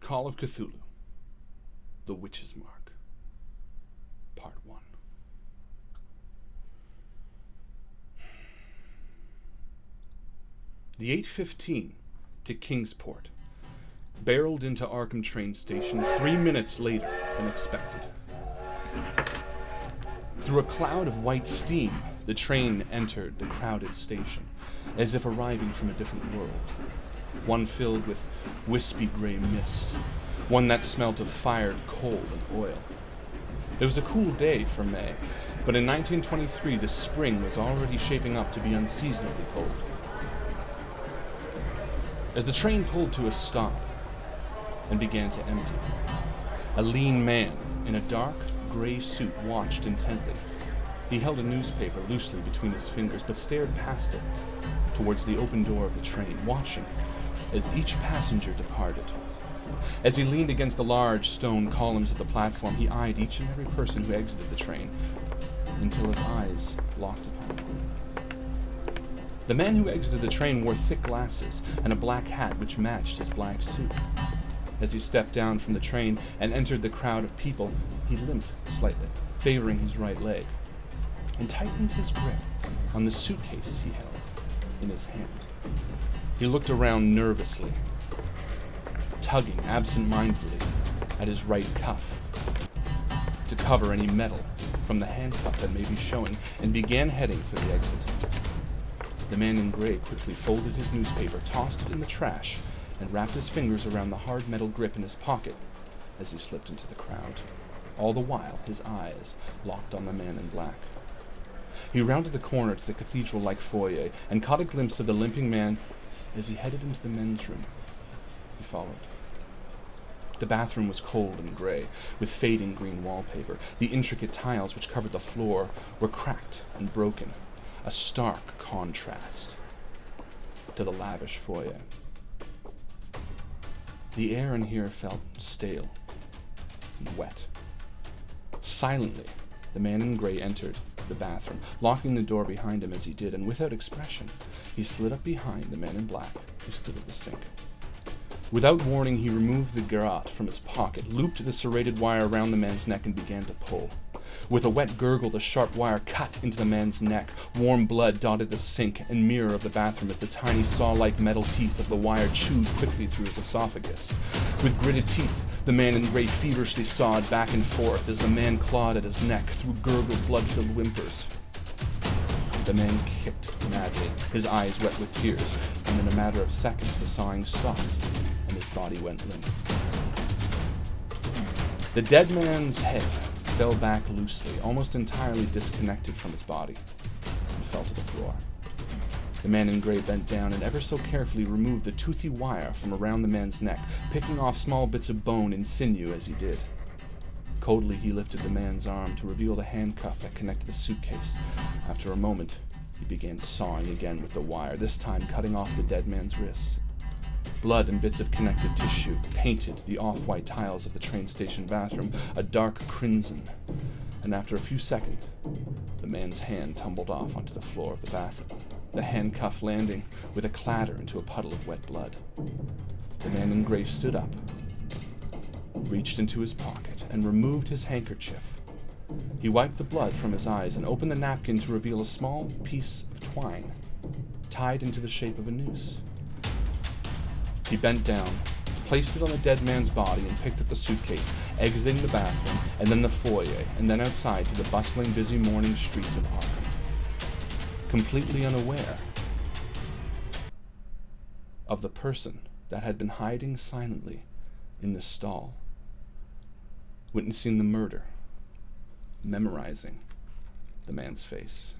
Call of Cthulhu, The Witch's Mark, Part 1. The 8:15 to Kingsport barreled into Arkham train station 3 minutes later than expected. Through a cloud of white steam, the train entered the crowded station, as if arriving from a different world. One filled with wispy gray mist, one that smelt of fired coal and oil. It was a cool day for May, but in 1923 the spring was already shaping up to be unseasonably cold. As the train pulled to a stop and began to empty, a lean man in a dark gray suit watched intently. He held a newspaper loosely between his fingers, but stared past it towards the open door of the train, watching as each passenger departed. As he leaned against the large stone columns of the platform, he eyed each and every person who exited the train until his eyes locked upon him. The man who exited the train wore thick glasses and a black hat which matched his black suit. As he stepped down from the train and entered the crowd of people, he limped slightly, favoring his right leg, and tightened his grip on the suitcase he held in his hand. He looked around nervously, tugging absent-mindedly at his right cuff to cover any metal from the handcuff that may be showing, and began heading for the exit. The man in gray quickly folded his newspaper, tossed it in the trash, and wrapped his fingers around the hard metal grip in his pocket as he slipped into the crowd. All the while, his eyes locked on the man in black. He rounded the corner to the cathedral-like foyer and caught a glimpse of the limping man as he headed into the men's room. He followed. The bathroom was cold and gray, with fading green wallpaper. The intricate tiles which covered the floor were cracked and broken, a stark contrast to the lavish foyer. The air in here felt stale and wet. Silently, the man in gray entered the bathroom, locking the door behind him as he did, and without expression, he slid up behind the man in black who stood at the sink. Without warning, he removed the garrote from his pocket, looped the serrated wire around the man's neck, and began to pull. With a wet gurgle, the sharp wire cut into the man's neck. Warm blood dotted the sink and mirror of the bathroom as the tiny saw-like metal teeth of the wire chewed quickly through his esophagus. With gritted teeth, the man in gray feverishly sawed back and forth as the man clawed at his neck through gurgled, blood-filled whimpers. The man kicked madly, his eyes wet with tears, and in a matter of seconds the sawing stopped and his body went limp. The dead man's head fell back loosely, almost entirely disconnected from his body, and fell to the floor. The man in gray bent down and ever so carefully removed the toothy wire from around the man's neck, picking off small bits of bone and sinew as he did. Coldly, he lifted the man's arm to reveal the handcuff that connected the suitcase. After a moment, he began sawing again with the wire, this time cutting off the dead man's wrist. Blood and bits of connected tissue painted the off-white tiles of the train station bathroom a dark crimson, and after a few seconds, the man's hand tumbled off onto the floor of the bathroom, the handcuff landing with a clatter into a puddle of wet blood. The man in gray stood up, reached into his pocket, and removed his handkerchief. He wiped the blood from his eyes and opened the napkin to reveal a small piece of twine, tied into the shape of a noose. He bent down, placed it on the dead man's body, and picked up the suitcase, exiting the bathroom, and then the foyer, and then outside to the bustling, busy morning streets of Arkham, completely unaware of the person that had been hiding silently in the stall, witnessing the murder, memorizing the man's face.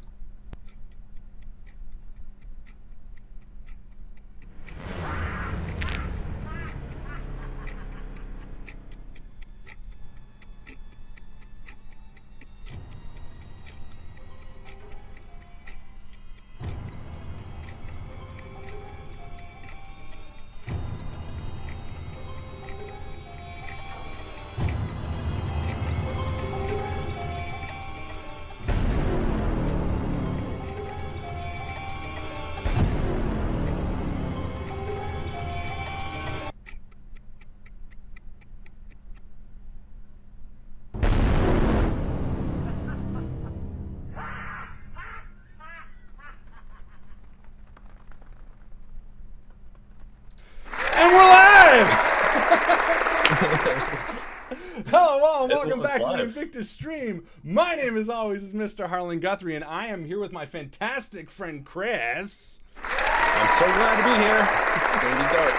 Hello all, and welcome back to the Invictus stream. My name, as always, is Mr. Harlan Guthrie, and I am here with my fantastic friend Chris. I'm so glad to be here. It's gonna be dark,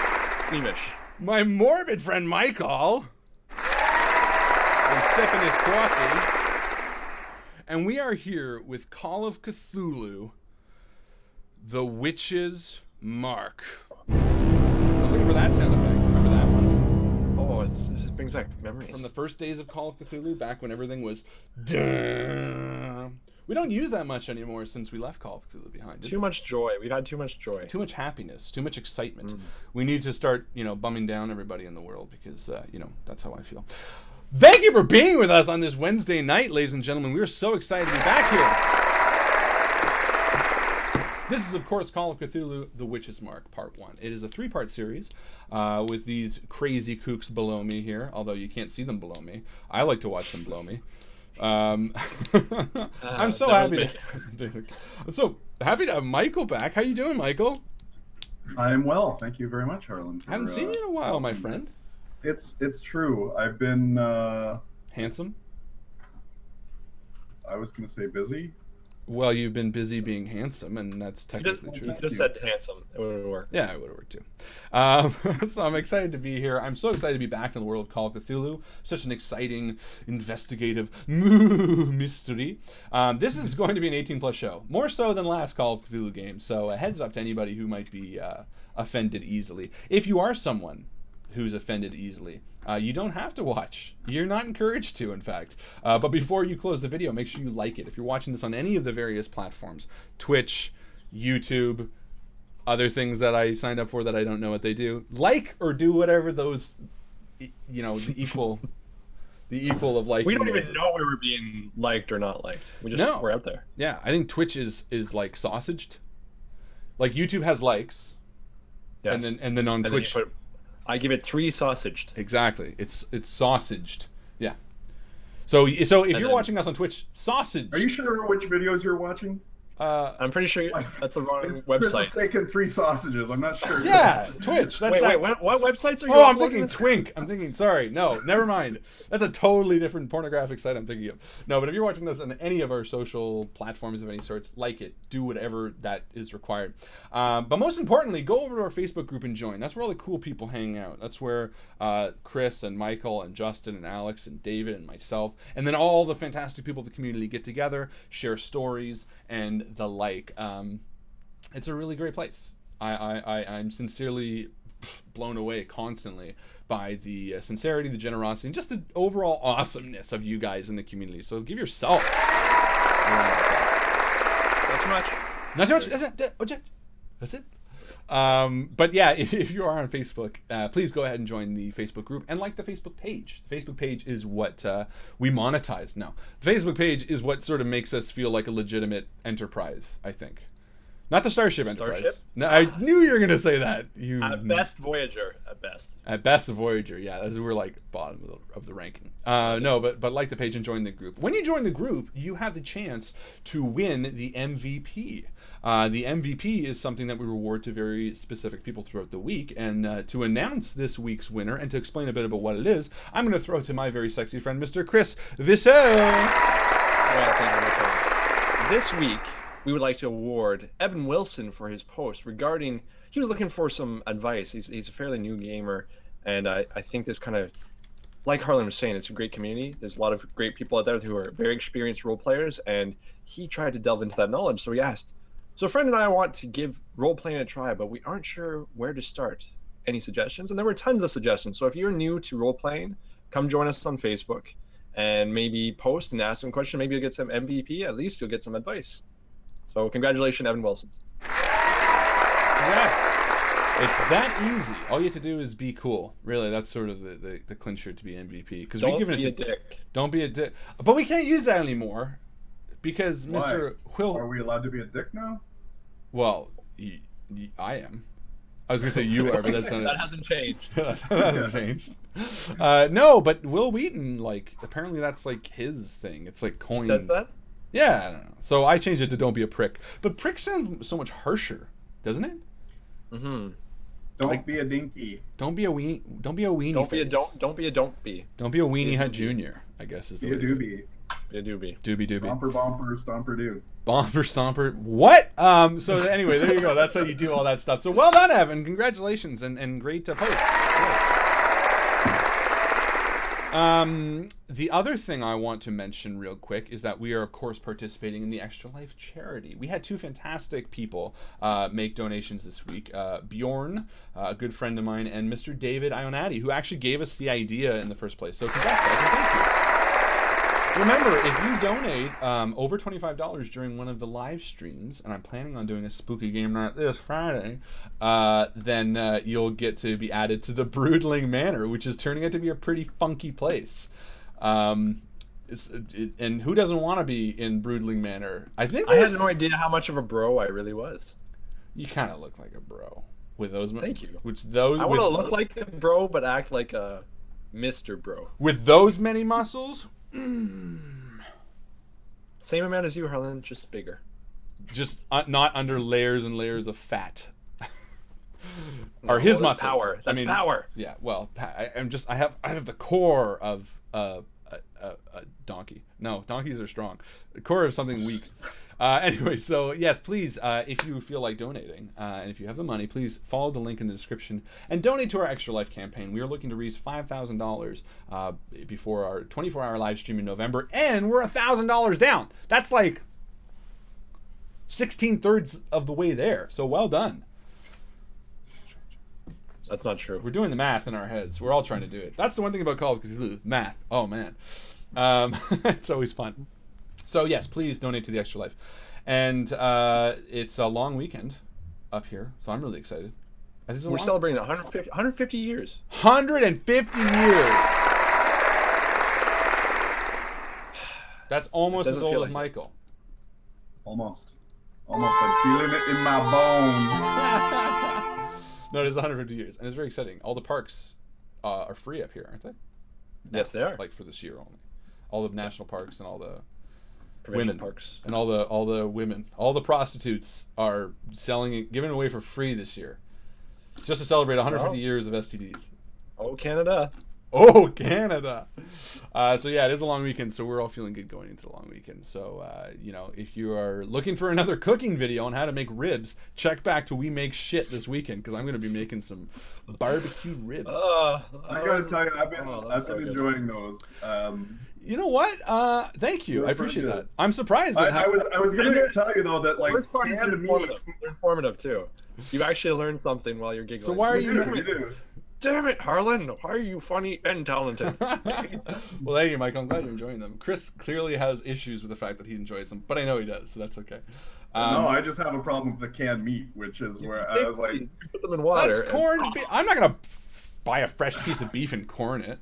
squeamish. My morbid friend Mycl. I'm sipping his coffee. And we are here with Call of Cthulhu, The Witch's Mark. I was looking for that sound effect. Remember that one? Oh, it just brings back memories. From the first days of Call of Cthulhu, back when everything was duh. We don't use that much anymore since we left Call of Cthulhu behind. Too much joy. We've had too much joy. Too much happiness. Too much excitement. We need to start, bumming down everybody in the world because, that's how I feel. Thank you for being with us on this Wednesday night, ladies and gentlemen. We are so excited to be back here. This is, of course, Call of Cthulhu, The Witch's Mark, Part 1. It is a 3-part series with these crazy kooks below me here, although you can't see them below me. I like to watch them below me. I'm so happy to have Mycl back. How you doing, Mycl? I am well, thank you very much, Harlan. I haven't seen you in a while, my friend. It's true. I've been handsome. I was going to say busy. Well, you've been busy being handsome, and that's technically true. You could have said handsome. It would have worked. Yeah, it would have worked too. So I'm excited to be here. I'm so excited to be back in the world of Call of Cthulhu. Such an exciting, investigative mystery. This is going to be an 18-plus show. More so than last Call of Cthulhu game. So a heads up to anybody who might be offended easily. If you are someone who's offended easily, you don't have to watch. You're not encouraged to, in fact. But before you close the video, make sure you like it. If you're watching this on any of the various platforms, Twitch, YouTube, other things that I signed up for that I don't know what they do, like or do whatever those, the equal of liking. We don't even know we were being liked or not liked. We're out there. Yeah, I think Twitch is like sausaged. Like YouTube has likes, yes. and then on Twitch. I give it 3 sausaged. Exactly. It's sausaged. Yeah. So if you're watching us on Twitch, sausage. Are you sure which videos you're watching? I'm pretty sure that's the wrong website. Chris has taken 3 sausages. I'm not sure. Yeah, Twitch. That's wait, what websites are you? Oh, I'm thinking Twink. I'm thinking. Sorry, no, never mind. That's a totally different pornographic site I'm thinking of. No, but if you're watching this on any of our social platforms of any sorts, like it, do whatever that is required. But most importantly, go over to our Facebook group and join. That's where all the cool people hang out. That's where Chris and Mycl and Justin and Alex and David and myself, and then all the fantastic people of the community get together, share stories, and the like. It's a really great place. I'm sincerely blown away constantly by the sincerity, the generosity, and just the overall awesomeness of you guys in the community. So give yourself Not too much. Not too much. That's it. But yeah, if you are on Facebook, please go ahead and join the Facebook group and like the Facebook page. The Facebook page is what we monetize now. The Facebook page is what sort of makes us feel like a legitimate enterprise, I think. Not the Starship Enterprise. No, I knew you were going to say that. At best, Voyager. At best. At best, Voyager. Yeah, we're like bottom of the ranking. No, but like the page and join the group. When you join the group, you have the chance to win the MVP. The MVP is something that we reward to very specific people throughout the week. And to announce this week's winner and to explain a bit about what it is, I'm going to throw it to my very sexy friend, Mr. Chris Viseau. Well, thank you. This week, we would like to award Evan Wilson for his post regarding, he was looking for some advice. He's a fairly new gamer, and I think this kind of, like Harlan was saying, it's a great community. There's a lot of great people out there who are very experienced role players, and he tried to delve into that knowledge, so he asked, so a friend and I want to give role-playing a try, but we aren't sure where to start. Any suggestions? And there were tons of suggestions, so if you're new to role-playing, come join us on Facebook, and maybe post and ask some questions. Maybe you'll get some MVP, at least you'll get some advice. So congratulations, Evan Wilson. Congrats. It's that easy. All you have to do is be cool. Really, that's sort of the clincher to be MVP. Because don't be a dick. Don't be a dick. But we can't use that anymore because Mr. Will. Are we allowed to be a dick now? Well, I am. I was gonna say you are, but that's not. That hasn't changed. That hasn't changed. No, but Will Wheaton, like, apparently that's like his thing. It's like coined. Says that? Yeah, I don't know. So I changed it to "Don't be a prick," but prick sounds so much harsher, doesn't it? Mm-hmm. Don't be a dinky. Don't be a weenie. Don't be a weenie. Don't be a face. don't be a don't be. Don't be a weenie hut junior. I guess is the Be a way. doobie. Be a doobie. Doobie. Bumper, bumper, stomper, doo. Bomber Stomper. What? So anyway, there you go. That's how you do all that stuff. So well done, Evan. Congratulations and great post. The other thing I want to mention real quick is that we are, of course, participating in the Extra Life charity. We had two fantastic people make donations this week. Bjorn, a good friend of mine, and Mr. David Ionati, who actually gave us the idea in the first place. So congrats, guys, and thank you. Remember, if you donate over $25 during one of the live streams, and I'm planning on doing a spooky game night this Friday, then you'll get to be added to the Broodling Manor, which is turning out to be a pretty funky place. And who doesn't want to be in Broodling Manor? I had no idea how much of a bro I really was. You kind of look like a bro with those. Thank you. I want to look like a bro, but act like a Mr. Bro. With those many muscles. Same amount as you, Harlan, just bigger. Just not under layers and layers of fat. Or his muscles. Power. That's power. Yeah. Well, I have the core of a donkey. No, donkeys are strong. The core of something weak. Anyway, so yes, please, if you feel like donating, and if you have the money, please follow the link in the description and donate to our Extra Life campaign. We are looking to raise $5,000 before our 24-hour live stream in November, and we're $1,000 down. That's like 16/3 of the way there. So well done. That's not true. We're doing the math in our heads. We're all trying to do it. That's the one thing about Call of Cthulhu, math. Oh man, it's always fun. So yes, please donate to the Extra Life, and it's a long weekend up here, so I'm really excited. We're celebrating 150 years. 150 years. That's almost as old as Mycl. Almost. I'm feeling it in my bones. No, it is 150 years, and it's very exciting. All the parks are free up here, aren't they? Yes, they are. Like for this year only. All the national parks and all the women parks and all the women, all the prostitutes are giving away for free this year, just to celebrate 150 years of STDs. Oh, Canada. Oh, Canada. So yeah, it is a long weekend, so we're all feeling good going into the long weekend. So if you are looking for another cooking video on how to make ribs, check back to We Make Shit this weekend, because I'm going to be making some barbecue ribs. I gotta tell you, I've been enjoying those. You know what? Thank you. I appreciate that. I'm surprised. I was gonna tell you though that like canned meat. Informative too. You actually learned something while you're giggling. So why are you? Damn it, Harlan! Why are you funny and talented? Well, thank you, Mike. I'm glad you're enjoying them. Chris clearly has issues with the fact that he enjoys them, but I know he does, so that's okay. No, I just have a problem with the canned meat, which is where I was like, you put them in water. That's corn. I'm not gonna buy a fresh piece of beef and corn it.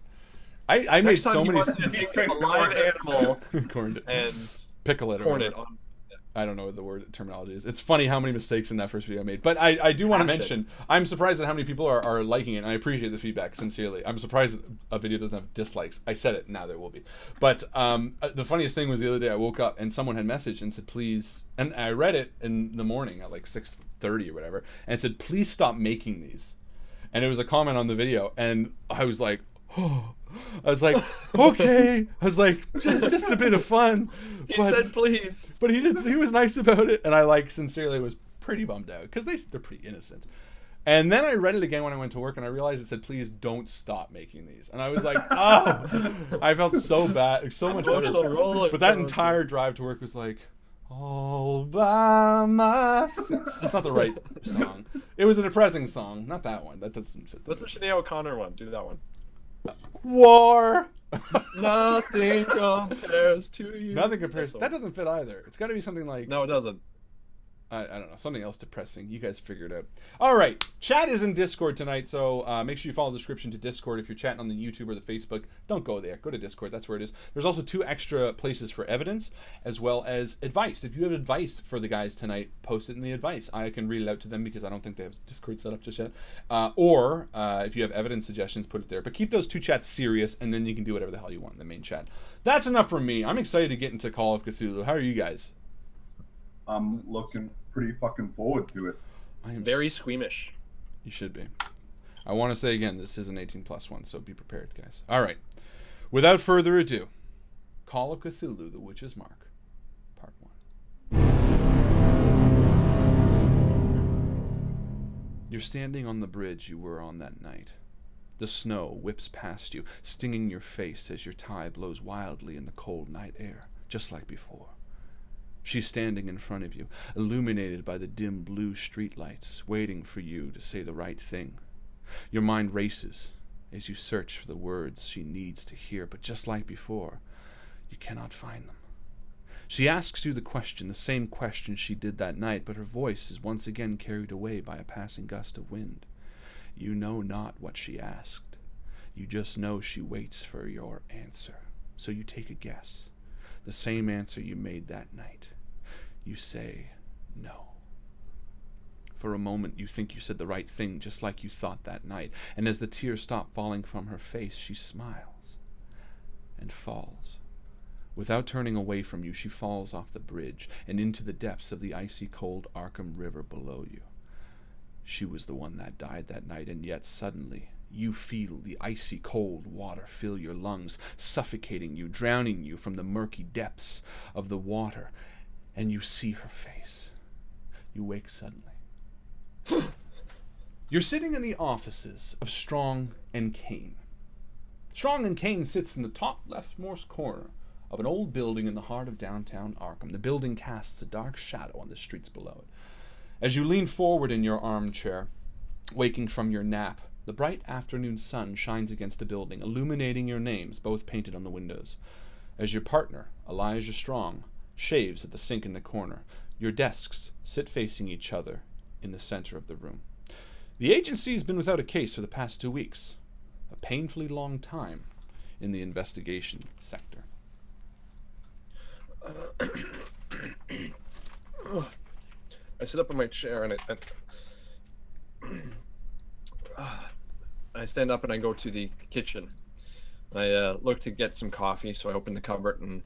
I made so many. Take a live animal corned it and pickle it. Corn it on. I don't know what the word terminology is. It's funny how many mistakes in that first video I made. But I do want to mention, I'm surprised at how many people are liking it, and I appreciate the feedback, sincerely. I'm surprised a video doesn't have dislikes. I said it, now there will be. But the funniest thing was the other day I woke up and someone had messaged and said, please, and I read it in the morning at like 6:30 or whatever, and it said, please stop making these. And it was a comment on the video, and I was like, oh. I was like, okay. I was like, just a bit of fun. He said please. But he was nice about it, and I sincerely was pretty bummed out, because they're pretty innocent. And then I read it again when I went to work, and I realized it said, please don't stop making these. And I was like, oh, I felt so bad, so much better. But that entire drive to work was like, all by myself. That's not the right song. It was a depressing song, not that one. That doesn't fit. What's the Sinead O'Connor one? Do that one. War. Nothing compares to you. Nothing compares. That doesn't fit either. It's got to be something like. No, it doesn't. I don't know, something else depressing. You guys figure it out. All right, chat is in Discord tonight, so make sure you follow the description to Discord. If you're chatting on the YouTube or the Facebook, don't go there. Go to Discord. That's where it is. There's also 2 extra places for evidence, as well as advice. If you have advice for the guys tonight, post it in the advice. I can read it out to them, because I don't think they have Discord set up just yet. Or if you have evidence suggestions, put it there. But keep those 2 chats serious, and then you can do whatever the hell you want in the main chat. That's enough from me. I'm excited to get into Call of Cthulhu. How are you guys? I'm looking pretty fucking forward to it. I am very squeamish. You should be. I want to say again, this is an 18+ one, so be prepared, guys. All right. Without further ado, Call of Cthulhu, The Witch's Mark, Part 1. You're standing on the bridge you were on that night. The snow whips past you, stinging your face as your tie blows wildly in the cold night air, just like before. She's standing in front of you, illuminated by the dim blue streetlights, waiting for you to say the right thing. Your mind races as you search for the words she needs to hear, but just like before, you cannot find them. She asks you the question, the same question she did that night, but her voice is once again carried away by a passing gust of wind. You know not what she asked. You just know she waits for your answer. So you take a guess, the same answer you made that night. You say no. For a moment, you think you said the right thing, just like you thought that night. And as the tears stop falling from her face, she smiles and falls. Without turning away from you, she falls off the bridge and into the depths of the icy cold Arkham River below you. She was the one that died that night, and yet suddenly you feel the icy cold water fill your lungs, suffocating you, drowning you from the murky depths of the water, and you see her face. You wake suddenly. You're sitting in the offices of Strong and Kane. Strong and Kane sits in the top leftmost corner of an old building in the heart of downtown Arkham. The building casts a dark shadow on the streets below it. As you lean forward in your armchair, waking from your nap, the bright afternoon sun shines against the building, illuminating your names, both painted on the windows. As your partner, Elijah Strong, shaves at the sink in the corner, your desks sit facing each other in the center of the room. The agency's been without a case for the past 2 weeks, a painfully long time in the investigation sector. I sit up in my chair and I stand up and I go to the kitchen. I look to get some coffee, so I open the cupboard, and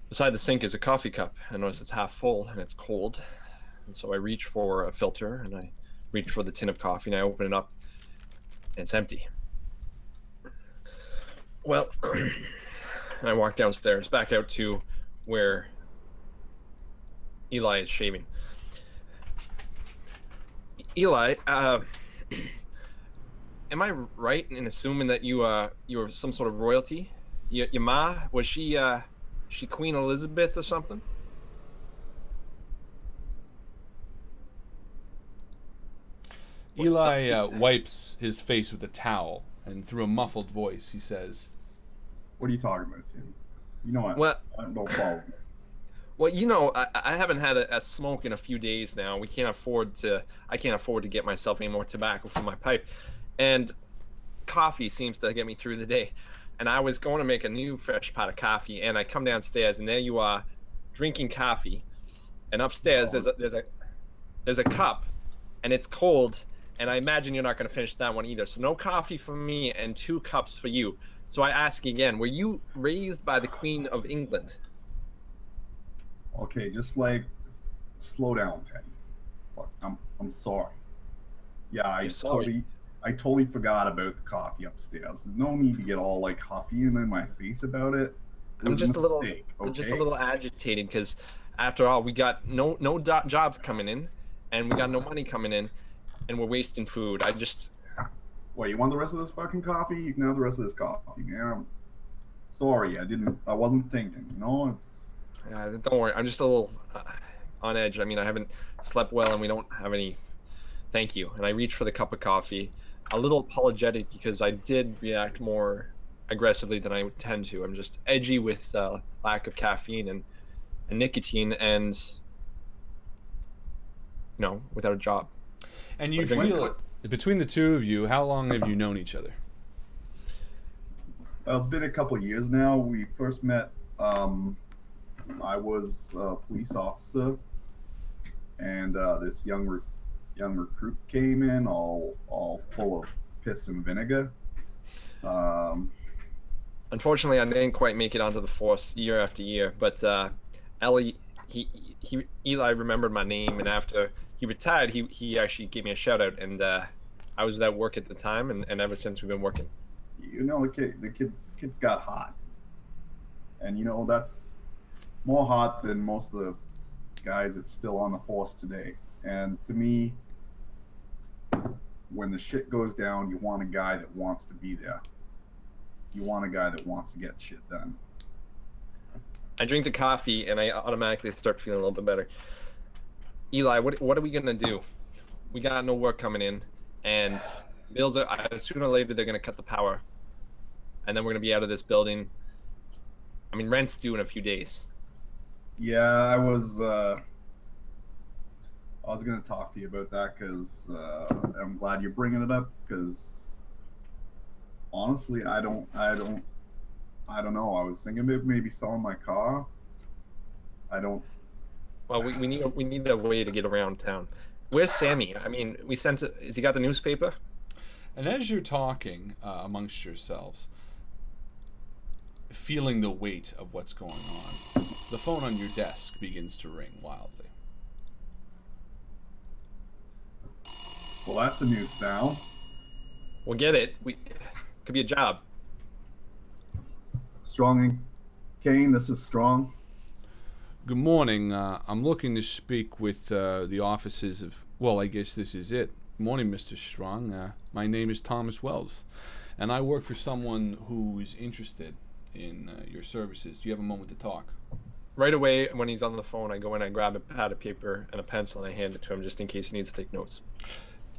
beside the sink is a coffee cup. I notice it's half full and it's cold. And so I reach for a filter and I reach for the tin of coffee and I open it up and it's empty. Well, I walk downstairs back out to where Eli is shaving. Eli, am I right in assuming that you were some sort of royalty? Your ma, was she Queen Elizabeth or something? Eli wipes his face with a towel, and through a muffled voice, he says, What are you talking about, Timmy? You know what? Well, Don't follow me. Well, you know, I haven't had a smoke in a few days now. I can't afford to get myself any more tobacco for my pipe. And coffee seems to get me through the day. And I was going to make a new fresh pot of coffee, and I come downstairs, and there you are, drinking coffee. And upstairs, there's a cup, and it's cold, and I imagine you're not going to finish that one either. So no coffee for me and 2 cups for you. So I ask again, were you raised by the Queen of England? Okay, just slow down, Teddy. Look, I'm sorry. Yeah, I totally forgot about the coffee upstairs. There's no need to get all huffy and in my face about it. I'm just a little agitated because after all, we got no jobs coming in, and we got no money coming in, and we're wasting food. Well, you want the rest of this fucking coffee? You can have the rest of this coffee, man. I'm sorry, I wasn't thinking. Don't worry, I'm just a little on edge. I mean, I haven't slept well, and we don't have any. Thank you. And I reach for the cup of coffee, a little apologetic because I did react more aggressively than I tend to. I'm just edgy with lack of caffeine and nicotine, and without a job. And you feel it. Between the two of you, how long have you known each other? Well, it's been a couple of years now. We first met. I was a police officer, and this young recruit came in, all full of piss and vinegar. Unfortunately, I didn't quite make it onto the force year after year, but Eli remembered my name, and after he retired, he actually gave me a shout out, and I was at work at the time, and ever since we've been working. You know, the kid's got hot, and you know that's more hot than most of the guys that's still on the force today. And to me, when the shit goes down, you want a guy that wants to be there. You want a guy that wants to get shit done. I drink the coffee, and I automatically start feeling a little bit better. Eli, what are we gonna do? We got no work coming in, and bills are sooner or later they're gonna cut the power, and then we're gonna be out of this building. I mean, rent's due in a few days. Yeah, I was going to talk to you about that because I'm glad you're bringing it up because honestly, I don't know. I was thinking about maybe selling my car. Well, we need a way to get around town. Where's Sammy? I mean, has he got the newspaper? And as you're talking amongst yourselves, feeling the weight of what's going on, the phone on your desk begins to ring wildly. Well, that's a new sound. We'll get it. Could be a job. Strong and Kane, this is Strong. Good morning. I'm looking to speak with the offices of... Well, I guess this is it. Good morning, Mr. Strong. My name is Thomas Wells, and I work for someone who is interested in your services. Do you have a moment to talk? Right away, when he's on the phone, I go in, I grab a pad of paper and a pencil, and I hand it to him just in case he needs to take notes.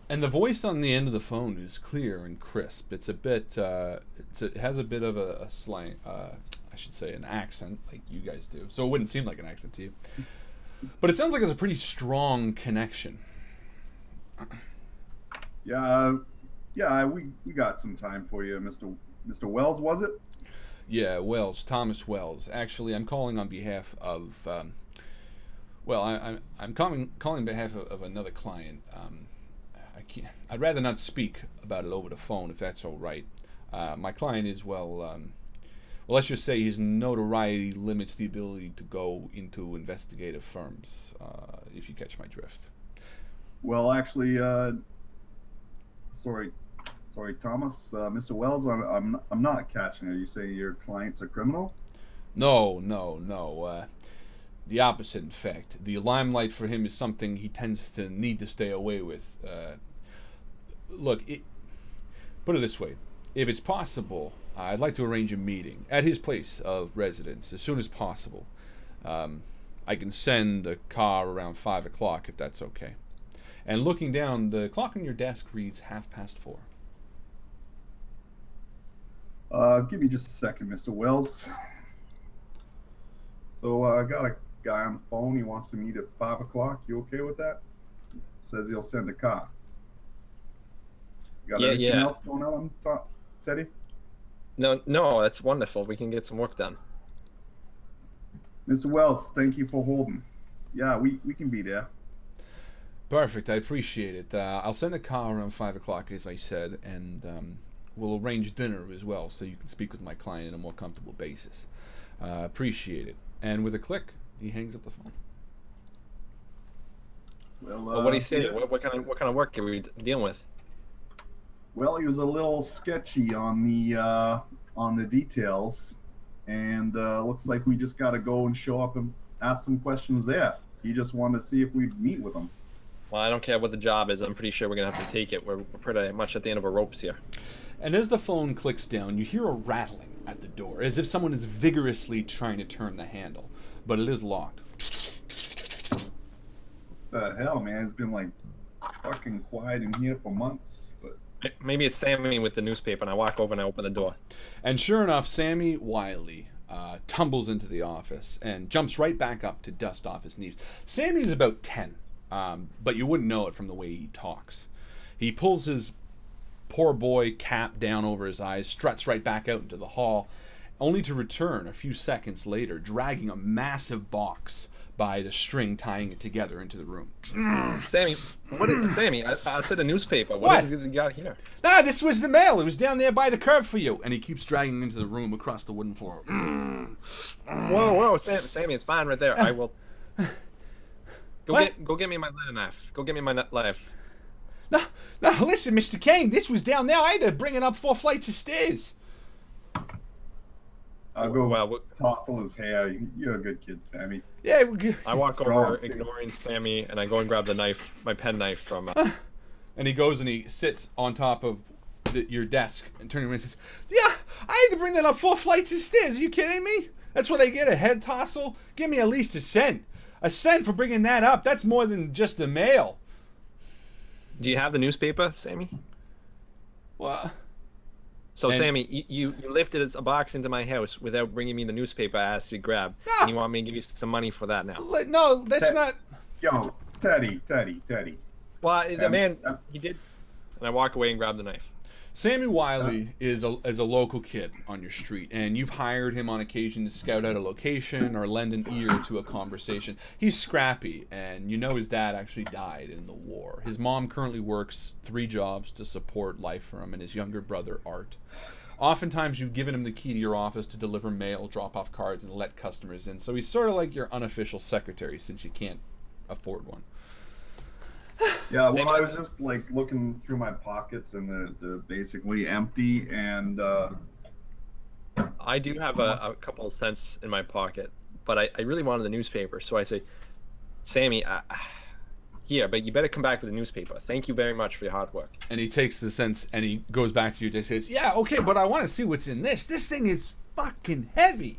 And the voice on the end of the phone is clear and crisp. It's a bit, it has a bit of a slang, I should say an accent, like you guys do. So it wouldn't seem like an accent to you. But it sounds like it's a pretty strong connection. Yeah, we got some time for you, Mr. Wells, was it? Yeah, Wells, Thomas Wells. Actually, I'm calling on behalf of, I'm calling on behalf of another client. I'd rather not speak about it over the phone, if that's all right. My client is, let's just say his notoriety limits the ability to go into investigative firms, if you catch my drift. Well, actually, sorry, Thomas, Mr. Wells, I'm not catching it. You say your client's a criminal? No. The opposite, in fact. The limelight for him is something he tends to need to stay away with. Look, put it this way. If it's possible, I'd like to arrange a meeting at his place of residence as soon as possible. I can send a car around 5 o'clock if that's okay. And looking down, the clock on your desk reads 4:30. Give me just a second, Mr. Wells. So I got a guy on the phone. He wants to meet at 5 o'clock. You okay with that? Says he'll send a car. You got anything else going on, Teddy? No, that's wonderful. We can get some work done. Mr. Wells, thank you for holding. Yeah, we can be there. Perfect, I appreciate it. I'll send a car around 5 o'clock, as I said, and we'll arrange dinner as well so you can speak with my client on a more comfortable basis. Appreciate it. And with a click, he hangs up the phone. Well, what do you say? What kind of work are we dealing with? Well, he was a little sketchy on the details, and looks like we just got to go and show up and ask some questions there. He just wanted to see if we'd meet with him. Well, I don't care what the job is. I'm pretty sure we're gonna have to take it. We're pretty much at the end of our ropes here. And as the phone clicks down, you hear a rattling at the door, as if someone is vigorously trying to turn the handle, but it is locked. The hell, man! It's been like fucking quiet in here for months. But maybe it's Sammy with the newspaper, and I walk over and I open the door. And sure enough, Sammy Wiley tumbles into the office and jumps right back up to dust off his knees. Sammy's about 10, but you wouldn't know it from the way he talks. He pulls his poor boy cap down over his eyes, struts right back out into the hall, only to return a few seconds later, dragging a massive box by the string tying it together into the room. Sammy, Sammy? I said a newspaper. What is it you got here? This was the mail. It was down there by the curb for you. And he keeps dragging into the room across the wooden floor. Whoa, Sammy, it's fine right there. I will. Go get me my letter knife. Go get me my knife. No, listen, Mr. Kane, this was down there. I had to bring it up 4 flights of stairs. I'll go tousle his hair. You're a good kid, Sammy. Yeah, I walk over, ignoring Sammy, and I go and grab the knife, my pen knife from. And he goes and he sits on top of your desk and turning around and says, "Yeah, I had to bring that up 4 flights of stairs. Are you kidding me? That's what I get, a head tousle? Give me at least a cent. A cent for bringing that up. That's more than just the mail." Do you have the newspaper, Sammy? What? So, Sammy, you lifted a box into my house without bringing me the newspaper I asked you to grab. No. And you want me to give you some money for that now? No, that's not... Yo, Teddy. Well, the man, he did. And I walk away and grab the knife. Sammy Wiley is a local kid on your street, and you've hired him on occasion to scout out a location or lend an ear to a conversation. He's scrappy, and you know his dad actually died in the war. His mom currently works 3 jobs to support life for him and his younger brother, Art. Oftentimes, you've given him the key to your office to deliver mail, drop off cards, and let customers in, so he's sort of like your unofficial secretary since you can't afford one. Yeah, well, I was just like looking through my pockets, and they're basically empty. And I do have a couple of cents in my pocket, but I really wanted the newspaper. So I say, Sammy, here, but you better come back with the newspaper. Thank you very much for your hard work. And he takes the cents and he goes back to you and says, "Yeah, okay, but I want to see what's in this. This thing is fucking heavy."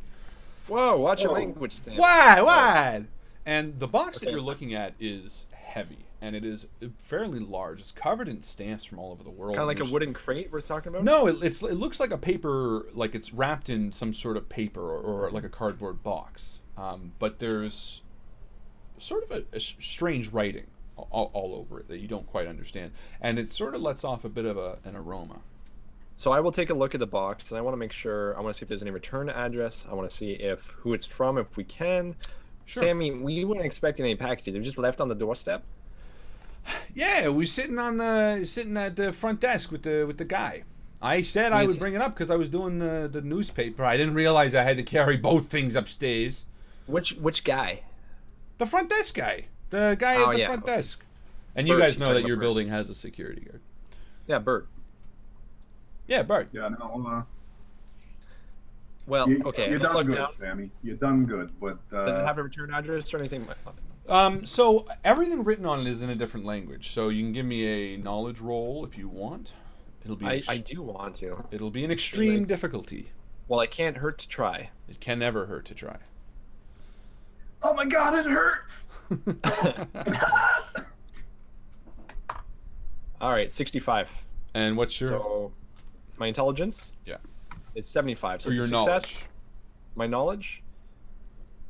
Whoa, watch your language, Sammy. Why? And the box that you're looking at is heavy. And it is fairly large. It's covered in stamps from all over the world. Kind of like a wooden crate we're talking about? No, it looks like a paper, like it's wrapped in some sort of paper or like a cardboard box. But there's sort of a strange writing all over it that you don't quite understand. And it sort of lets off a bit of an aroma. So I will take a look at the box, and I want to make sure, I want to see if there's any return address. I want to see who it's from, if we can. Sure. Sammy, we weren't expecting any packages. They were just left on the doorstep? Yeah, we sitting at the front desk with the guy. I said I would bring it up because I was doing the newspaper. I didn't realize I had to carry both things upstairs. Which guy? The front desk guy. The guy at the front desk. And you guys know that your building has a security guard. Yeah, Bert. Yeah, Bert. Yeah, no. Well, okay. You done good, Sammy. You done good, but does it have a return address or anything? So everything written on it is in a different language. So you can give me a knowledge roll if you want. It'll be. I do want to. It'll be an extreme difficulty. Well, it can't hurt to try. It can never hurt to try. Oh my God, it hurts. All right, 65. And what's your? So, my intelligence? Yeah. It's 75. So or it's your a success. Knowledge. My knowledge?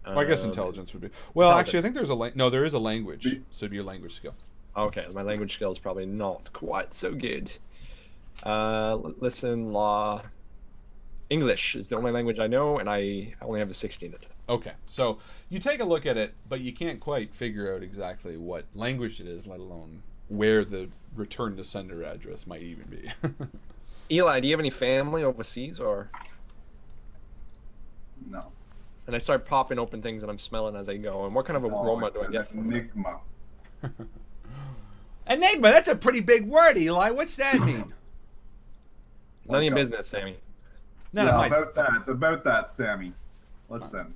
Well, I guess intelligence would be. Well, actually, I think there's there is a language, so it'd be a language skill. Okay, my language skill is probably not quite so good. Listen, law. English is the only language I know, and I only have a 60 in it. Okay, so you take a look at it, but you can't quite figure out exactly what language it is, let alone where the return to sender address might even be. Eli, do you have any family overseas, or? No. And I start popping open things that I'm smelling as I go. And what kind of aroma do I get from enigma? Enigma, that's a pretty big word, Eli. What's that mean? None of your business, Sammy. About that, Sammy. Listen.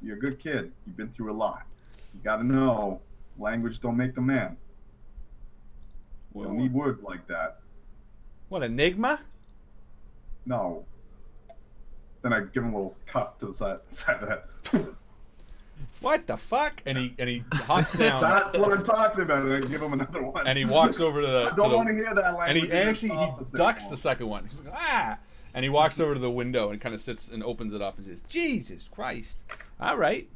You're a good kid. You've been through a lot. You gotta know, language don't make the man. You don't need words like that. What, enigma? No. Then I give him a little cuff to the side of that. What the fuck? And he hops down. That's what I'm talking about. And I give him another one. And he walks over to the. I don't want to hear that language. And he ducks the second one. He's like, ah! And he walks over to the window and kind of sits and opens it up and says, "Jesus Christ! All right."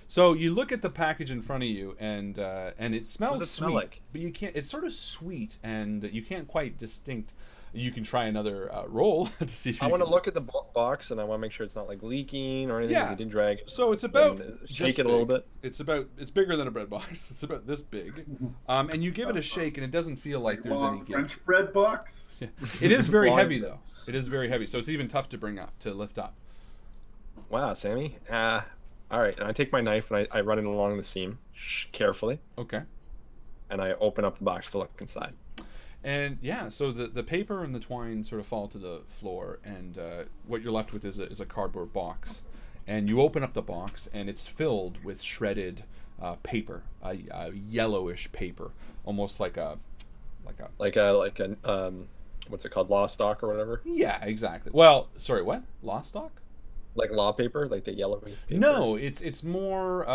So you look at the package in front of you, and it smells What does it sweet, smell like? but you can't. It's sort of sweet, and you can't quite distinct. You can try another roll to see if I want to look at the box, and I want to make sure it's not like leaking or anything. Yeah. Because he did drag it. So it's about shake it a little bit. It's bigger than a bread box. It's about this big, and you give it a shake, and it doesn't feel like there's any French bread box. Yeah. It is very heavy though. It is very heavy, so it's even tough to lift up. Wow, Sammy. All right, and I take my knife and I run it along the seam carefully, Okay. and I open up the box to look inside. And yeah, so the paper and the twine sort of fall to the floor, and what you're left with is a cardboard box. And you open up the box, and it's filled with shredded paper, a yellowish paper, almost like a What's it called, law stock or whatever? yeah, exactly. Well, sorry, what? Law stock? Like law paper, like the yellow paper? No, it's more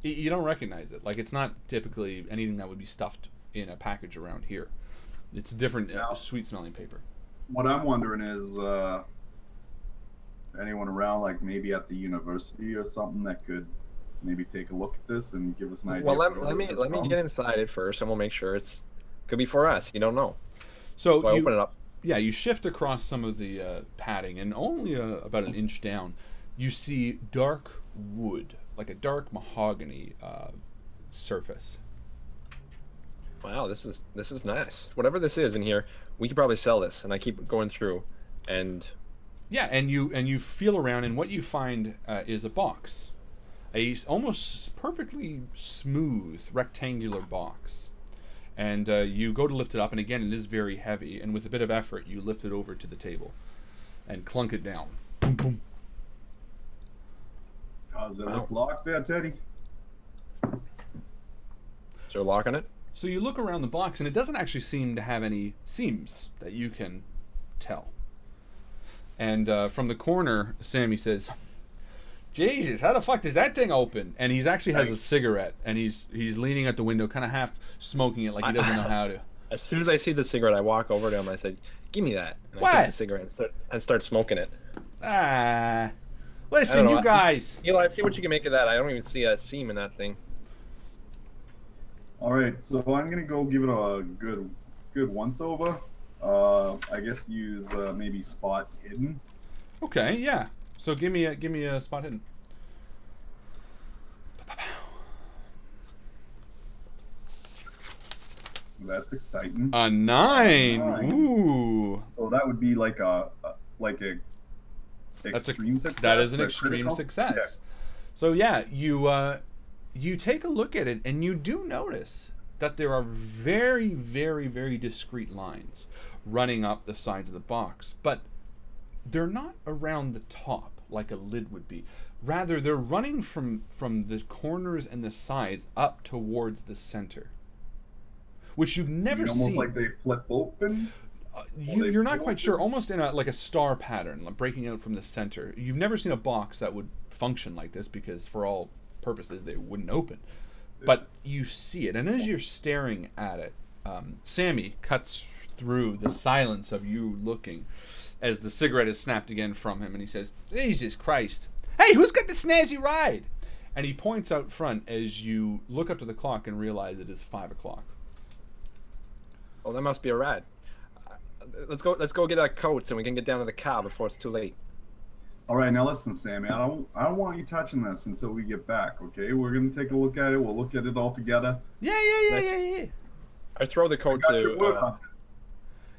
you don't recognize it. Like, it's not typically anything that would be stuffed in a package around here. It's different, sweet smelling paper. What I'm wondering is, anyone around, like maybe at the university or something, that could maybe take a look at this and give us an idea. Well, let me get inside it first, and we'll make sure it's could be for us. You don't know. So I open it up. Yeah, you shift across some of the padding, and only about an inch down, you see dark wood, like a dark mahogany surface. Wow, this is nice. Whatever this is in here, we could probably sell this. And I keep going through, and yeah, and you feel around, and what you find is a box, a almost perfectly smooth rectangular box. And you go to lift it up, and again, it is very heavy. And with a bit of effort, you lift it over to the table and clunk it down. Boom, boom. Does it look locked there, Teddy? Is there a lock on it? So you look around the box, and it doesn't actually seem to have any seams that you can tell. And from the corner, Sammy says, Jesus, how the fuck does that thing open? And he's actually has a cigarette, and he's leaning out the window, kind of half smoking it like he doesn't know how to. As soon as I see the cigarette, I walk over to him. I said, "Give me that." And I take the cigarette and start smoking it. Listen, you guys. Eli, see what you can make of that. I don't even see a seam in that thing. All right, so I'm gonna go give it a good once over. I guess use maybe spot hidden. Okay, yeah. So give me a spot hidden. That's exciting. A 9. Ooh. So that would be like a extreme success. That is an extreme success. Yeah. So yeah, you take a look at it, and you do notice that there are very, very, very discrete lines running up the sides of the box, but they're not around the top like a lid would be. Rather, they're running from the corners and the sides up towards the center, which you've never seen. Almost like they flip open. You're not quite sure. Almost in like a star pattern, like breaking out from the center. You've never seen a box that would function like this, because for all purposes they wouldn't open. But you see it, and as you're staring at it, Sammy cuts through the silence of you looking, as the cigarette is snapped again from him, and he says, Jesus Christ. Hey, who's got the snazzy ride? And he points out front as you look up to the clock and realize it is 5 o'clock. Oh, that must be a ride. Let's go get our coats, and we can get down to the car before it's too late. All right, now listen, Sammy. I don't want you touching this until we get back. Okay, we're gonna take a look at it. We'll look at it all together. Yeah. I throw the coat to.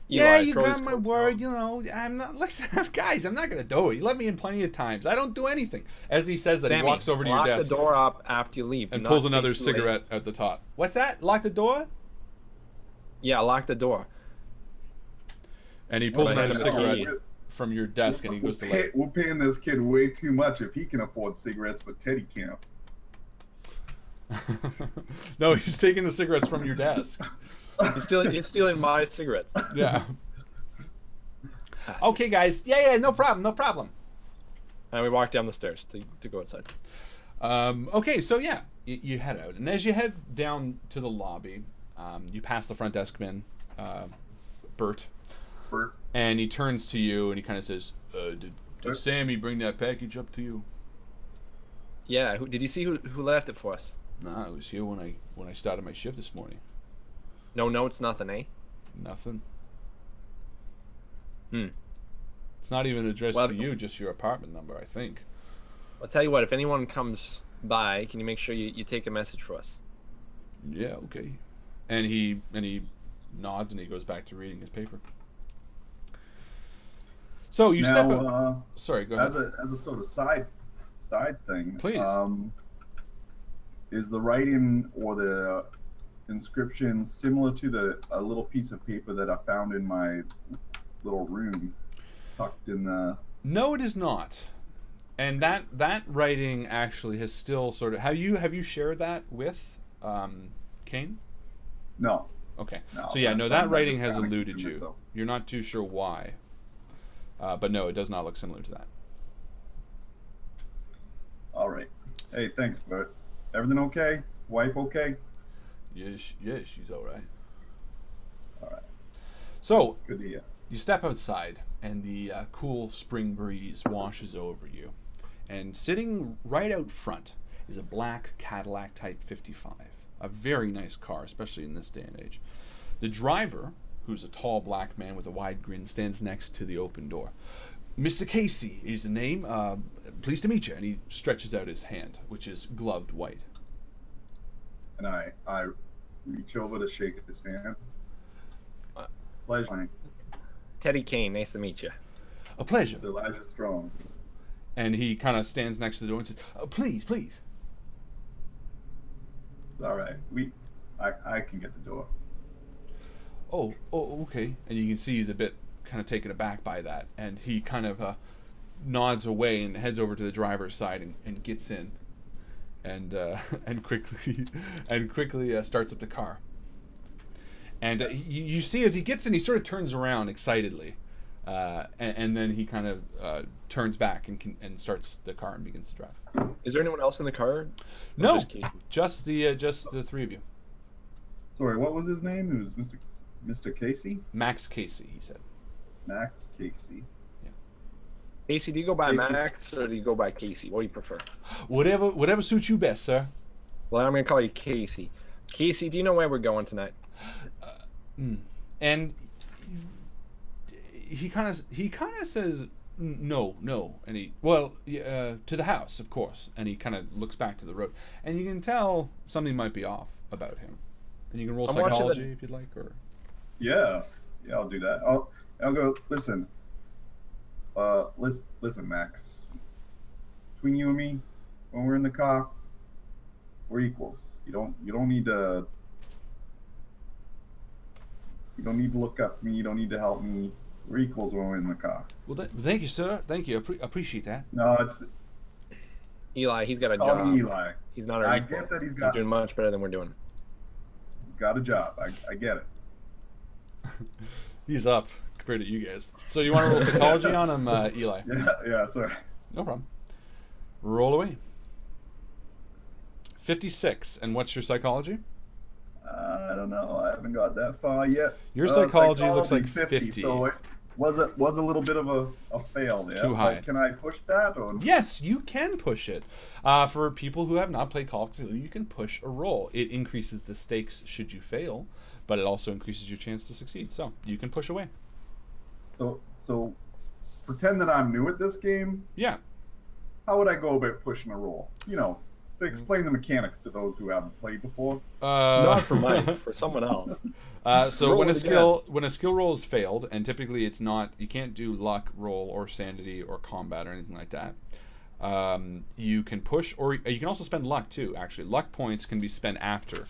Yeah, you got my word. You know, I'm not. Listen, guys, I'm not gonna do it. You let me in plenty of times. I don't do anything. As he says that, Sammy, he walks over to your desk, lock the door up after you leave, and pulls another cigarette at the top. What's that? Lock the door? Yeah, lock the door. And he pulls another cigarette from your desk, and he goes to light. We're paying this kid way too much if he can afford cigarettes, but Teddy can't. No, he's taking the cigarettes from your desk. He's stealing my cigarettes. Yeah. Okay, guys. Yeah, no problem. And we walk down the stairs to go outside. Okay, so yeah, you head out, and as you head down to the lobby, you pass the front desk man, Bert, and he turns to you and he kind of says, "Did Sammy bring that package up to you?" Yeah. Did you see who left it for us? Nah, it was here when I started my shift this morning. No notes, nothing, eh? Nothing. It's not even addressed to you, just your apartment number, I think. I'll tell you what, if anyone comes by, can you make sure you take a message for us? Yeah, okay. And he nods and he goes back to reading his paper. So you step up. Sorry, go ahead. As a sort of side side thing. Please. Is the writing or the inscription similar to a little piece of paper that I found in my little room, tucked in the? No, it is not. And that writing actually has still sort of. Have you shared that with Kane? No. Okay. No, so yeah, no, that writing has kinda eluded keeping you. myself. You're not too sure why. But no, it does not look similar to that. All right. Hey, thanks, Bert. Everything okay? Wife okay? Yes, she's all right. All right. So Good to hear. you step outside, and the cool spring breeze washes over you. And sitting right out front is a black Cadillac Type 55. A very nice car, especially in this day and age. The driver, who's a tall black man with a wide grin, stands next to the open door. Mr. Casey is the name. Pleased to meet you. And he stretches out his hand, which is gloved white. And I reach over to shake his hand. Pleasure. Teddy Kane, nice to meet you. A pleasure. Elijah Strong. And he kind of stands next to the door and says, please, please. It's all right. I can get the door. Oh, okay. And you can see he's a bit kind of taken aback by that. And he kind of nods away and heads over to the driver's side and gets in. And quickly starts up the car. And you see as he gets in, he sort of turns around excitedly. And then he kind of turns back and starts the car and begins to drive. Is there anyone else in the car? Or No, just Casey? just the three of you. Sorry, what was his name? It was Mr. Casey? Max Casey, he said. Max Casey. Casey, do you go by Casey. Max or do you go by Casey? What do you prefer? Whatever suits you best, sir. Well, I'm going to call you Casey. Casey, do you know where we're going tonight? And he kind of says no, and to the house, of course. And he kind of looks back to the road, and you can tell something might be off about him. And you can roll psychology if you'd like, or Yeah, I'll do that. I'll go. Listen, listen, Max. Between you and me, when we're in the car, we're equals. You don't need to. You don't need to look up to me. You don't need to help me. We're equals when we're in the car. Well, thank you, sir. Thank you. Appreciate that. No, it's Eli, he's got a call job. me Eli. He's not our I equal. get that He's doing much better than we're doing. He's got a job. I get it. He's up compared to you guys. So you want to roll psychology on him, Eli? Yeah. Sorry. No problem. Roll away. 56. And what's your psychology? I don't know. I haven't got that far yet. Your psychology looks like 50. So it was a little bit of a fail there. Too high. But can I push that? Or? Yes, you can push it. For people who have not played Call of Cthulhu, you can push a roll. It increases the stakes should you fail, but it also increases your chance to succeed. So you can push away. So pretend that I'm new at this game. Yeah. How would I go about pushing a roll? To explain the mechanics to those who haven't played before. Not for Mike, for someone else. So Roll when it a skill roll is failed, and typically it's not, you can't do luck roll or sanity or combat or anything like that. You can push, or you can also spend luck too. Actually, luck points can be spent after.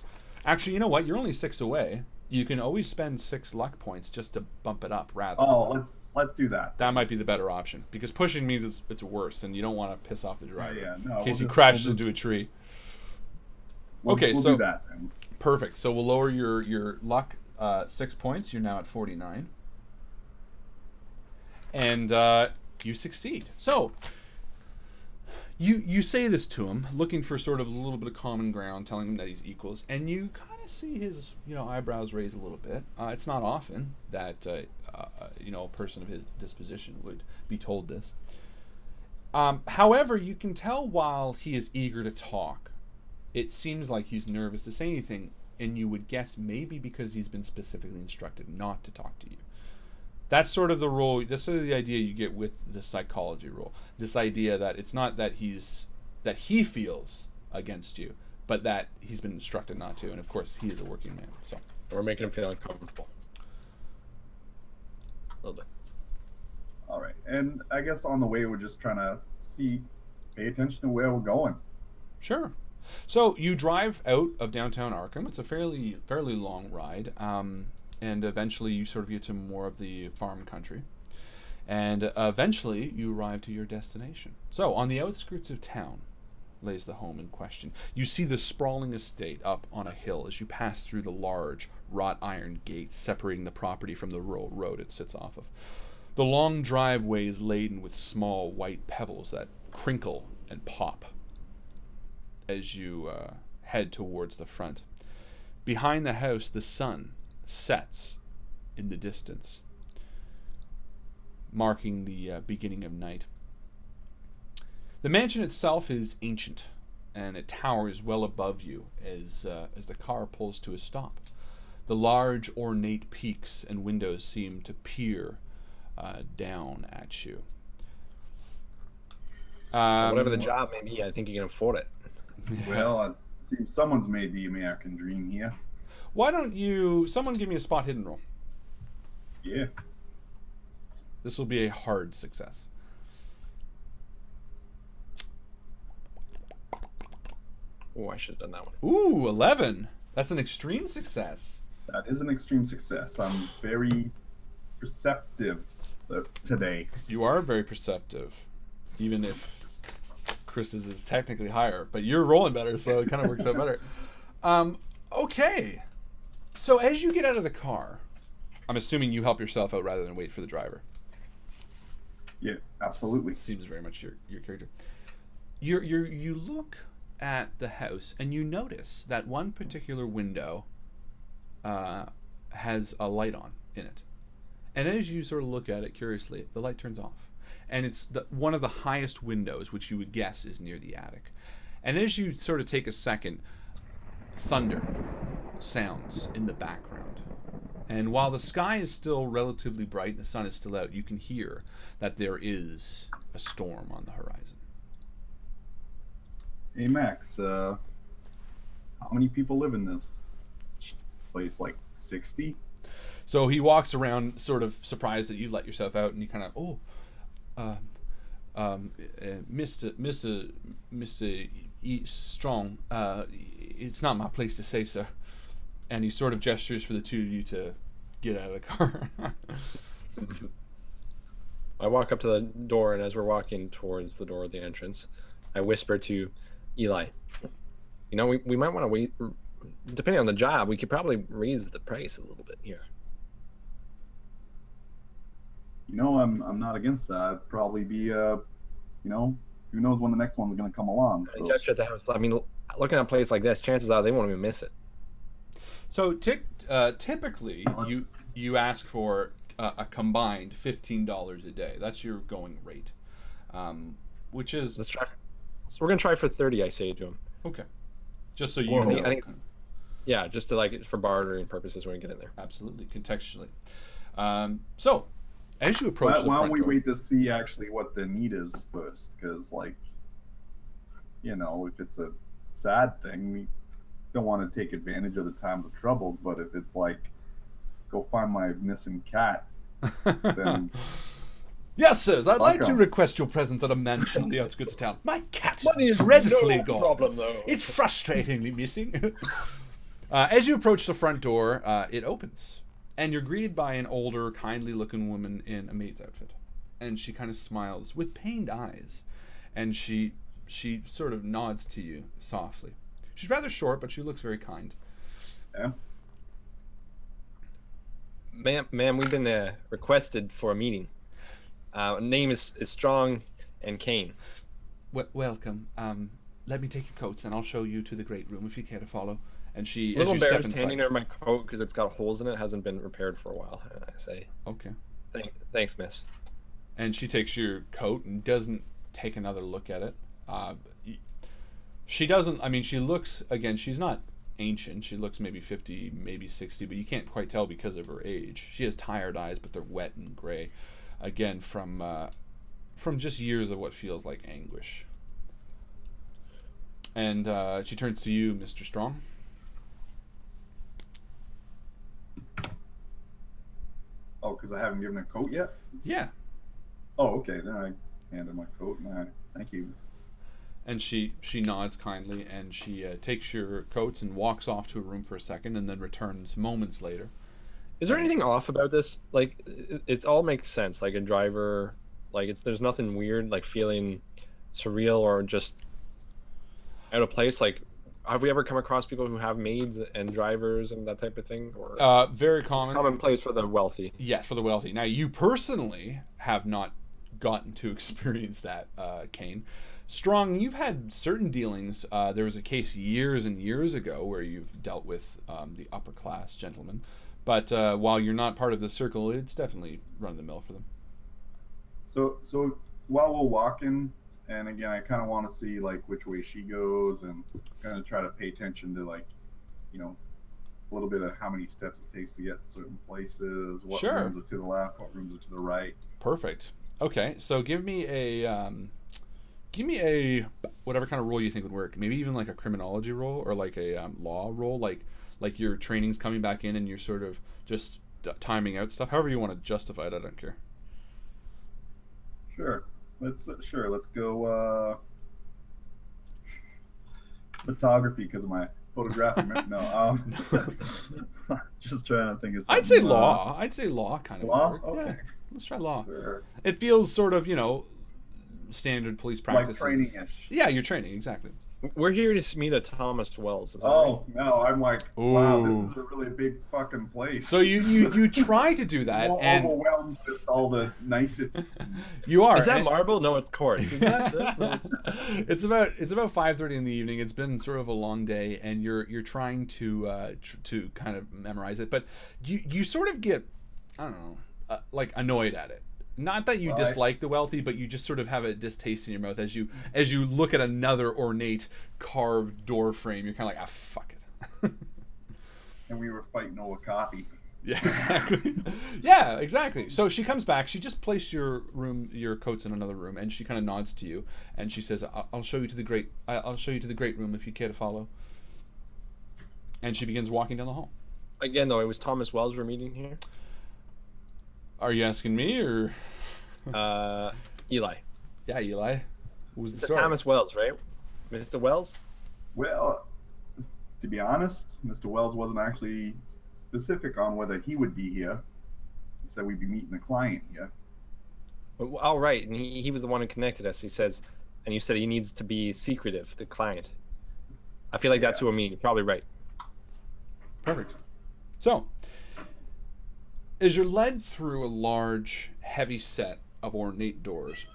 Actually, you know what? You're only 6 away. You can always spend 6 luck points just to bump it up. Rather. Oh, let's do that. That might be the better option, because pushing means it's worse, and you don't want to piss off the driver No, in case he crashes into a tree. We'll so do that then. Perfect. So we'll lower your luck 6 points. You're now at 49, and you succeed. So you say this to him, looking for sort of a little bit of common ground, telling him that he's equals, and you kind of see his eyebrows raise a little bit. It's not often that a person of his disposition would be told this. However, you can tell while he is eager to talk, it seems like he's nervous to say anything, and you would guess maybe because he's been specifically instructed not to talk to you. That's sort of the role. That's sort of the idea you get with the psychology role. This idea that it's not that he feels against you, but that he's been instructed not to. And of course, he is a working man. So we're making him feel uncomfortable. A little bit. All right, and I guess on the way we're just trying to see pay attention to where we're going. Sure. So you drive out of downtown Arkham. It's a fairly long ride, and eventually you sort of get to more of the farm country, and eventually you arrive to your destination. So on the outskirts of town lays the home in question. You see the sprawling estate up on a hill as you pass through the large wrought iron gate separating the property from the road it sits off of. The long driveway is laden with small white pebbles that crinkle and pop as you head towards the front. Behind the house, the sun sets in the distance, marking the beginning of night. The mansion itself is ancient, and it towers well above you as the car pulls to a stop. The large, ornate peaks and windows seem to peer down at you. Whatever the job may be, I think you can afford it. Well, it seems someone's made the American dream here. Why don't someone give me a spot hidden roll? Yeah. This will be a hard success. Oh, I should have done that one. Ooh, 11. That's an extreme success. That is an extreme success. I'm very perceptive today. You are very perceptive, even if Chris's is technically higher, but you're rolling better, so it kind of works out better. Okay. So as you get out of the car, I'm assuming you help yourself out rather than wait for the driver. Yeah, absolutely. Seems very much your character. You look at the house and you notice that one particular window has a light on in it. And as you sort of look at it curiously, the light turns off. And it's one of the highest windows, which you would guess is near the attic. And as you sort of take a second, thunder sounds in the background. And while the sky is still relatively bright and the sun is still out, you can hear that there is a storm on the horizon. Hey, Max, how many people live in this place? Like 60? So he walks around sort of surprised that you let yourself out, and you kind of, Mr. Strong, it's not my place to say, sir. And he sort of gestures for the two of you to get out of the car. I walk up to the door, and as we're walking towards the door of the entrance, I whisper to Eli, you know, we might want to wait. Depending on the job, we could probably raise the price a little bit here. You know, I'm not against that. I'd probably be, you know, who knows when the next one's going to come along. So. I gesture at the house. I mean, looking at a place like this, chances are they won't even miss it. So typically, you ask for a combined $15 a day. That's your going rate, which is. Let's try. So we're gonna try for 30. I say to him. Okay. Just so you know. I think yeah, just to like for bartering purposes when we get in there. Absolutely, contextually. So, as you approach the front door, why don't we wait to see actually what the need is first? Because, like, you know, if it's a sad thing, we don't want to take advantage of the time of troubles. But if it's like, go find my missing cat, then. Yes, sirs, I'd like to request your presence at a mansion on the outskirts of town. My cat is dreadfully gone. Problem, though. It's frustratingly missing. As you approach the front door, it opens, and you're greeted by an older, kindly-looking woman in a maid's outfit. And she kind of smiles with pained eyes, and she sort of nods to you softly. She's rather short, but she looks very kind. Yeah. Ma'am, we've been requested for a meeting. Name is Strong and Kane. Welcome. Let me take your coats, and I'll show you to the great room if you care to follow. And she, a little as you step embarrassed inside, handing her my coat because it's got holes in it. Hasn't been repaired for a while. And I say, okay. Thanks, miss. And she takes your coat and doesn't take another look at it. She doesn't. I mean, she looks again. She's not ancient. She looks maybe 50, maybe 60, but you can't quite tell because of her age. She has tired eyes, but they're wet and gray. Again, from just years of what feels like anguish. And she turns to you, Mr. Strong. Oh, because I haven't given a coat yet? Yeah. Oh, okay. Then I hand her my coat and thank you. And she nods kindly, and she takes your coats and walks off to a room for a second, and then returns moments later. Is there anything off about this? Like, it all makes sense. Like a driver, like there's nothing weird, like feeling surreal or just out of place. Like, have we ever come across people who have maids and drivers and that type of thing? Or very common. Commonplace for the wealthy. Yeah, for the wealthy. Now, you personally have not gotten to experience that, Kane. Strong, you've had certain dealings. There was a case years and years ago where you've dealt with the upper class gentlemen. But while you're not part of the circle, it's definitely run-of-the-mill for them. So while we're walking, and again, I kind of want to see like which way she goes, and kind of try to pay attention to like, a little bit of how many steps it takes to get certain places, what rooms are to the left, what rooms are to the right. Perfect. Okay, so give me a whatever kind of roll you think would work. Maybe even like a criminology roll or like a law roll, like your training's coming back in and you're sort of just timing out stuff. However you want to justify it, I don't care. Sure. Let's go photography because of my photographic. No, just trying to think of something. I'd say law. I'd say law kind of law. Work. Okay. Yeah. Let's try law. Sure. It feels sort of, standard police practices. Like training-ish. Yeah, you're training, exactly. We're here to meet a Thomas Wells. Oh, right? No, I'm like, wow, Ooh. this is a really big fucking place. So you try to do that, and overwhelmed with all the niceties. You are. Is that marble? No, it's quartz. Is that It's about 5:30 in the evening. It's been sort of a long day, and you're trying to kind of memorize it, but you sort of get, I don't know, like annoyed at it. Not that you dislike the wealthy, but you just sort of have a distaste in your mouth as you look at another ornate carved door frame. You're kind of like, fuck it. And we were fighting over coffee. Yeah, exactly. Yeah, exactly. So she comes back. She just placed your coats in another room, and she kind of nods to you, and she says, I'll show you to the great room if you care to follow." And she begins walking down the hall. Again, though, it was Thomas Wells we're meeting here. Are you asking me or Eli? Yeah, Eli. What was the It's story? Thomas Wells, right? Mr. Wells? Well, to be honest, Mr. Wells wasn't actually specific on whether he would be here. He said we'd be meeting a client here. Oh, right. And he was the one who connected us. He says, and you said he needs to be secretive, the client. I feel like that's who I mean. You're probably right. Perfect. So, as you're led through a large, heavy set of ornate doors,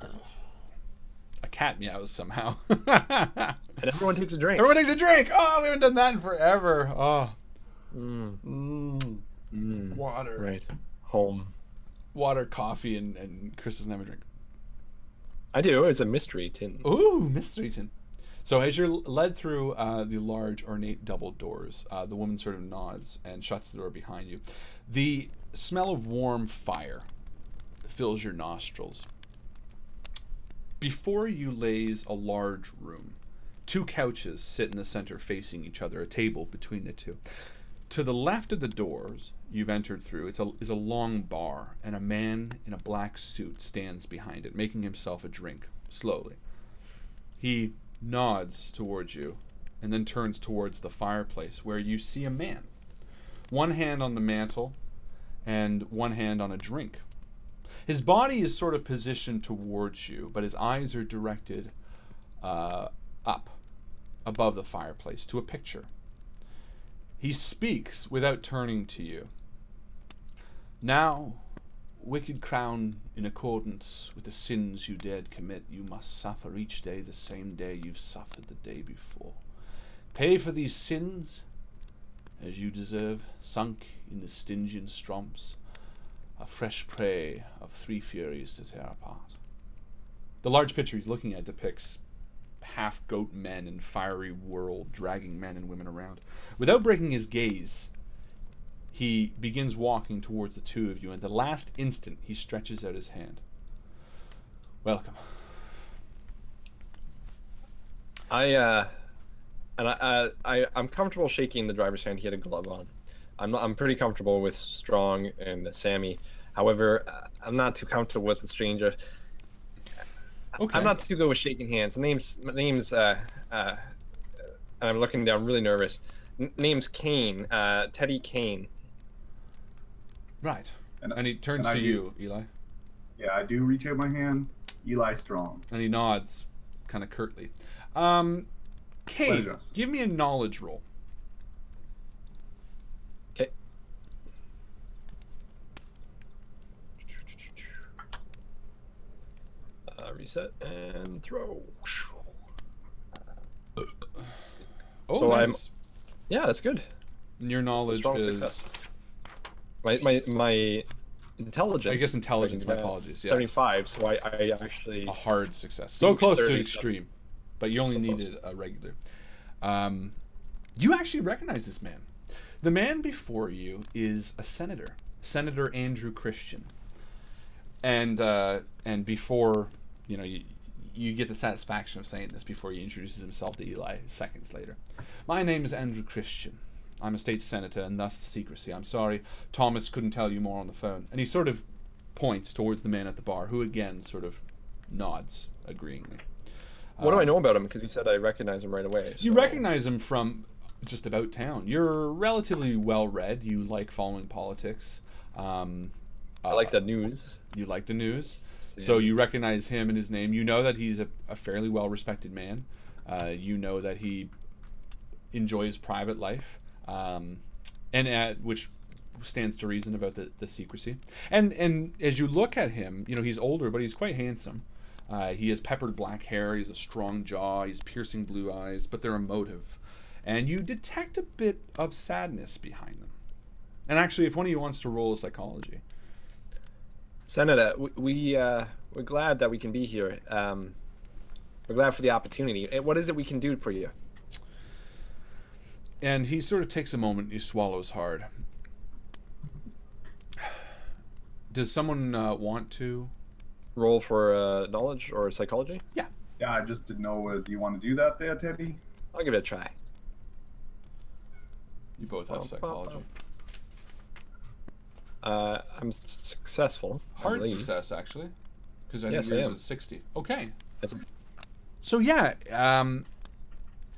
a cat meows somehow. And everyone takes a drink. Everyone takes a drink. Oh, we haven't done that in forever. Oh. Water. Right. Home. Water, coffee, and Chris doesn't have a drink. I do. It's a mystery tin. Ooh, mystery tin. So as you're led through the large, ornate double doors, the woman sort of nods and shuts the door behind you. The smell of warm fire fills your nostrils. Before you lays a large room. 2 couches sit in the center facing each other, a table between the two. To the left of the doors you've entered through is a long bar, and a man in a black suit stands behind it, making himself a drink, slowly. He nods towards you, and then turns towards the fireplace, where you see a man. One hand on the mantle, and one hand on a drink. His body is sort of positioned towards you, but his eyes are directed up, above the fireplace, to a picture. He speaks without turning to you. "Now, wicked crown, in accordance with the sins you dared commit, you must suffer each day the same day you've suffered the day before. Pay for these sins as you deserve, sunk in the Stygian stromps, a fresh prey of 3 furies to tear apart." The large picture he's looking at depicts half-goat men in fiery whirl, dragging men and women around. Without breaking his gaze, he begins walking towards the two of you, and at the last instant, he stretches out his hand. "Welcome." I'm comfortable shaking the driver's hand. He had a glove on. I'm pretty comfortable with Strong and Sammy. However, I'm not too comfortable with the stranger. Okay. I'm not too good with shaking hands. Name's and I'm looking down, really nervous. Name's Kane, Teddy Kane. Right. And he turns and to you, Eli. Yeah, I do reach out my hand. Eli Strong. And he nods, kind of curtly. Kane, Pleasure. give me a knowledge roll. Okay. Reset and throw. Oh, So nice. Yeah, that's good. And your knowledge strong is... success. My intelligence. I guess intelligence, my like, apologies. Yeah. 75, so I actually... A hard success. So close to 37. extreme. But you only So close. needed a regular. You actually recognize this man. The man before you is a senator. Senator Andrew Christian. And before, you get the satisfaction of saying this before he introduces himself to Eli seconds later. My name is Andrew Christian. I'm a state senator, and thus the secrecy. I'm sorry, Thomas couldn't tell you more on the phone. And he sort of points towards the man at the bar, who again sort of nods agreeingly. What do I know about him? Because he said I recognize him right away. You so- recognize him from just about town. You're relatively well-read. You like following politics. I like the news. You like the news. Yeah. So you recognize him and his name. You know that he's a fairly well-respected man. You know that he enjoys private life, which stands to reason about the secrecy. And as you look at him, he's older, but he's quite handsome. He has peppered black hair. He has a strong jaw. He has piercing blue eyes, but they're emotive. And you detect a bit of sadness behind them. And actually, if one of you wants to roll a psychology. Senator, we're glad that we can be here. We're glad for the opportunity. What is it we can do for you? And he sort of takes a moment. He swallows hard. Does someone want to Roll for knowledge or psychology? Yeah, I just didn't know. Do you want to do that there, Teddy? I'll give it a try. You both have psychology. I'm successful. I Hard believe. success, actually. Because I Yes, think I yours am. is 60. Okay. That's- So, yeah,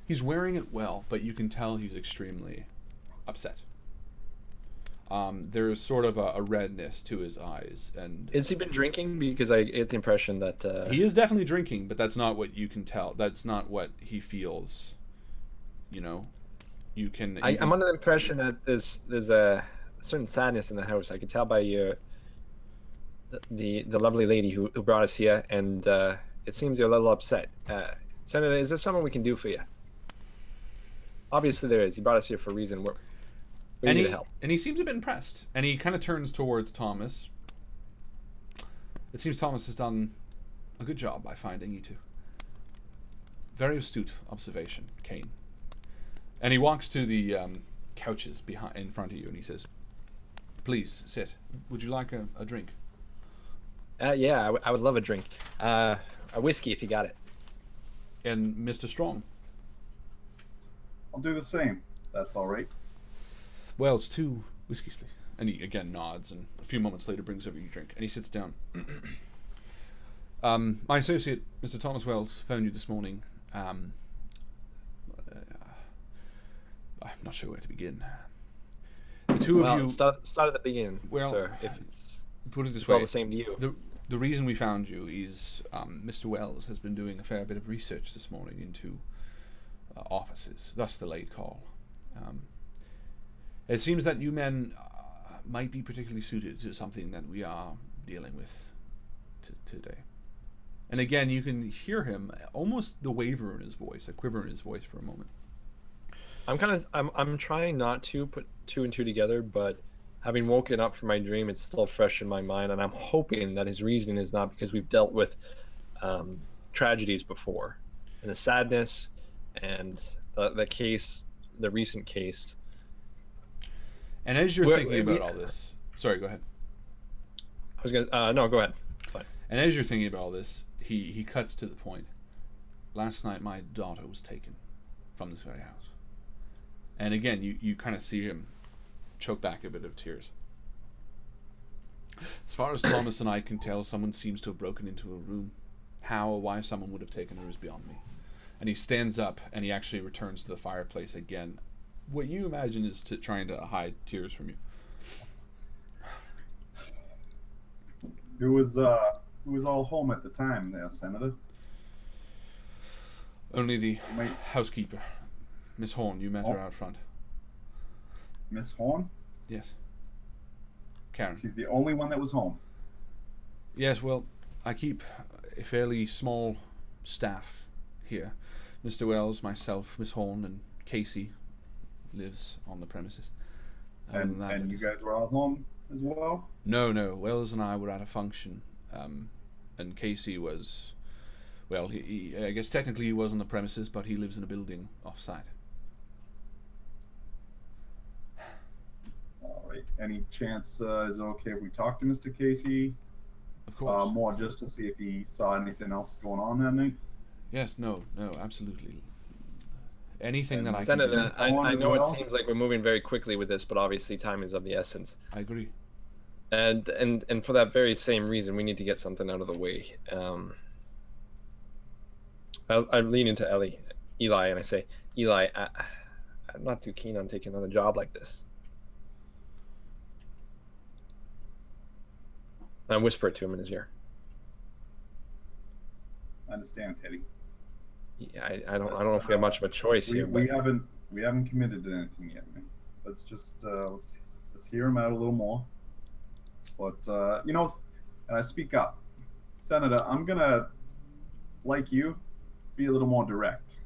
he's wearing it well, but you can tell he's extremely upset. There's sort of a redness to his eyes. And Has he been drinking? Because I get the impression that... he is definitely drinking, but that's not what you can tell. That's not what he feels. You can... I'm under the impression that there's a certain sadness in the house. I can tell by the lovely lady who brought us here, and it seems you're a little upset. Senator, is there something we can do for you? Obviously there is. He brought us here for a reason. We need help. And he seems a bit impressed. And he kind of turns towards Thomas. It seems Thomas has done a good job by finding you two. Very astute observation, Kane. And he walks to the couches in front of you, and he says, "Please sit. Would you like a drink?" Yeah, I would love a drink. A whiskey if you got it. And Mr. Strong. I'll do the same. That's all right. Well, it's 2 whiskeys, please. And he again nods, and a few moments later brings over your drink, and he sits down. My associate, Mr. Thomas Wells, phoned you this morning. I'm not sure where to begin. The two of you... start at the beginning, Well, sir. If it's put it this it's way. all the same to you. The reason we found you is Mr. Wells has been doing a fair bit of research this morning into offices, thus the late call. It seems that you men might be particularly suited to something that we are dealing with today. And again, you can hear him, almost the waver in his voice, a quiver in his voice for a moment. I'm trying not to put 2 and 2 together, but having woken up from my dream, it's still fresh in my mind, and I'm hoping that his reason is not because we've dealt with tragedies before, and the sadness, and the recent case. And as you're thinking about all this, sorry, go ahead. I was gonna no, go ahead. It's fine. And as you're thinking about all this, he cuts to the point. Last night, my daughter was taken from this very house. And again, you kind of see him choke back a bit of tears. As far as Thomas and I can tell, someone seems to have broken into a room, how or why someone would have taken her is beyond me. And he stands up and he actually returns to the fireplace again. What you imagine is trying to hide tears from you. Who was all home at the time there, Senator? Only the housekeeper, Miss Horn. You met her out front. Miss Horn? Yes. Karen. She's the only one that was home. Yes, well, I keep a fairly small staff here. Mr. Wells, myself, Miss Horn, and Casey lives on the premises. And you guys were all home as well? No. Wells and I were at a function, and Casey was, well, he I guess technically he was on the premises, but he lives in a building off-site. All right. Any chance is it okay if we talk to Mr. Casey? Of course. More just to see if he saw anything else going on that night? Yes, no, absolutely. Anything that I Senator, can do. I know it seems like we're moving very quickly with this, but obviously time is of the essence. I agree. And for that very same reason, we need to get something out of the way. I lean into Eli, and I say, Eli, I'm not too keen on taking another job like this. And I whisper it to him in his ear. I understand, Teddy. Yeah, I don't know if we have much of a choice here. We haven't committed to anything yet, man. Let's just let's hear him out a little more. But and I speak up, Senator. I'm gonna, like you, be a little more direct.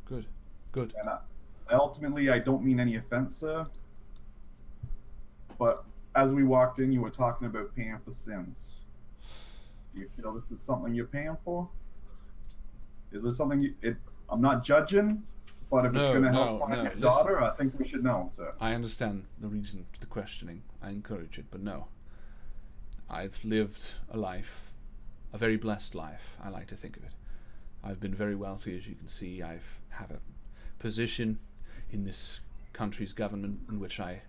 Good. And ultimately, I don't mean any offense, sir. But as we walked in, you were talking about paying for sins. You feel this is something you're paying for? Is there something I'm not judging, but if it's going to help find your daughter, I think we should know, sir. I understand the reason for the questioning. I encourage it, but no. I've lived a life, a very blessed life, I like to think of it. I've been very wealthy, as you can see. I have a position in this country's government in which I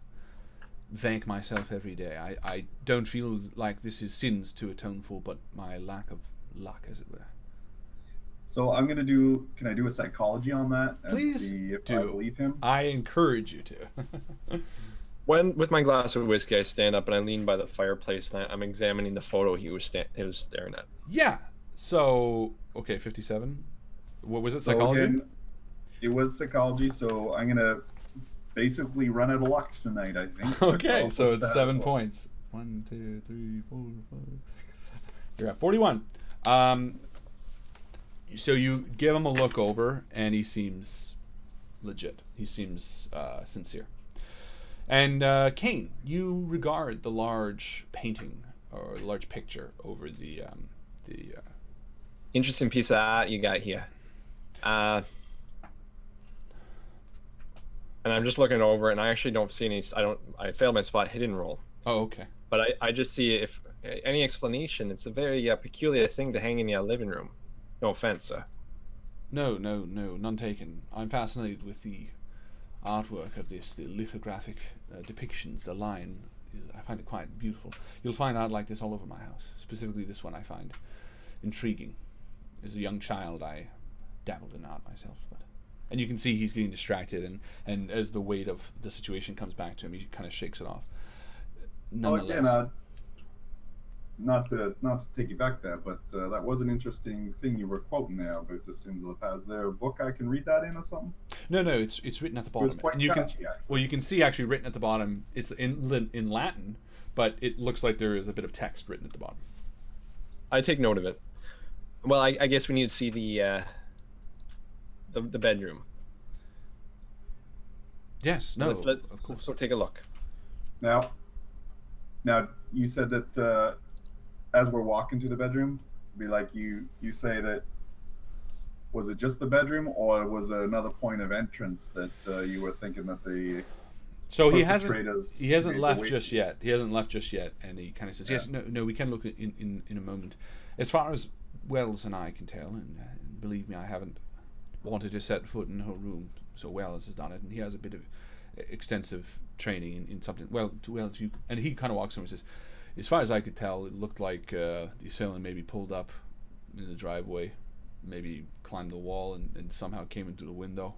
thank myself every day. I don't feel like this is sins to atone for, but my lack of luck, as it were. So I'm gonna can I do a psychology on that and Please see if do. I believe him? I encourage you to. When, with my glass of whiskey, I stand up and I lean by the fireplace and I'm examining the photo he was staring at. Yeah. So, okay, 57. What was it, psychology? Again, it was psychology, so I'm gonna basically run out of luck tonight, I think. Okay, so it's 7 points. 1, 2, 3, 4, 5, 6, 7. You're at 41. So you give him a look over, and he seems legit. He seems sincere. And Kane, you regard the large painting or large picture over the Interesting piece of art you got here. And I'm just looking over, and I actually don't see any. I failed my spot hidden roll. Oh, okay. But I just see if any explanation. It's a very peculiar thing to hang in your living room. No offense, sir. No, none taken. I'm fascinated with the artwork of this, the lithographic depictions, the line. I find it quite beautiful. You'll find art like this all over my house. Specifically this one I find intriguing. As a young child, I dabbled in art myself. And you can see he's getting distracted, and as the weight of the situation comes back to him, he kind of shakes it off. Nonetheless. Well, again, not to take you back there, but that was an interesting thing you were quoting there about the sins of the past. Is there a book I can read that in or something? No, it's written at the bottom. It was quite catchy, you can see actually written at the bottom. It's in Latin, but it looks like there is a bit of text written at the bottom. I take note of it. Well, I guess we need to see the bedroom. Yes, no, of course. Let's go take a look. Now you said that as we're walking to the bedroom, be like you say that, was it just the bedroom, or was there another point of entrance that you were thinking that the he hasn't left just yet. He hasn't left just yet, and he kind of says, "Yes, no, we can look in a moment." As far as Wells and I can tell, and believe me, I haven't wanted to set foot in her room so Wells has done it, and he has a bit of extensive training in something. And he kind of walks over and says, "As far as I could tell, it looked like the assailant maybe pulled up in the driveway, maybe climbed the wall and somehow came into the window.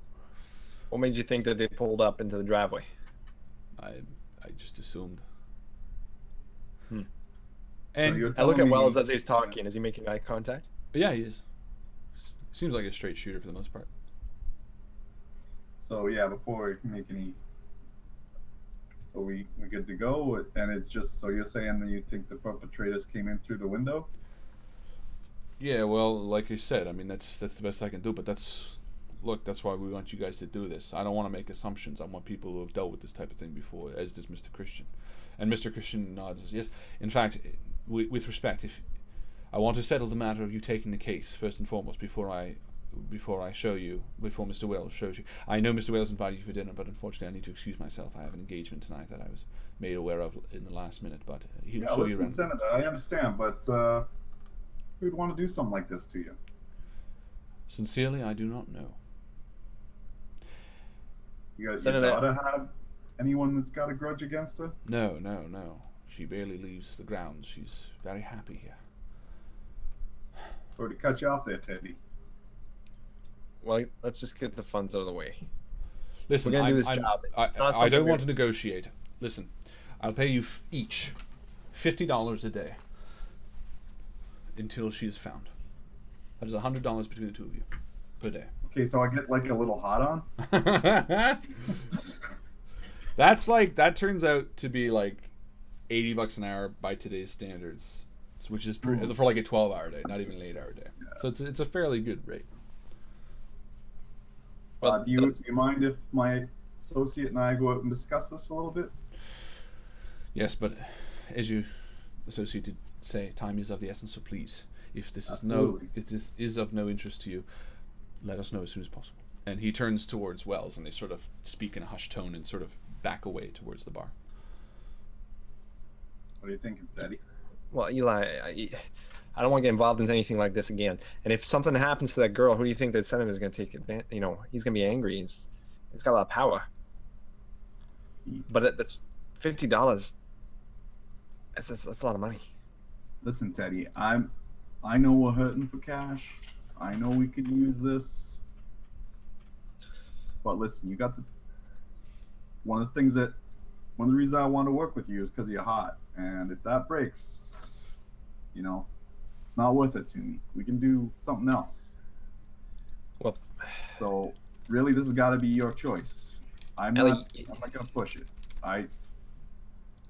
What made you think that they pulled up into the driveway? I just assumed. And So you're I look telling at me- Wells as he's talking. Is he making eye contact? Yeah, he is. Seems like a straight shooter for the most part. So yeah, before we make any, so we good to go, and it's just so you're saying that you think the perpetrators came in through the window? Yeah, well, like I said, I mean that's the best I can do. But that's why we want you guys to do this. I don't want to make assumptions. I want people who have dealt with this type of thing before, as does Mr. Christian. And Mr. Christian nods. Yes, in fact, with respect, if I want to settle the matter of you taking the case first and foremost before I show you, before Mr. Wells shows you. I know Mr. Wells invited you for dinner, but unfortunately I need to excuse myself. I have an engagement tonight that I was made aware of in the last minute, but he'll Yeah, show you listen, around. Senator, I understand, but who'd want to do something like this to you? Sincerely, I do not know. You guys, Senator- your daughter have anyone that's got a grudge against her? No. She barely leaves the grounds. She's very happy here. Or to cut you off there, Teddy? Well, let's just get the funds out of the way. Listen, We're gonna do this job. I It's not don't something want to negotiate. Listen, I'll pay you each $50 a day until she is found. That is $100 between the two of you per day. Okay, so I get like a little hot on? That turns out to be like $80 an hour by today's standards, which is for like a 12-hour day, not even an 8-hour day. Yeah. So it's a fairly good rate. Well, Do you mind if my associate and I go out and discuss this a little bit? Yes, but as you associate did say, time is of the essence. So please, if this Absolutely. is of no interest to you, let us know as soon as possible. And he turns towards Wells, and they sort of speak in a hushed tone and sort of back away towards the bar. What are you thinking, Teddy? Well, Eli, I don't want to get involved in anything like this again. And if something happens to that girl, who do you think that senator is going to take advantage? You know, he's going to be angry. He's got a lot of power. But that's $50. That's a lot of money. Listen, Teddy, I know we're hurting for cash. I know we could use this. But listen, you got one of the reasons I want to work with you is because you're hot. And if that breaks, you know, it's not worth it to me. We can do something else. Well, So really, this has got to be your choice. I'm Ellie, not gonna push it.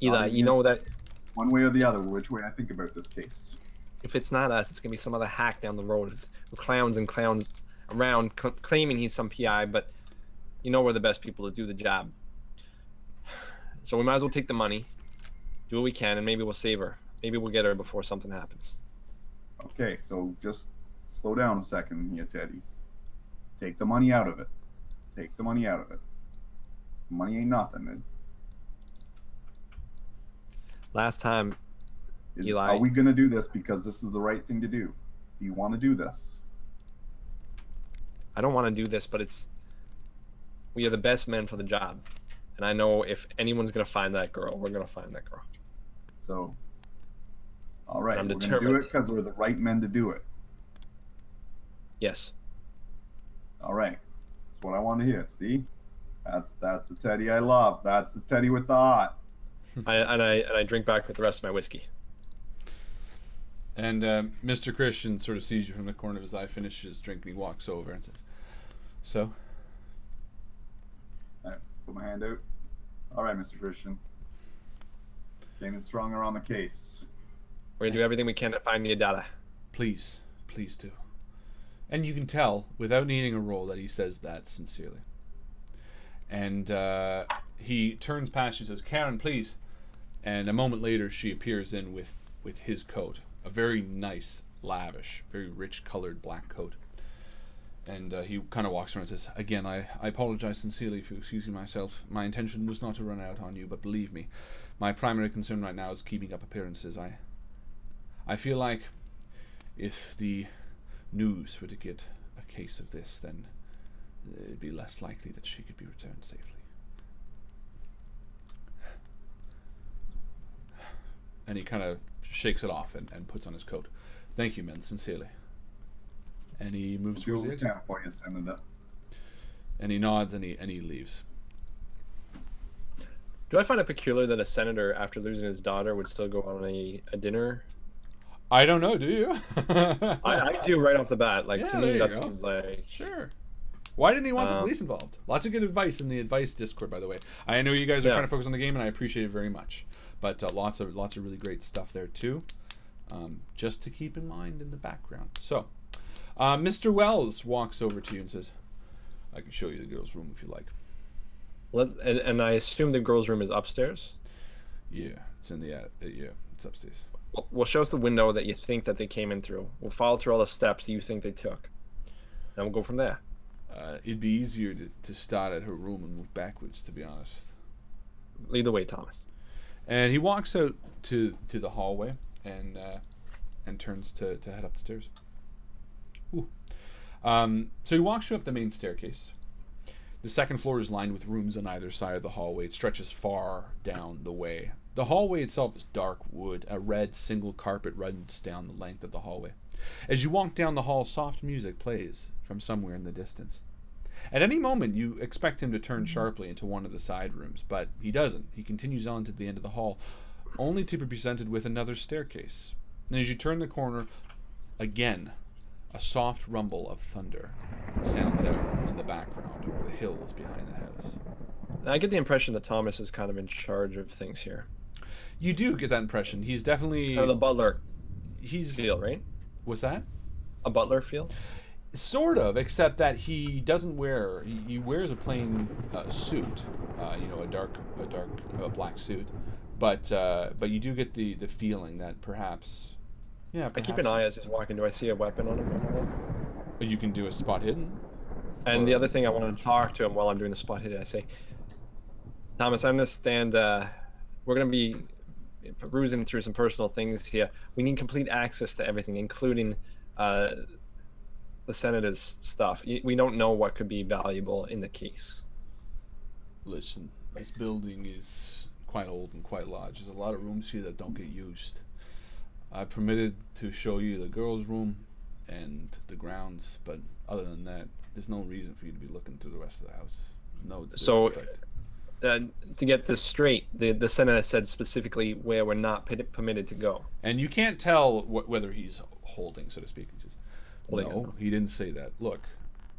Eli, you know that One way or the other, which way I think about this case. if it's not us, it's going to be some other hack down the road with clowns around claiming he's some PI, but you know we're the best people to do the job. So we might as well take the money, do what we can, and maybe we'll save her. Maybe we'll get her before something happens. Okay, so just slow down a second here, Teddy. Take the money out of it. Take the money out of it. Money ain't nothing. Last time, Eli. Are we gonna do this because this is the right thing to do? Do you want to do this? I don't want to do this, but we are the best men for the job. And I know if anyone's going to find that girl, we're going to find that girl. So, all right, I'm we're gonna do determined. it because we're the right men to do it. Yes. All right, that's what I want to hear. See, that's the Teddy I love. That's the Teddy with the heart. I drink back with the rest of my whiskey. And Mr. Christian sort of sees you from the corner of his eye, finishes his drink, and he walks over and says, "So, All right, put my hand out. All right, Mr. Christian. Came in stronger on the case. We're going to do everything we can to find your data. please do." And you can tell, without needing a roll, that he says that sincerely. And he turns past you and says, "Karen, please." And a moment later, she appears in with his coat. A very nice, lavish, very rich colored black coat. And he kind of walks around and says, "Again, I apologize sincerely for excusing myself. My intention was not to run out on you, but believe me, my primary concern right now is keeping up appearances. I feel like if the news were to get a case of this, then it'd be less likely that she could be returned safely." And he kind of shakes it off and puts on his coat. "Thank you, men, sincerely." And he moves towards the exit. For you, Senator. And he nods and he leaves. Do I find it peculiar that a senator, after losing his daughter, would still go on a dinner? I don't know, do you? I do right off the bat. Like, Yeah, to there me, you that go. seems like... Sure. Why didn't he want the police involved? Lots of good advice in the advice Discord, by the way. I know you guys are trying to focus on the game, and I appreciate it very much. But lots of really great stuff there too. Just to keep in mind in the background. So, Mr. Wells walks over to you and says, "I can show you the girls' room if you like." And I assume the girls' room is upstairs? Yeah, it's in the yeah, it's upstairs. Well, show us the window that you think that they came in through. We'll follow through all the steps you think they took. And we'll go from there. It'd be easier to start at her room and move backwards, to be honest. Lead the way, Thomas. And he walks out to the hallway and turns to head up the stairs. Ooh. So he walks you up the main staircase. The second floor is lined with rooms on either side of the hallway. It stretches far down the way. The hallway itself is dark wood. A red single carpet runs down the length of the hallway. As you walk down the hall, soft music plays from somewhere in the distance. At any moment, you expect him to turn sharply into one of the side rooms, but he doesn't. He continues on to the end of the hall, only to be presented with another staircase. And as you turn the corner, again, a soft rumble of thunder sounds out in the background over the hills behind the house. And I get the impression that Thomas is kind of in charge of things here. You do get that impression. He's definitely... the butler He's... feel, right? What's that? A butler feel? Sort of, except that he doesn't wear... He wears a plain suit, a dark black suit. But you do get the feeling that perhaps... Yeah, I keep an eye as he's walking. Do I see a weapon on him? You can do a spot hidden. And the other thing, I want to talk to him while I'm doing the spot hidden. I say, Thomas, I understand we're going to be perusing through some personal things here. We need complete access to everything, including the senator's stuff. We don't know what could be valuable in the case. Listen, this building is quite old and quite large. There's a lot of rooms here that don't get used. I permitted to show you the girls' room and the grounds, but other than that, there's no reason for you to be looking through the rest of the house. No disrespect. So, to get this straight, the senator said specifically where we're not permitted to go. And you can't tell whether he's holding, so to speak. He says, Holding no, he didn't say that. Look,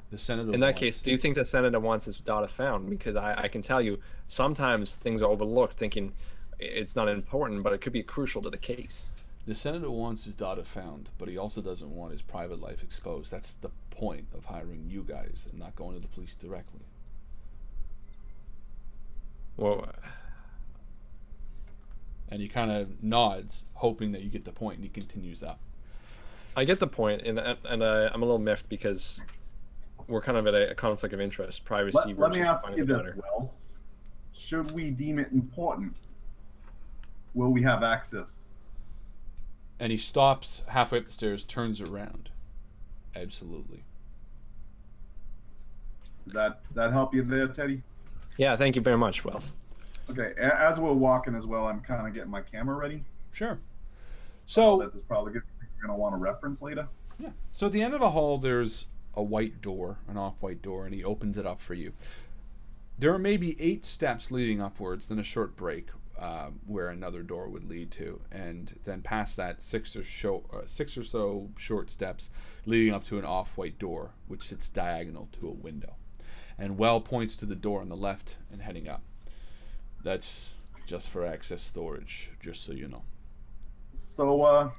the senator in that wants... case, do you think the senator wants his daughter found? Because I can tell you, sometimes things are overlooked thinking it's not important, but it could be crucial to the case. The senator wants his daughter found, but he also doesn't want his private life exposed. That's the point of hiring you guys and not going to the police directly. Well, and he kind of nods, hoping that you get the point, and he continues up. I get the point, and I'm a little miffed because we're kind of at a conflict of interest. Privacy. Let me ask you this, better. Wells. Should we deem it important? Will we have access? And he stops halfway up the stairs, turns around. Absolutely. Does that help you there, Teddy? Yeah, thank you very much, Wells. Okay, as we're walking as well, I'm kind of getting my camera ready. Sure. So that is probably good. You're going to want a reference later. Yeah. So at the end of the hall, there's a white door, an off-white door, and he opens it up for you. There are maybe 8 steps leading upwards, then a short break where another door would lead to, and then past that, 6 or so short steps leading up to an off-white door, which sits diagonal to a window. And Well points to the door on the left and heading up. That's just for access storage, just so you know. So,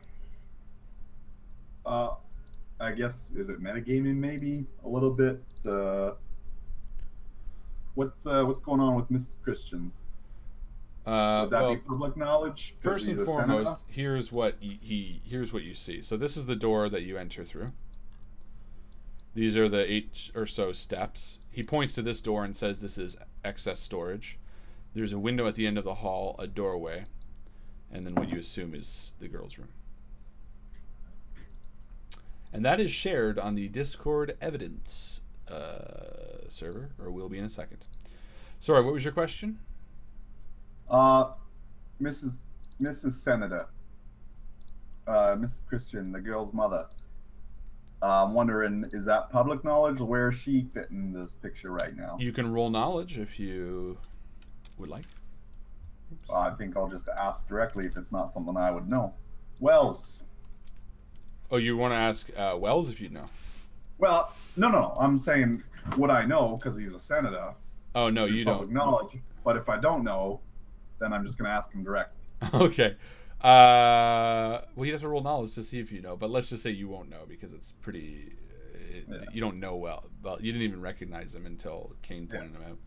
I guess, is it metagaming maybe a little bit? What's going on with Mrs. Christian? Would that be public knowledge? First and foremost, here's what you see. So this is the door that you enter through. These are the 8 or so steps. He points to this door and says this is excess storage. There's a window at the end of the hall, a doorway, and then what you assume is the girls' room. And that is shared on the Discord evidence server, or will be in a second. Sorry, what was your question? Mrs. Senator, Mrs. Christian, the girl's mother. I'm wondering, is that public knowledge? Where is she fitting in this picture right now? You can roll knowledge if you would like. I think I'll just ask directly if it's not something I would know. Wells. Oh, you want to ask Wells if you know? Well, no. I'm saying would I know because he's a senator. Oh no, you Public don't. knowledge. But if I don't know, then I'm just going to ask him directly. Okay. Well, you have to roll knowledge to see if you know, but let's just say you won't know because it's pretty. You don't know well. Well, you didn't even recognize him until Kane pointed him out.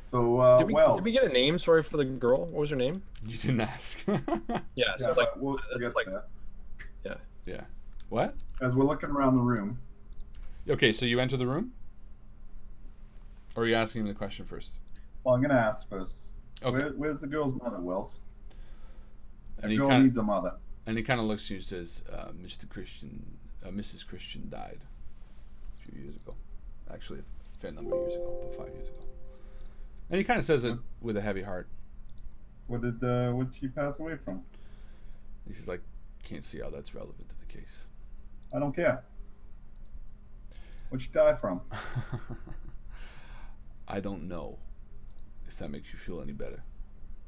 So, Did we Wells. get a name? Sorry for the girl. What was her name? You didn't ask. Yeah. So Yeah, like, we'll that's get like, to that. yeah. Yeah. What? As we're looking around the room, Okay, so you enter the room? Or are you asking him the question first? well, I'm going to ask first. Okay. Where's the girl's mother, Wells? And The he girl kind needs a mother. of looks at you and says, Mrs. Christian died a few years ago. Actually, a fair number of years ago, about 5 years ago. And he kind of says it with a heavy heart. What did she pass away from? He says, like, can't see how that's relevant to the case. I don't care. What'd she die from? I don't know, if that makes you feel any better.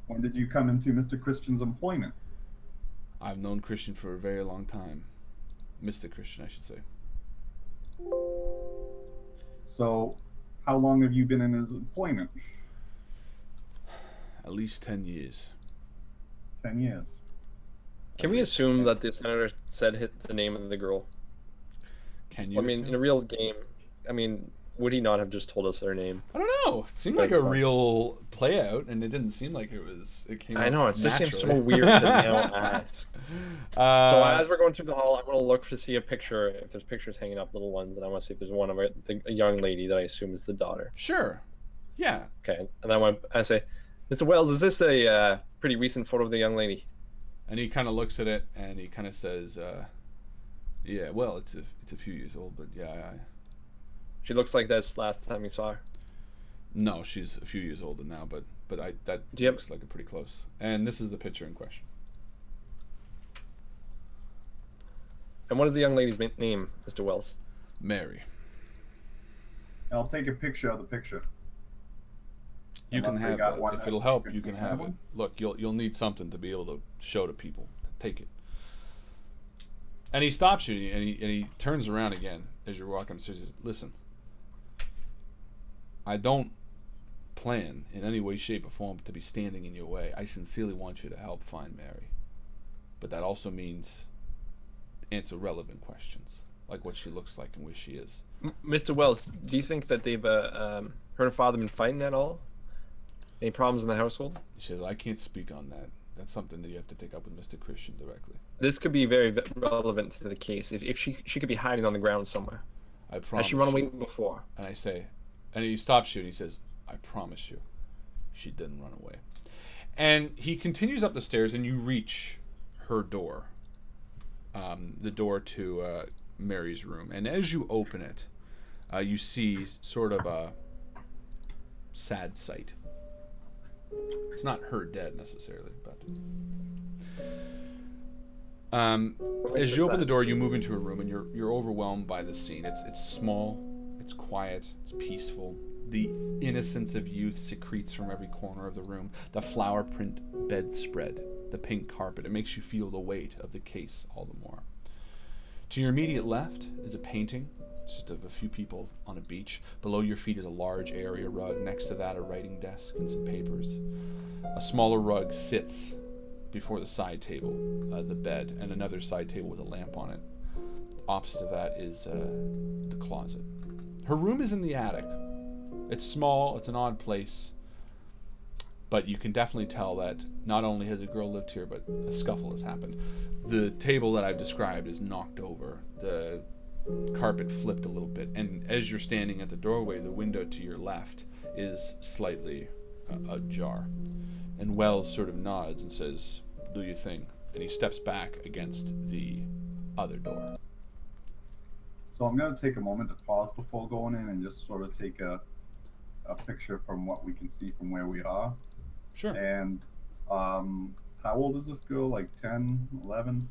When did you come into Mr. Christian's employment? I've known Christian for a very long time. Mr. Christian, I should say. So, how long have you been in his employment? At least 10 years. 10 years. Can we assume that the senator said hit the name of the girl? Can you I mean, assume? in a real game, I mean, would he not have just told us their name? I don't know. It seemed like a real play out, and it didn't seem like it came I out know, it just seems so naturally. weird to now ask. So as we're going through the hall, I'm going to look to see a picture, if there's pictures hanging up, little ones, and I want to see if there's one of a young lady that I assume is the daughter. Sure. Yeah. Okay, and then I say, Mr. Wells, is this a pretty recent photo of the young lady? And he kind of looks at it, and he kind of says, yeah, well, it's a few years old, but yeah. She looks like this last time you saw her. No, she's a few years older now, but that looks like a pretty close. And this is the picture in question. And what is the young lady's name, Mr. Wells? Mary. And I'll take a picture of the picture. You Unless can they have got that. one If that it'll help, you you can can have it. one. Look, you'll need something to be able to show to people. Take it. And he stops you, and he turns around again as you're walking. And says, "Listen, I don't plan in any way, shape, or form to be standing in your way. I sincerely want you to help find Mary, but that also means answer relevant questions, like what she looks like and where she is." Mr. Wells, do you think that they've her and father been fighting at all? Any problems in the household? He says, "I can't speak on that. That's something that you have to take up with Mr. Christian directly." This could be very relevant to the case. If she could be hiding on the ground somewhere. I promise. Has she run away you. before? And I say, and he stops you and he says, "I promise you, she didn't run away." And he continues up the stairs, and you reach her door, the door to Mary's room. And as you open it, you see sort of a sad sight. It's not her dead necessarily, but as you open the door, you move into a room, and you're overwhelmed by the scene. It's small, it's quiet, it's peaceful. The innocence of youth secretes from every corner of the room. The flower print bedspread, the pink carpet, it makes you feel the weight of the case all the more. To your immediate left is a painting, just of a few people on a beach. Below your feet is a large area rug. Next to that, a writing desk and some papers. A smaller rug sits before the side table, the bed, and another side table with a lamp on it. Opposite of that is the closet. Her room is in the attic. It's small, it's an odd place, but you can definitely tell that not only has a girl lived here, but a scuffle has happened. The table that I've described is knocked over. The carpet flipped a little bit, and as you're standing at the doorway, the window to your left is slightly ajar. And Wells sort of nods and says, "Do your thing," and he steps back against the other door. So I'm going to take a moment to pause before going in and just sort of take a picture from what we can see from where we are. Sure. And how old is this girl? Like 10, 11?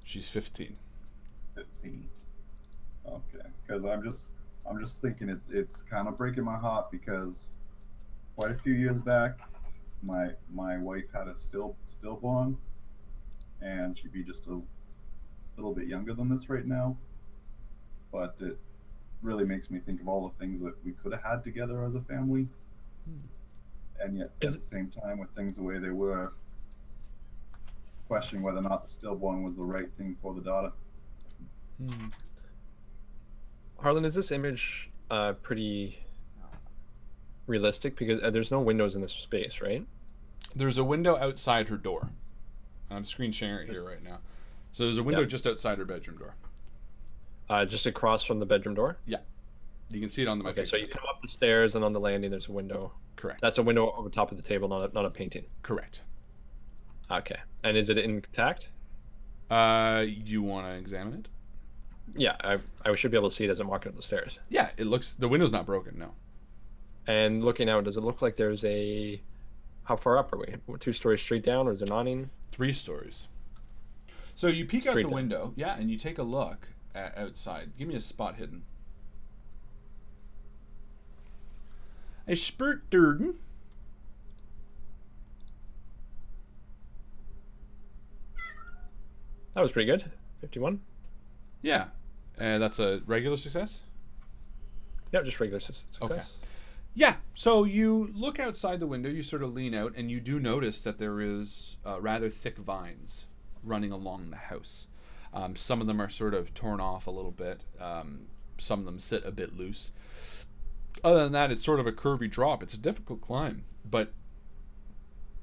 She's 15. 15. Okay, because I'm just thinking it's kind of breaking my heart because quite a few years back, my wife had a stillborn, and she'd be just a little bit younger than this right now. But it really makes me think of all the things that we could have had together as a family, and yet at the same time, with things the way they were, questioning whether or not the stillborn was the right thing for the daughter. Harlan, is this image pretty realistic? Because there's no windows in this space, right? There's a window outside her door. I'm screen sharing it here right now. So there's a window just outside her bedroom door. Just across from the bedroom door? Yeah. You can see it on the Okay, so you come up the stairs, and on the landing there's a window. Correct. That's a window over top of the table, not a painting. Correct. Okay. And is it intact? You want to examine it? Yeah, I should be able to see it as I'm walking up the stairs. Yeah, it looks... The window's not broken, no. And looking out, does it look like there's a... How far up are we? 2 stories straight down, or is there an awning? 3 stories. So you peek out the Straight down. window, yeah, and you take a look outside. Give me a spot hidden. A spurt durden. That was pretty good. 51. Yeah. That's a regular success? Yeah, just regular success. Okay. Yeah, so you look outside the window, you sort of lean out, and you do notice that there is rather thick vines running along the house. Some of them are sort of torn off a little bit. Some of them sit a bit loose. Other than that, it's sort of a curvy drop. It's a difficult climb, but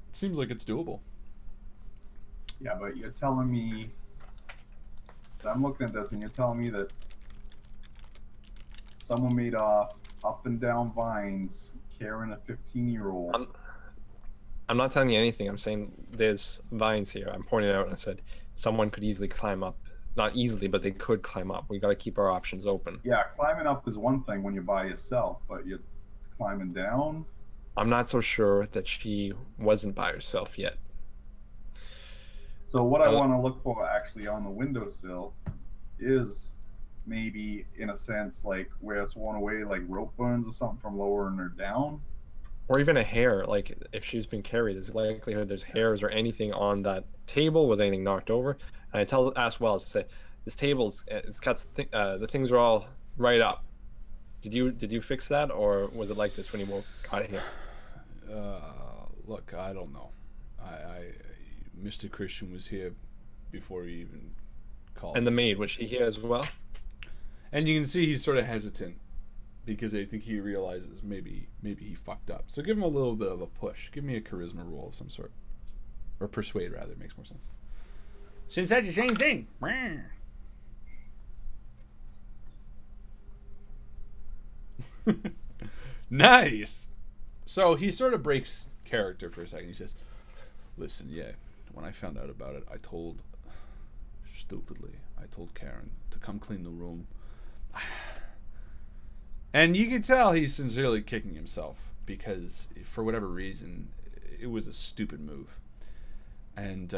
it seems like it's doable. Yeah, but you're telling me... I'm looking at this, and you're telling me that someone made off up and down vines carrying a 15-year-old. I'm not telling you anything. I'm saying there's vines here. I'm pointing out, and I said someone could easily climb up. Not easily, but they could climb up. We got to keep our options open. Yeah, climbing up is one thing when you're by yourself, but you're climbing down? I'm not so sure that she wasn't by herself yet. So what I want to look for actually on the windowsill is maybe, in a sense, like where it's worn away, like rope burns or something from lowering her down. Or even a hair, like if she's been carried, there's likelihood there's hairs or anything on that table. Was anything knocked over? And I asked Wells, I said, this table's, it's got the things are all right up. Did you fix that, or was it like this when you got it here? Look, I don't know. Mr. Christian was here before he even called. And the maid, was she here as well? And you can see he's sort of hesitant because I think he realizes maybe he fucked up. So give him a little bit of a push. Give me a charisma roll of some sort. Or persuade, rather. It makes more sense. Since that's the same thing. Nice. So he sort of breaks character for a second. He says, listen, yeah, when I found out about it, I told Karen to come clean the room. And you can tell he's sincerely kicking himself because for whatever reason, it was a stupid move. And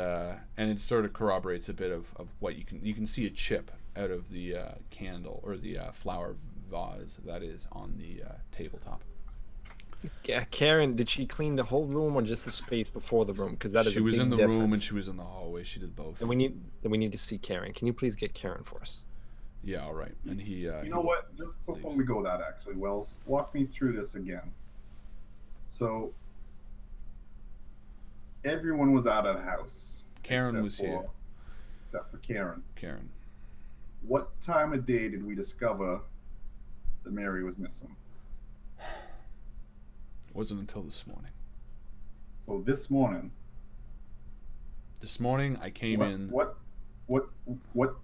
it sort of corroborates a bit of what you can see a chip out of the candle or the flower vase that is on the tabletop. Yeah, Karen, did she clean the whole room or just the space before the room? Because that is she was in the room and she was in the hallway. She did both. And we need to see Karen. Can you please get Karen for us? Yeah, all right. And he. You know what? Just before we go that, actually, Wells, walk me through this again. So everyone was out of the house. Karen was here. Except for Karen. Karen. What time of day did we discover that Mary was missing? It wasn't until this morning. So this morning. This morning I came in. What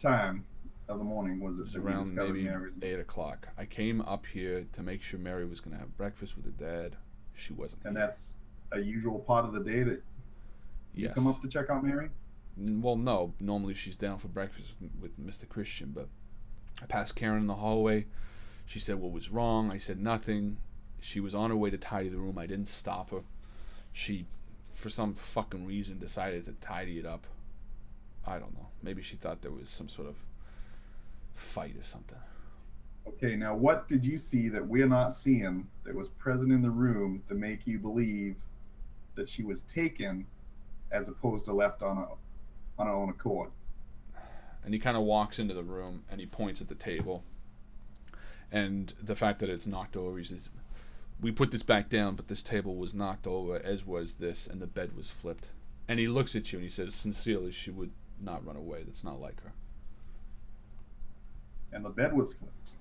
time of the morning was it? It was around maybe 8 o'clock. I came up here to make sure Mary was going to have breakfast with her dad. She wasn't. And here. that's a usual part of the day that you come up to check out Mary? Well, no. Normally she's down for breakfast with Mr. Christian, but I passed Karen in the hallway. She said what was wrong. I said nothing. She was on her way to tidy the room. I didn't stop her. She, for some fucking reason, decided to tidy it up. I don't know. Maybe she thought there was some sort of fight or something. Okay, now what did you see that we're not seeing that was present in the room to make you believe that she was taken as opposed to left on her own accord? And he kind of walks into the room and he points at the table. And the fact that it's knocked over, he says, "We put this back down, but this table was knocked over, as was this, and the bed was flipped." And he looks at you and he says, "Sincerely, she would not run away. That's not like her." And the bed was flipped.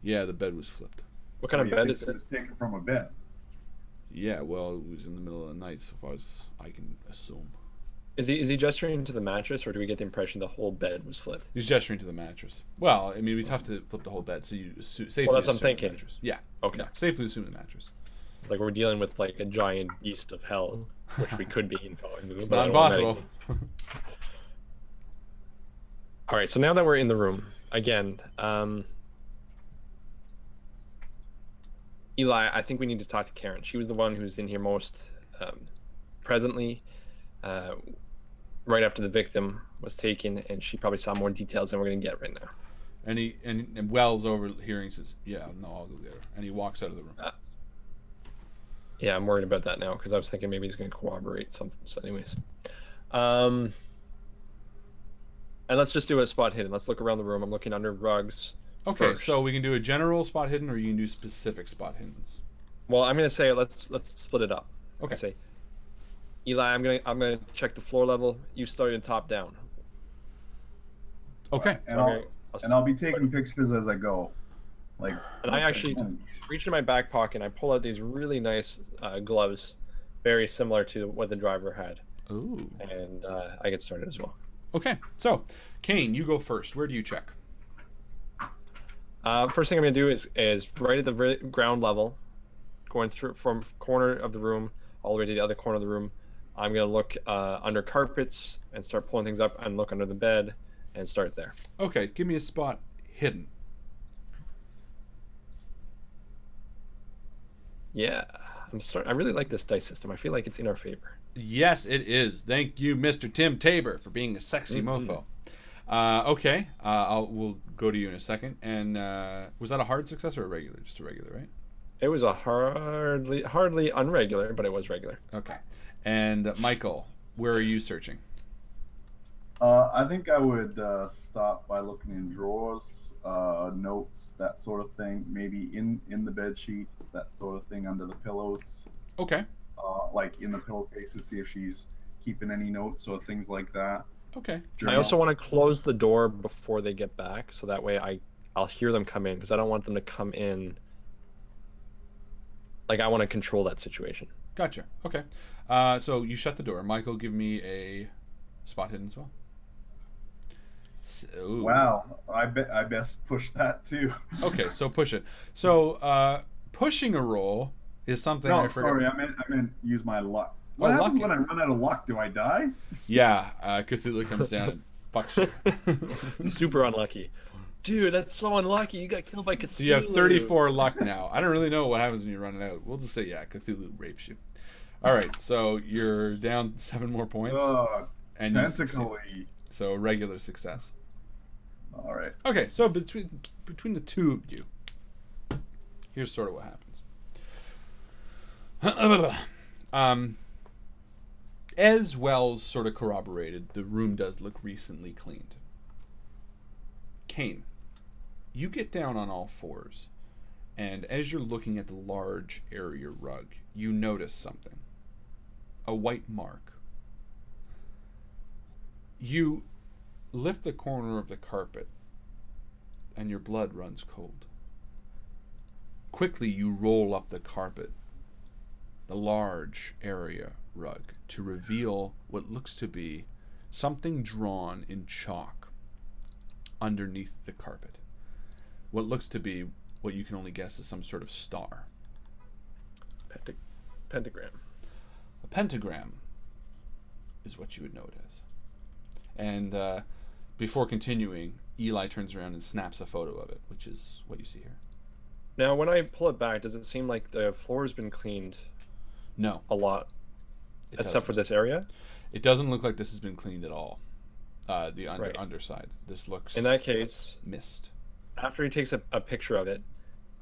Yeah, the bed was flipped. What kind of bed is it? it? It was taken from a bed. Yeah, well, it was in the middle of the night, so far as I can assume. Is he gesturing to the mattress, or do we get the impression the whole bed was flipped? He's gesturing to the mattress. Well, I mean, we'd have to flip the whole bed, so you safely Well, that's what I'm assume thinking. the mattress. Yeah. Okay. No, safely assume the mattress. It's like we're dealing with like a giant beast of hell, which we could be in. It's not impossible. All right, so now that we're in the room again, Eli, I think we need to talk to Karen. She was the one who's in here most presently, right after the victim was taken, and she probably saw more details than we're gonna get right now. And Wells overhearing says, "Yeah, no, I'll go get her." And he walks out of the room. Yeah, I'm worried about that now because I was thinking maybe he's gonna corroborate something. So, anyways, and let's just do a spot hidden. Let's look around the room. I'm looking under rugs. Okay, first. so we can do a general spot hidden, or you can do specific spot hiddens. Well, I'm gonna say let's split it up. Okay. I say, Eli, I'm gonna check the floor level. You started top down. Okay. And I'll be taking pictures as I go. Like. And I actually reach in my back pocket and I pull out these really nice gloves, very similar to what the driver had. Ooh. And I get started as well. Okay, so Kane, you go first. Where do you check? First thing I'm gonna do is right at the ground level, going through from corner of the room all the way to the other corner of the room. I'm gonna look under carpets and start pulling things up and look under the bed and start there. Okay, give me a spot hidden. Yeah, I really like this dice system. I feel like it's in our favor. Yes, it is. Thank you, Mr. Tim Tabor, for being a sexy mofo. Okay, we'll go to you in a second. And was that a hard success or a regular? Just a regular, right? It was a hardly unregular, but it was regular. Okay. And Michael, where are you searching? I think I would stop by looking in drawers, notes, that sort of thing. Maybe in the bed sheets, that sort of thing, under the pillows. Okay. Like in the pillowcases, see if she's keeping any notes or things like that. Okay. I also want to close the door before they get back, so that way I'll hear them come in, because I don't want them to come in. Like, I want to control that situation. Gotcha. Okay. So you shut the door. Michael, give me a spot hidden as well. So, Wow, I best push that too. Okay, so push it. So pushing a roll is something I No, forgot. sorry, I meant use my luck. What happens lucky. when I run out of luck? Do I die? Yeah, Cthulhu comes down and fucks you. Super unlucky. Dude, that's so unlucky. You got killed by Cthulhu. So you have 34 luck now. I don't really know what happens when you run it out. We'll just say, yeah, Cthulhu rapes you. All right, so you're down 7 more points. And you succeed. Tentacly. So regular success. All right. Okay, so between the two of you, here's sort of what happens. As Wells sort of corroborated, the room does look recently cleaned. Kane, you get down on all fours, and as you're looking at the large area rug, you notice something. A white mark. You lift the corner of the carpet, and your blood runs cold. Quickly, you roll up the carpet, the large area rug, to reveal what looks to be something drawn in chalk underneath the carpet. What looks to be what you can only guess is some sort of star. Pentagram. A pentagram is what you would know it as. And before continuing, Eli turns around and snaps a photo of it, which is what you see here. Now, when I pull it back, does it seem like the floor's been cleaned? No. A lot. Except for this area? It doesn't look like this has been cleaned at all. The Right. underside. This looks... In that case... mist. after he takes a picture of it,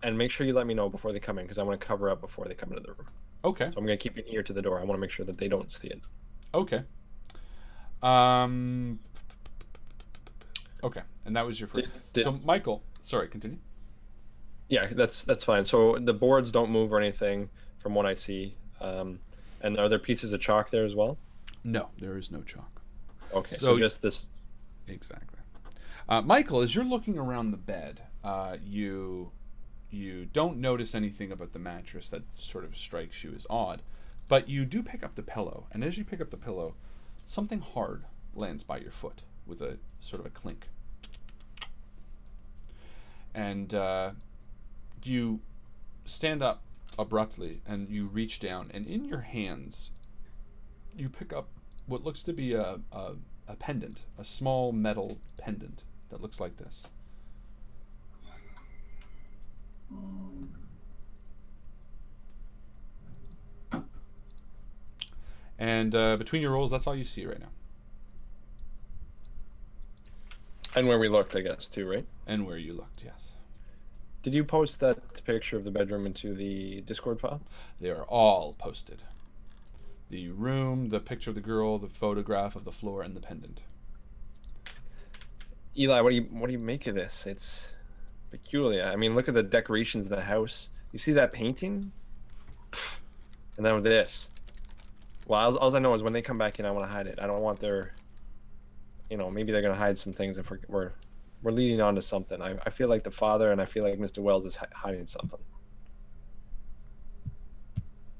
and make sure you let me know before they come in, because I want to cover up before they come into the room. Okay. So I'm going to keep an ear to the door. I want to make sure that they don't see it. Okay. Okay, and that was your first. So, Mycl, sorry, continue. Yeah, that's fine. So the boards don't move or anything from what I see. And are there pieces of chalk there as well? No, there is no chalk. Okay, so just this. Exactly. Mycl, as you're looking around the bed, you don't notice anything about the mattress that sort of strikes you as odd, but you do pick up the pillow, and as you pick up the pillow, something hard lands by your foot with a sort of a clink. And you stand up abruptly and you reach down, and in your hands you pick up what looks to be a pendant, a small metal pendant that looks like this. And between your rolls, that's all you see right now. And where we looked, I guess, too, right? And where you looked, yes. Did you post that picture of the bedroom into the Discord file? They are all posted. The room, the picture of the girl, the photograph of the floor, and the pendant. Eli, what do you make of this? It's peculiar. I mean, look at the decorations of the house. You see that painting? And then with this. Well, all I know is when they come back in, I want to hide it. I don't want their, maybe they're gonna hide some things if we're leading on to something. I feel like the father, and I feel like Mr. Wells is hiding something.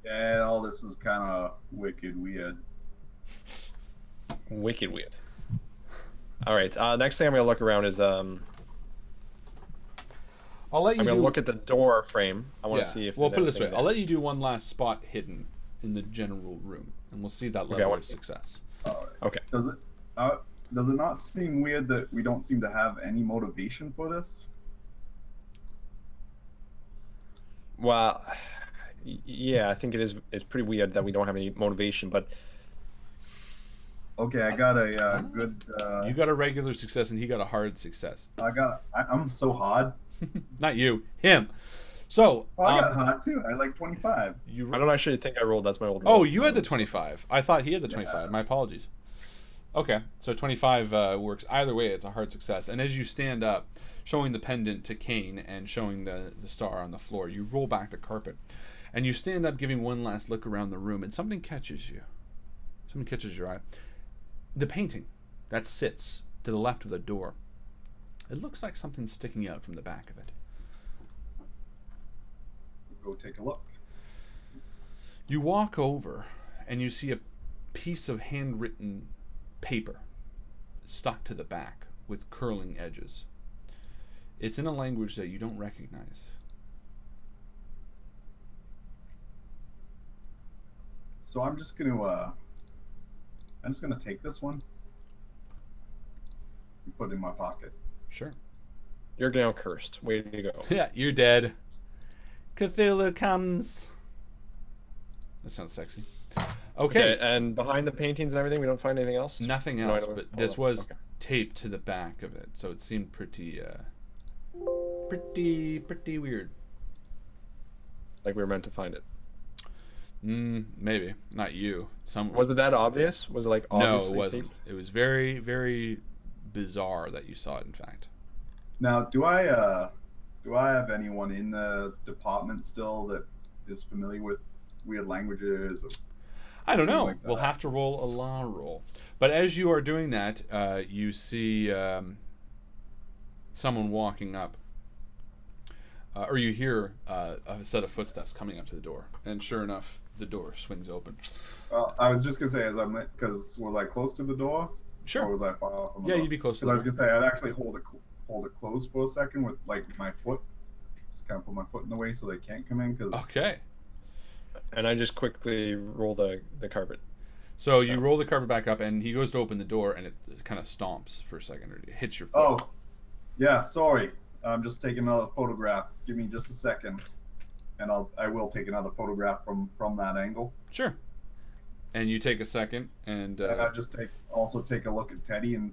Yeah, all this is kind of wicked weird. Wicked weird. All right. Next thing I'm gonna look around is I'm gonna look at the door frame. I want to see if. Well, put it this way. I'll let you do one last spot hidden in the general room, and we'll see that level of success. Okay. Does it not seem weird that we don't seem to have any motivation for this? Well, yeah, I think it's pretty weird that we don't have any motivation, but. Okay, I got a good. You got a regular success, and he got a hard success. I'm so hard. Not you, him. So I got hard too. I like 25. I don't actually think I rolled. That's my old roll. Oh, you had the 25. I thought he had the 25. Yeah. My apologies. Okay, so 25 works. Either way, it's a hard success. And as you stand up, showing the pendant to Kane and showing the star on the floor, you roll back the carpet. And you stand up, giving one last look around the room, and something catches you. Something catches your eye. The painting that sits to the left of the door. It looks like something's sticking out from the back of it. Go take a look. You walk over, and you see a piece of handwritten paper stuck to the back with curling edges. It's in a language that you don't recognize. So I'm just gonna take this one and put it in my pocket. Sure. You're now cursed. Way to go. Yeah, you're dead. Cthulhu comes. That sounds sexy. Okay. And behind the paintings and everything, we don't find anything else? Nothing else, but this was taped to the back of it, so it seemed pretty weird. Like we were meant to find it. Maybe. Not you. Was it that obvious? Was it like obviously No, it wasn't. taped? It was very, very bizarre that you saw it, in fact. Now, do I have anyone in the department still that is familiar with weird languages? Or I don't know. like We'll have to roll a law roll. But as you are doing that, you see someone walking up. Or you hear a set of footsteps coming up to the door. And sure enough, the door swings open. Well, I was just going to say, because was I close to the door? Sure. Or was I far off from the Yeah, door? you'd be close to the Because I door. was going to say, I'd actually hold it closed for a second with like my foot. Just kind of put my foot in the way so they can't come in. Okay. And I just quickly roll the carpet. So you roll the carpet back up, and he goes to open the door, and it kind of stomps for a second, or it hits your foot. Oh, yeah, sorry. I'm just taking another photograph. Give me just a second, and I will take another photograph from that angle. Sure. And you take a second, and I just also take a look at Teddy, and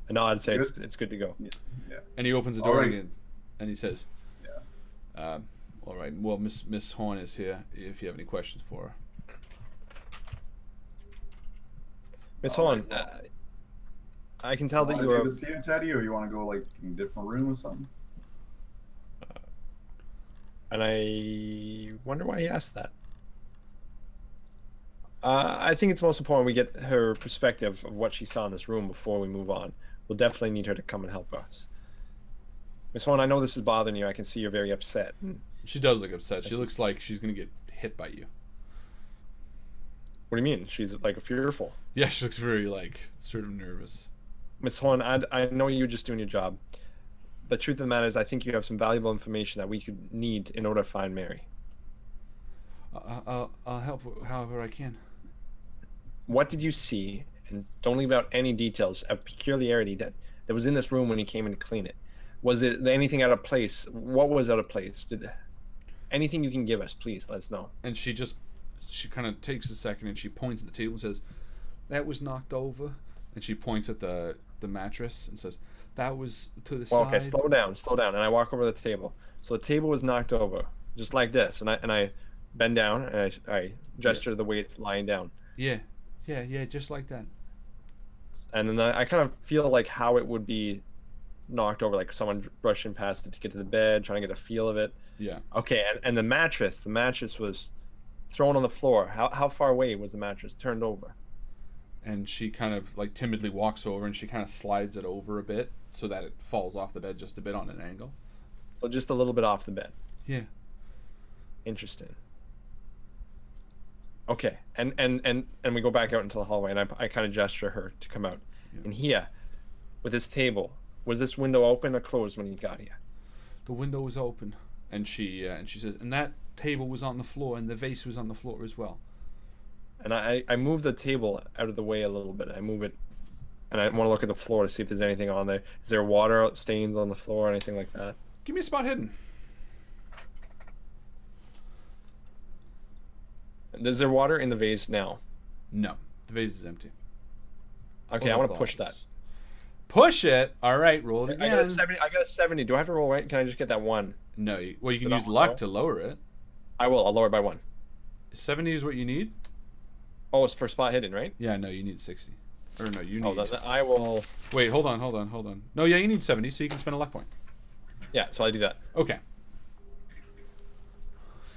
A nod, say it's good to go. Yeah. And he opens the door again, and he says, Yeah. all right, well, Miss Horn is here if you have any questions for her. Miss Horn, I can tell that you are... to see you, Teddy, or you want to go like in a different room or something? And I wonder why he asked that. I think it's most important we get her perspective of what she saw in this room before we move on. We'll definitely need her to come and help us. Miss Horn, I know this is bothering you. I can see you're very upset. She does look upset. She looks like she's going to get hit by you. What do you mean? She's like fearful. Yeah, she looks very like sort of nervous. Miss Horn, I know you're just doing your job. The truth of the matter is I think you have some valuable information that we could need in order to find Mary. I'll help however I can. What did you see, and don't leave out any details, of peculiarity that was in this room when you came in to clean it? Was it anything out of place? What was out of place? Anything you can give us, please, let us know. And she kind of takes a second and she points at the table and says, "That was knocked over." And she points at the mattress and says, "That was to the side." Okay, slow down. And I walk over to the table. So the table was knocked over, just like this. And I bend down and I gesture the way it's lying down. Yeah, just like that. And then I kind of feel like how it would be knocked over, like someone brushing past it to get to the bed, trying to get a feel of it. Yeah. Okay, and the mattress was thrown on the floor. How far away was the mattress turned over? And she kind of like timidly walks over and she kind of slides it over a bit so that it falls off the bed just a bit on an angle. So just a little bit off the bed. Yeah. Interesting. Okay, and we go back out into the hallway, and I kind of gesture her to come out. Yeah. And here, with this table, was this window open or closed when you got here? The window was open, and she says, and that table was on the floor, and the vase was on the floor as well. And I move the table out of the way a little bit. I move it, and I want to look at the floor to see if there's anything on there. Is there water stains on the floor or anything like that? Give me a spot hidden. Is there water in the vase now? No, the vase is empty. Okay, I want to push that. Push it? All right, roll it again. I got a 70. Do I have to roll right? Can I just get that one? No, well, you can use luck to lower it. I will. I'll lower it by 1. 70 is what you need? Oh, it's for spot hidden, right? Yeah, no, you need 60. Or no, you need... Oh, then I will... Wait, hold on. No, yeah, you need 70, so you can spend a luck point. Yeah, so I do that. Okay.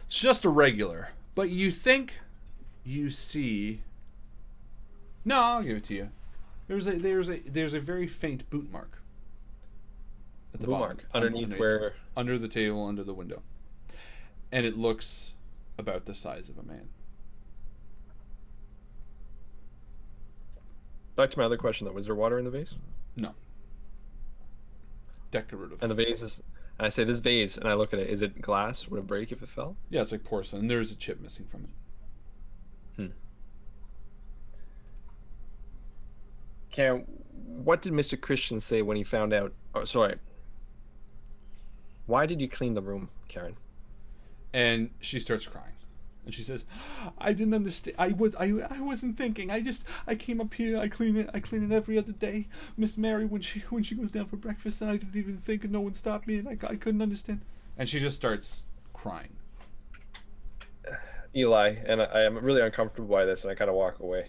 It's just a regular, but you think you see... No, I'll give it to you. There's a very faint boot mark. At the boot bottom, mark underneath where? Under the table, under the window. And it looks about the size of a man. Back to my other question though, was there water in the vase? No. Decorative. And the vase is, and I say this vase, and I look at it, is it glass? Would it break if it fell? Yeah, it's like porcelain. There is a chip missing from it. Karen, what did Mr. Christian say when he found out? Oh, sorry. Why did you clean the room, Karen? And she starts crying, and she says, "I didn't understand. I wasn't thinking. I came up here. I clean it every other day. Miss Mary when she goes down for breakfast, and I didn't even think, and no one stopped me, and I couldn't understand." And she just starts crying. Eli, and I am really uncomfortable by this, and I kind of walk away.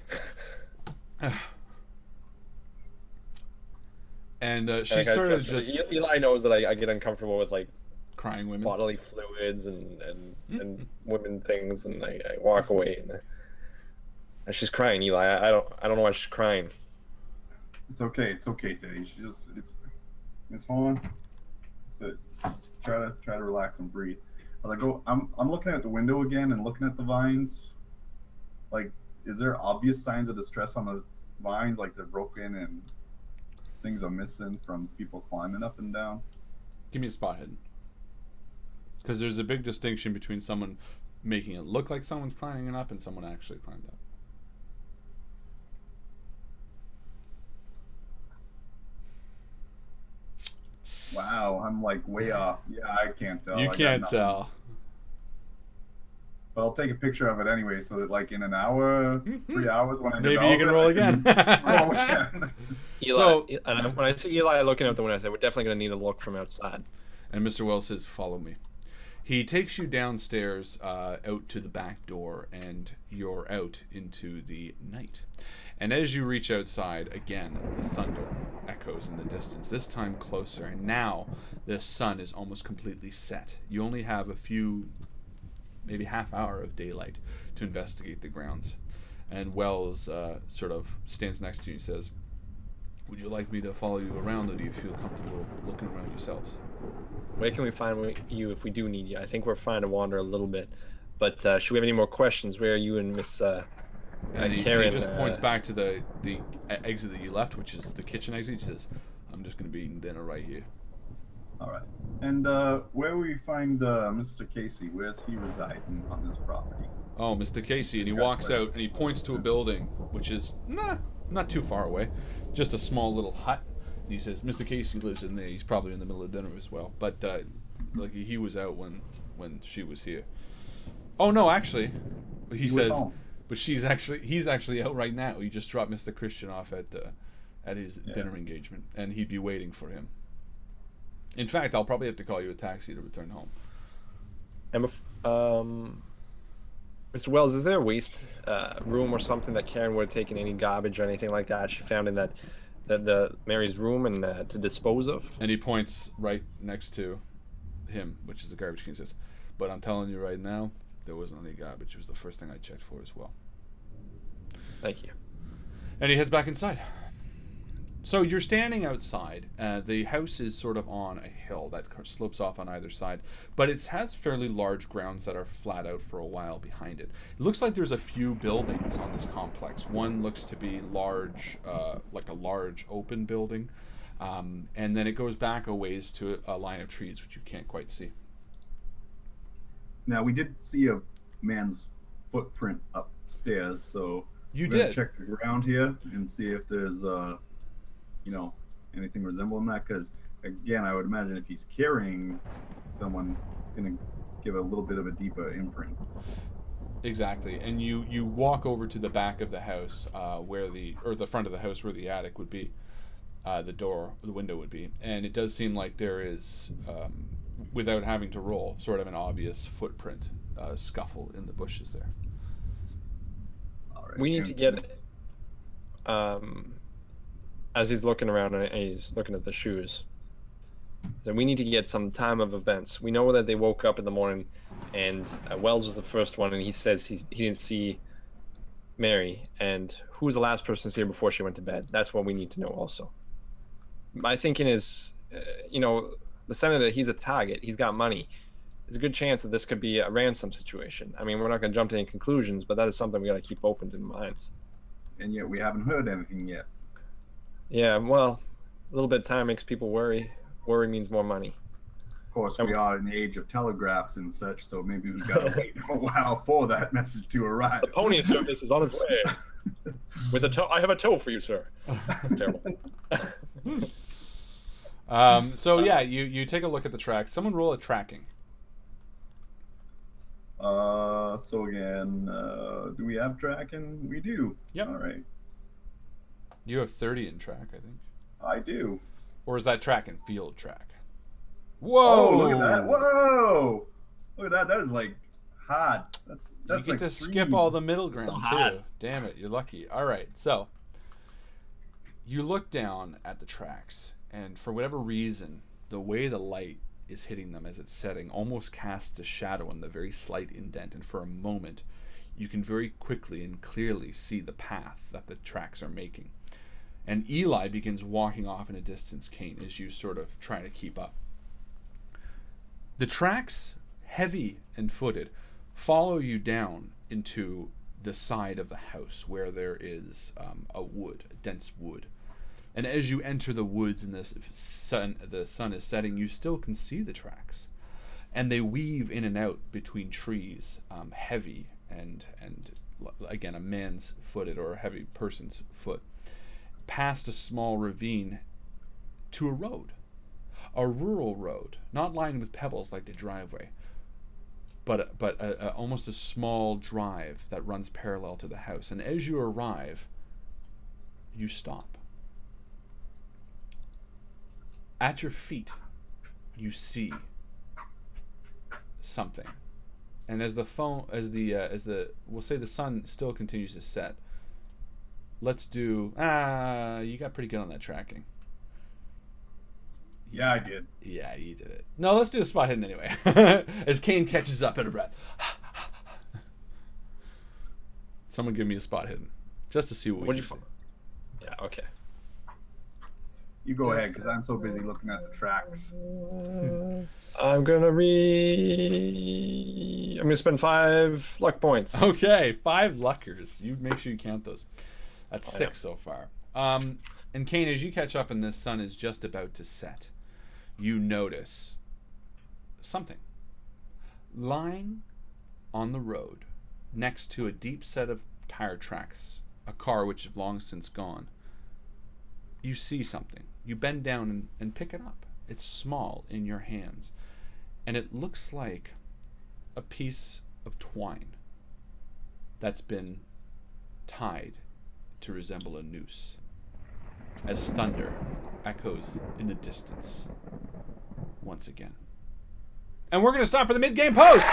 And she sort of just... Eli knows that I get uncomfortable with like crying women, bodily fluids and women things, and I walk away. And she's crying, Eli. I don't know why she's crying. It's okay, Teddy. It's Miss Horn. So try to relax and breathe. As I go, I'm looking at the window again and looking at the vines. Like, is there obvious signs of distress on the vines, like they're broken and things are missing from people climbing up and down? Give me a spot hidden. Because there's a big distinction between someone making it look like someone's climbing up and someone actually climbed up. Wow, I'm like way off. Yeah, I can't tell. You can't tell. But I'll take a picture of it anyway, so that like in an hour, 3 hours, when I maybe you can roll again. Roll again. Eli, So- and when I see Eli looking out the window, I say we're definitely going to need a look from outside. And Mr. Wells says, "Follow me." He takes you downstairs, out to the back door, and you're out into the night. And as you reach outside, again, the thunder echoes in the distance, this time closer. And now the sun is almost completely set. You only have a few, maybe half hour of daylight to investigate the grounds. And Wells sort of stands next to you and says, "Would you like me to follow you around, or do you feel comfortable looking around yourselves?" Where can we find you if we do need you? I think we're fine to wander a little bit, but should we have any more questions? Where are you and Miss And Karen? he just points back to the exit that you left, which is the kitchen exit. He says, "I'm just going to be eating dinner right here." All right. And where we find Mr. Casey? Where's he residing on this property? Oh, Mr. Casey, and he walks out and he points to a building which is not too far away, just a small little hut. And he says, "Mr. Casey lives in there. He's probably in the middle of dinner as well, but like he was out when she was here." Oh no, actually, he was says, home. but he's actually out right now. He just dropped Mr. Christian off at his dinner engagement, and he'd be waiting for him. In fact, I'll probably have to call you a taxi to return home. And Mr. Wells, is there a waste room or something that Karen would have taken any garbage or anything like that she found in that the Mary's room and to dispose of? And he points right next to him, which is the garbage can. He says, "But I'm telling you right now, there wasn't any garbage. It was the first thing I checked for as well." Thank you. And he heads back inside. So you're standing outside. The house is sort of on a hill that slopes off on either side, but it has fairly large grounds that are flat out for a while behind it. It looks like there's a few buildings on this complex. One looks to be large, like a large open building, and then it goes back a ways to a line of trees, which you can't quite see. Now, we did see a man's footprint upstairs, so You we're gonna did. check the ground here and see if there's anything resembling that. Because again, I would imagine if he's carrying someone, it's gonna give a little bit of a deeper imprint. Exactly, and you walk over to the back of the house, or the front of the house where the attic would be, the window would be, and it does seem like there is, without having to roll, sort of an obvious footprint, scuffle in the bushes there. All right. We need to get, as he's looking around and he's looking at the shoes, so we need to get some time of events. We know that they woke up in the morning and Wells was the first one, and he says he didn't see Mary. And who was the last person to see her before she went to bed? That's what we need to know also. My thinking is, the senator, he's a target. He's got money. There's a good chance that this could be a ransom situation. I mean, we're not going to jump to any conclusions, but that is something we got to keep open to the minds. And yet we haven't heard anything yet. Yeah, well, a little bit of time makes people worry. Worry means more money. Of course, we are in the age of telegraphs and such, so maybe we've got to wait a while for that message to arrive. The pony service is on its way. With a tow, I have a tow for you, sir. That's terrible. So yeah, you take a look at the tracks. Someone roll a tracking. So again, do we have tracking? We do. Yep. All right. You have 30 in track, I think. I do. Or is that track and field track? Oh, Whoa! look at that! Whoa! Look at that. That is like hard. That's You get like to skip all the middle ground hard. too. Damn it, you're lucky. All right, so you look down at the tracks, and for whatever reason, the way the light is hitting them as it's setting almost casts a shadow on the very slight indent, and for a moment, you can very quickly and clearly see the path that the tracks are making. And Eli begins walking off in a distance, Kane, as you sort of try to keep up. The tracks, heavy and footed, follow you down into the side of the house where there is a dense wood. And as you enter the woods and the sun is setting, you still can see the tracks. And they weave in and out between trees, heavy and again, a man's footed or a heavy person's foot, past a small ravine to a road. A rural road, not lined with pebbles like the driveway, but almost a small drive that runs parallel to the house. And as you arrive, you stop. At your feet, you see something, and as the we'll say the sun still continues to set. Let's do. You got pretty good on that tracking. Yeah, I did. Yeah, you did it. No, let's do a spot hidden anyway. As Kane catches up at a breath. Someone give me a spot hidden, just to see what we can do. Yeah. Okay. You go ahead, because I'm so busy looking at the tracks. I'm gonna spend 5 luck points. Okay, 5 luckers. You make sure you count those. That's 6 so far. And Kane, as you catch up and the sun is just about to set, you notice something lying on the road next to a deep set of tire tracks, a car which is long since gone. You see something. You bend down and pick it up. It's small in your hands, and it looks like a piece of twine that's been tied to resemble a noose, as thunder echoes in the distance once again. And we're going to stop for the mid-game post!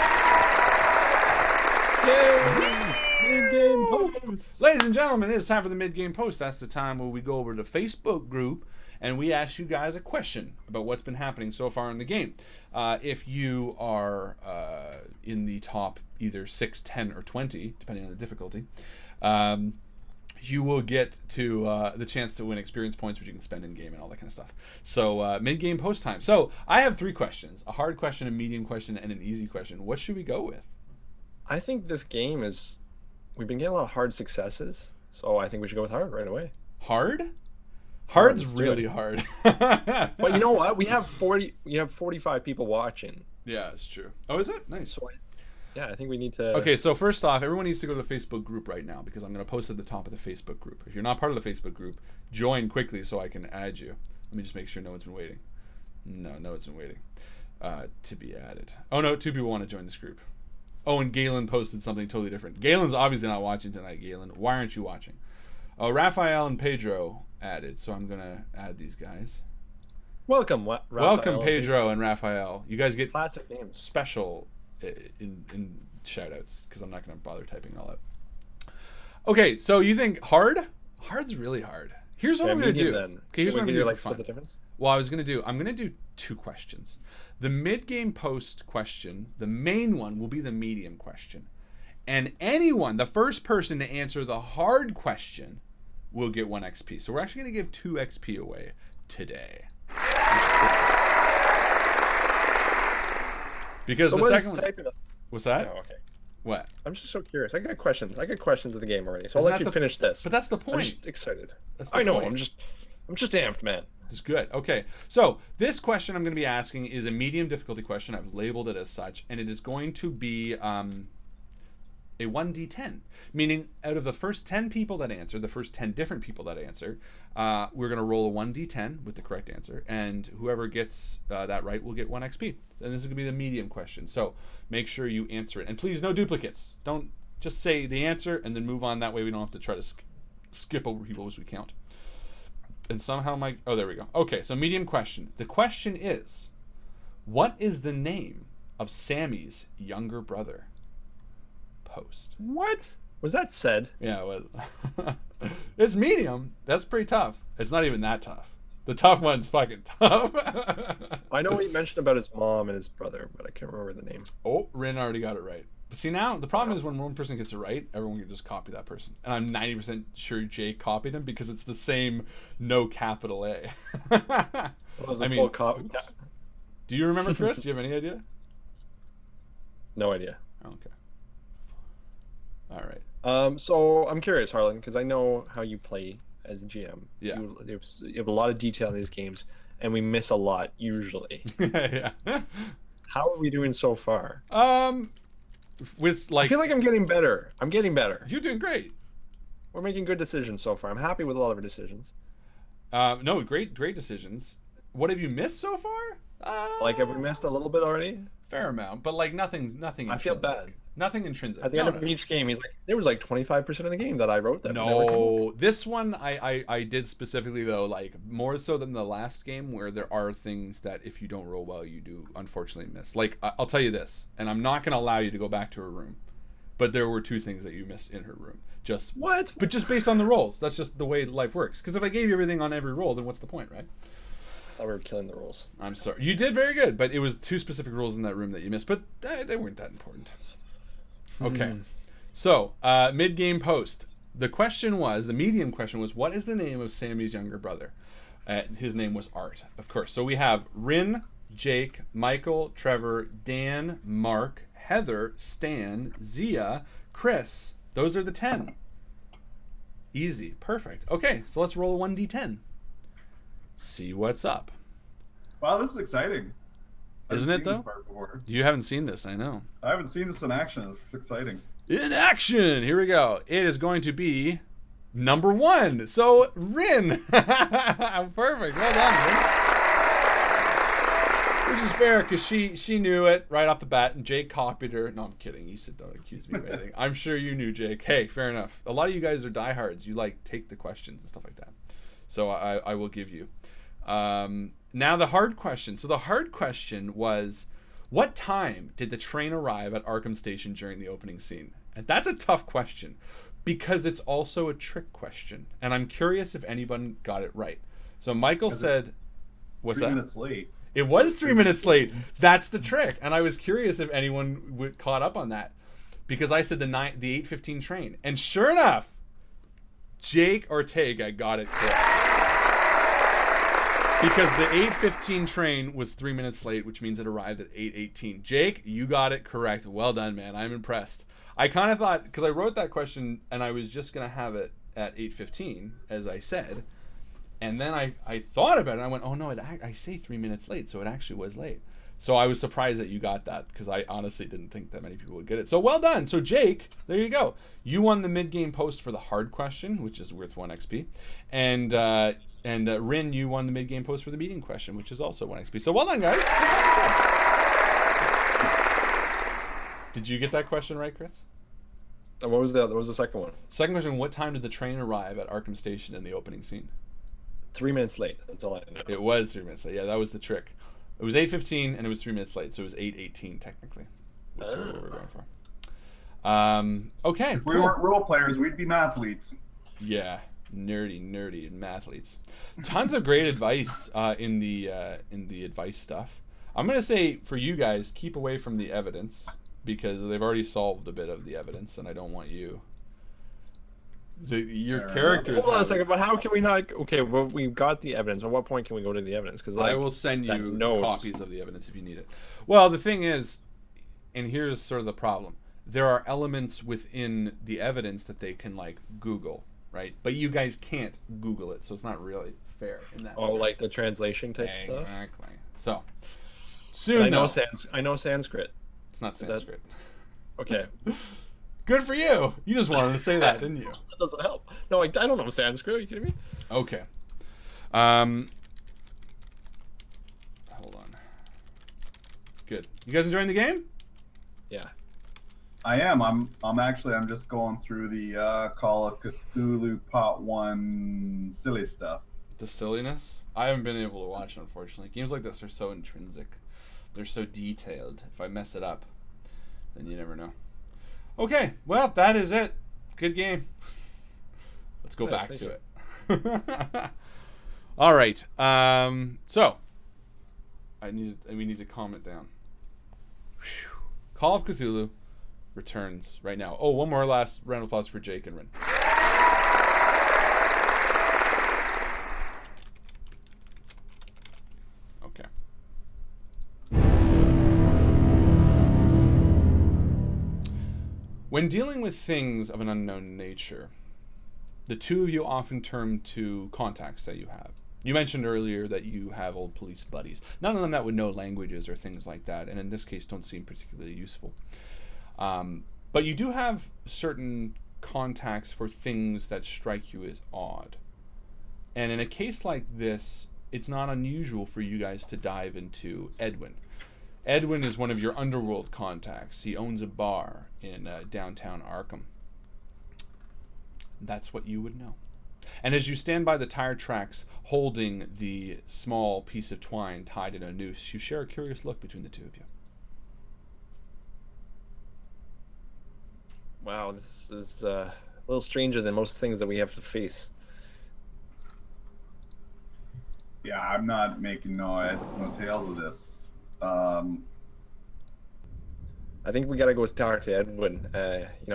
Yay! Mid-game post! Ladies and gentlemen, it's time for the mid-game post. That's the time where we go over to the Facebook group and we ask you guys a question about what's been happening so far in the game. If you are in the top either 6, 10, or 20, depending on the difficulty, you will get to the chance to win experience points, which you can spend in game and all that kind of stuff. So mid-game post time. So I have 3 questions: a hard question, a medium question, and an easy question. What should we go with? I think this game we've been getting a lot of hard successes, so I think we should go with hard right away. Hard? Hard's really hard. But you know what? We have 45 people watching. Yeah, it's true. Oh, is it? Nice. So yeah, I think we need to... Okay, so first off, everyone needs to go to the Facebook group right now, because I'm going to post at the top of the Facebook group. If you're not part of the Facebook group, join quickly so I can add you. Let me just make sure no one's been waiting. No one's been waiting to be added. Oh, no, 2 people want to join this group. Oh, and Galen posted something totally different. Galen's obviously not watching tonight, Galen. Why aren't you watching? Oh, Raphael and Pedro added, so I'm going to add these guys. Welcome, Welcome, Pedro and Raphael. You guys get classic names. Special in shout-outs, because I'm not going to bother typing all up. Okay, so you think hard? Hard's really hard. Here's what I'm going to do. Then. Okay, here's what I'm going to do for fun. The difference? Well, I'm going to do 2 questions. The mid-game post question, the main one, will be the medium question. And anyone, the first person to answer the hard question, will get 1 XP. So we're actually going to give 2 XP away today. Because the second one... What's that? Oh, okay. What? I'm just so curious. I got questions of the game already, so I'll let you finish this. But that's the point. I'm just excited. I know. Point. I'm just amped, man. It's good. Okay. So this question I'm going to be asking is a medium difficulty question. I've labeled it as such, and it is going to be a 1d10, meaning out of the first 10 people that answer, the first 10 different people that answer, we're going to roll a 1d10 with the correct answer, and whoever gets that right will get 1 XP. And this is going to be the medium question. So make sure you answer it. And please, no duplicates. Don't just say the answer and then move on. That way we don't have to try to skip over people as we count. And somehow oh, there we go. Okay, so medium question. The question is, what is the name of Sammy's younger brother? Post. What? Was that said? Yeah, it was. It's medium. That's pretty tough. It's not even that tough. The tough one's fucking tough. I know he mentioned about his mom and his brother, but I can't remember the name. Oh, Rin already got it right. But see, now the problem is when one person gets it right, everyone can just copy that person. And I'm 90% sure Jay copied him because it's the same no capital A. Full copy. Do you remember, Chris? Do you have any idea? No idea. Okay. All right. So I'm curious, Harlan, because I know how you play as a GM. Yeah. You have a lot of detail in these games, and we miss a lot usually. Yeah. How are we doing so far? With I feel like I'm getting better. You're doing great. We're making good decisions so far. I'm happy with a lot of our decisions. No, great decisions. What have you missed so far? Have we missed a little bit already? Fair amount, but nothing. I feel bad. Nothing intrinsic. At the end of each game, he's like, there was like 25% of the game that I wrote that never came No, this one I did specifically though, like more so than the last game, where there are things that if you don't roll well, you do unfortunately miss. Like I'll tell you this, and I'm not going to allow you to go back to her room, but there were 2 things that you missed in her room. Just What? But just based on the rolls. That's just the way life works. Because if I gave you everything on every roll, then what's the point, right? I thought we were killing the rules. I'm sorry. You did very good, but it was 2 specific rules in that room that you missed, but they weren't that important. Okay. So, mid-game post. The medium question was, what is the name of Sammy's younger brother? His name was Art, of course. So we have Rin, Jake, Michael, Trevor, Dan, Mark, Heather, Stan, Zia, Chris. Those are the 10. Easy. Perfect. Okay, so let's roll a 1d10. See what's up. Wow, this is exciting. Isn't it, though? You haven't seen this, I know. I haven't seen this in action. It's exciting. In action! Here we go. It is going to be number 1. So, Rin. Perfect. Well done, Rin. Which is fair, because she knew it right off the bat, and Jake copied her. No, I'm kidding. He said, don't accuse me of anything. I'm sure you knew, Jake. Hey, fair enough. A lot of you guys are diehards. You, like, take the questions and stuff like that. So I will give you. Now the hard question. So the hard question was, what time did the train arrive at Arkham Station during the opening scene? And that's a tough question because it's also a trick question. And I'm curious if anyone got it right. So Michael said, what's that? 3 minutes late. It was 3 minutes late. That's the trick. And I was curious if anyone caught up on that because I said the 8:15 train. And sure enough, Jake Ortega got it correct. Because the 8:15 train was 3 minutes late, which means it arrived at 8:18. Jake, you got it correct. Well done, man. I'm impressed. I kind of thought, because I wrote that question and I was just going to have it at 8:15, as I said. And then I thought about it and I went, oh no, I say 3 minutes late, so it actually was late. So I was surprised that you got that because I honestly didn't think that many people would get it. So well done. So Jake, there you go. You won the mid-game post for the hard question, which is worth 1 XP. And Rin, you won the mid-game post for the meeting question, which is also 1 XP. So well done, guys. Did you get that question right, Chris? What was the second one? Second question, what time did the train arrive at Arkham Station in the opening scene? 3 minutes late. That's all I know. It was 3 minutes late. Yeah, that was the trick. It was 8:15 and it was 3 minutes late, so it was 8:18 technically. Was what we were going for. Okay. If we weren't role players, we'd be mathletes. Yeah, nerdy mathletes. Tons of great advice in the advice stuff. I'm gonna say for you guys, keep away from the evidence because they've already solved a bit of the evidence, and I don't want you. Your characters. Hold on a second, but how can we not? Okay, well, we've got the evidence. At what point can we go to the evidence? Because I will send you copies of the evidence if you need it. Well, the thing is, and here's sort of the problem: there are elements within the evidence that they can like Google, right? But you guys can't Google it, so it's not really fair in that. Oh, like the translation type stuff. Exactly. So soon. I know Sanskrit. It's not Sanskrit. Okay. Good for you. You just wanted to say that, didn't you? That doesn't help. No, I don't know Sanskrit. Are you kidding me? Okay. Hold on. Good. You guys enjoying the game? Yeah. I am. I'm just going through the Call of Cthulhu Part 1 silly stuff. The silliness? I haven't been able to watch it, unfortunately. Games like this are so intrinsic. They're so detailed. If I mess it up, then you never know. Okay, well, that is it. Good game. Let's go back to it. All right. So we need to calm it down. Whew. Call of Cthulhu returns right now. Oh, one more last round of applause for Jake and Rin. Okay. When dealing with things of an unknown nature, the two of you often turn to contacts that you have. You mentioned earlier that you have old police buddies. None of them that would know languages or things like that, and in this case don't seem particularly useful. But you do have certain contacts for things that strike you as odd. And in a case like this, it's not unusual for you guys to dive into Edwin. Edwin is one of your underworld contacts. He owns a bar in downtown Arkham. That's what you would know. And as you stand by the tire tracks holding the small piece of twine tied in a noose, you share a curious look between the two of you. Wow, this is a little stranger than most things that we have to face. Yeah, I'm not making no heads, no tails of this. I think we gotta go talk to Edwin.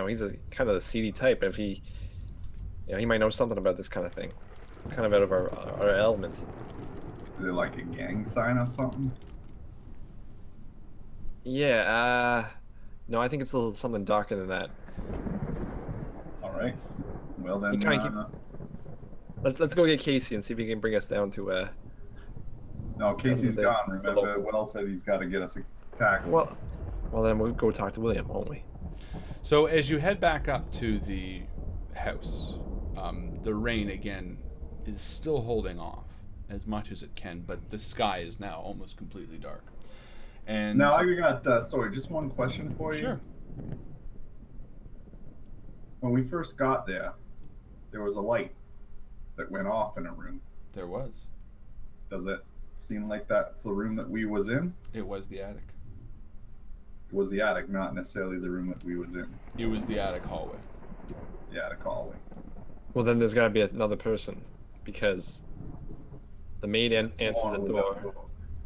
He's a kind of the seedy type, and if he might know something about this kind of thing. It's kind of out of our element. Is it like a gang sign or something? Yeah, no, I think it's a little something darker than that. All right. Well then, let's go get Casey and see if he can bring us down to. No, Casey's gone. Remember, Wells said he's got to get us a taxi. Well, then we'll go talk to William, won't we? So as you head back up to the house, the rain again is still holding off as much as it can, but the sky is now almost completely dark. And now I got sorry, just one question for you. Sure. When we first got there was a light that went off in a room. There was. Does it seem like that's the room that we was in? It was the attic. It was the attic, not necessarily the room that we was in. It was the attic hallway. The attic hallway. Well, then there's got to be another person, because the maid answered the door.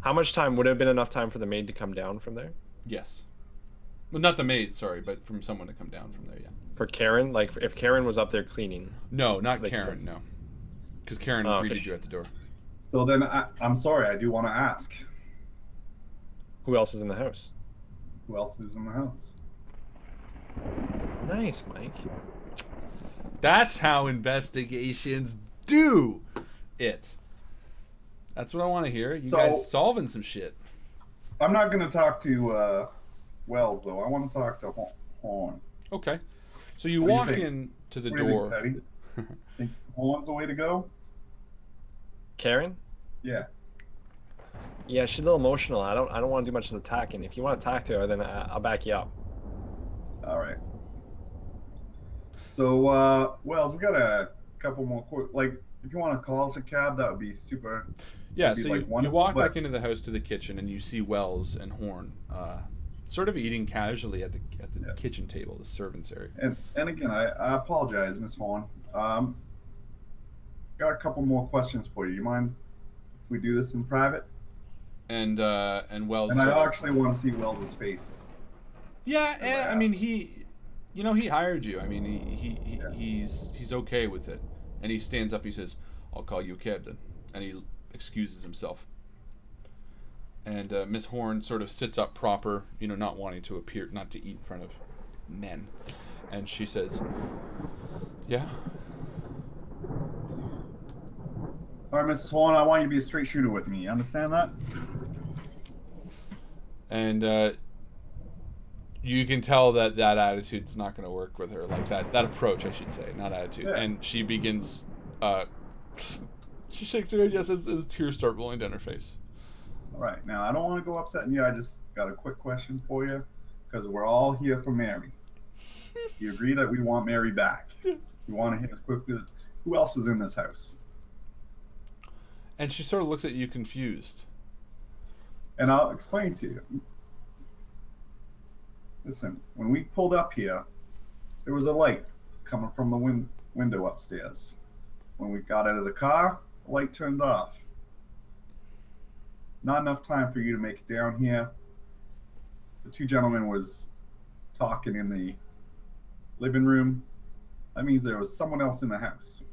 How much time would it have been enough time for the maid to come down from there? Yes. Well, not the maid, sorry, but from someone to come down from there, yeah. For Karen? Like, if Karen was up there cleaning? No, not Karen, no. Because Karen greeted you at the door. So then, I'm sorry, I do want to ask. Who else is in the house? Who else is in the house? Nice, Mike. That's how investigations do it. That's what I want to hear. You guys solving some shit. I'm not going to talk to Wells, though. I want to talk to Horn. Okay. So you walk in to the door. What do you think, Teddy? Think Horn's the way to go? Karen? Yeah. Yeah, she's a little emotional. I don't want to do much of the talking. If you want to talk to her, then I'll back you up. All right. So, Wells, we got a couple more if you want to call us a cab, that would be super. Yeah, so you walk back into the house to the kitchen, and you see Wells and Horn sort of eating casually at the kitchen table, the servants area. And again, I apologize, Miss Horn. Got a couple more questions for you. You mind if we do this in private? And Wells. And I actually want to see Wells's face. Yeah, I mean he hired you. I mean he's okay with it, and he stands up. He says, "I'll call you a cab then," and he excuses himself. And Miss Horn sort of sits up proper, not wanting to appear, not to eat in front of men, and she says, "Yeah." All right, Mrs. Horn, I want you to be a straight shooter with me. You understand that? And you can tell that attitude's not going to work with her, like that approach, I should say, not attitude. Yeah. And she begins, she shakes her head, yes, as tears start rolling down her face. All right, now I don't want to go upsetting you. I just got a quick question for you, because we're all here for Mary. You agree that we want Mary back. We want to hit as quickly as... Who else is in this house? And she sort of looks at you confused. And I'll explain to you. Listen, when we pulled up here, there was a light coming from the window upstairs. When we got out of the car, the light turned off. Not enough time for you to make it down here. The two gentlemen was talking in the living room. That means there was someone else in the house.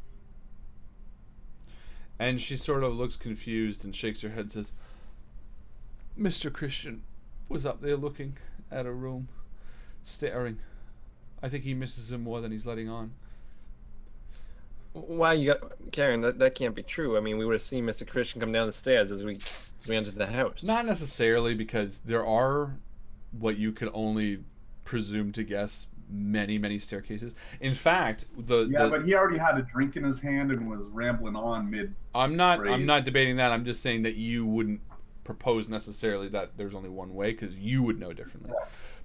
And she sort of looks confused and shakes her head and says, Mr. Christian was up there looking at a room, staring. I think he misses him more than he's letting on. Wow, you got Karen. That can't be true. I mean, we would have seen Mr. Christian come down the stairs as we entered the house. Not necessarily, because there are what you could only presume to guess many staircases. In fact, but he already had a drink in his hand and was rambling on mid. I'm not debating that. I'm just saying that you wouldn't propose necessarily that there's only one way, because you would know differently.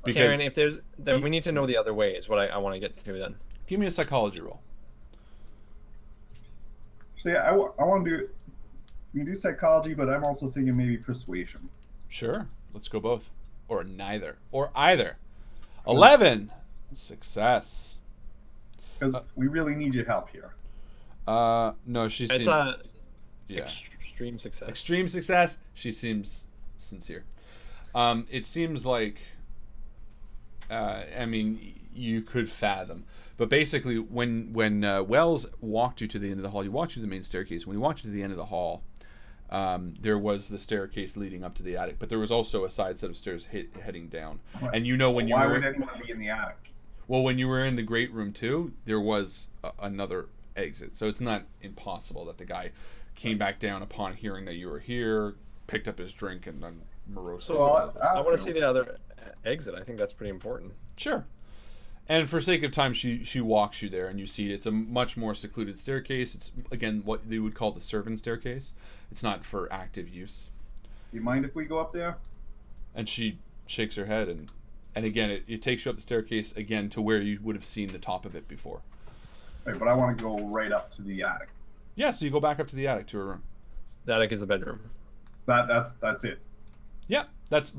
Because Karen, if there's, then we need to know the other way. Is what I want to get to then. give me a psychology roll. So yeah, I want to do. We can do psychology, but I'm also thinking maybe persuasion. Sure, let's go both, or neither, or either. 11, success. Because we really need your help here. No, she seems. It's a yeah. extreme success. Extreme success. She seems sincere. It seems like, I mean, you could fathom, but basically, when Wells walked you to the end of the hall, he walked you to the main staircase. When he walked you to the end of the hall, there was the staircase leading up to the attic, but there was also a side set of stairs heading down. Right. And you know when you Why were would anyone be in the attic? well, when you were in the great room too, there was another exit. So it's not impossible that the guy came back down upon hearing that you were here, picked up his drink, and then morosely. So I want to see the other exit. I think that's pretty important. Sure. And for sake of time, she walks you there, and you see it's a much more secluded staircase. It's, again, what they would call the servant staircase. It's not for active use. You mind if we go up there? And she shakes her head, and again, it takes you up the staircase again to where you would have seen the top of it before. Right, but I want to go right up to the attic. Yeah, so you go back up to the attic to her room. The attic is a bedroom. That's it. Yeah, that's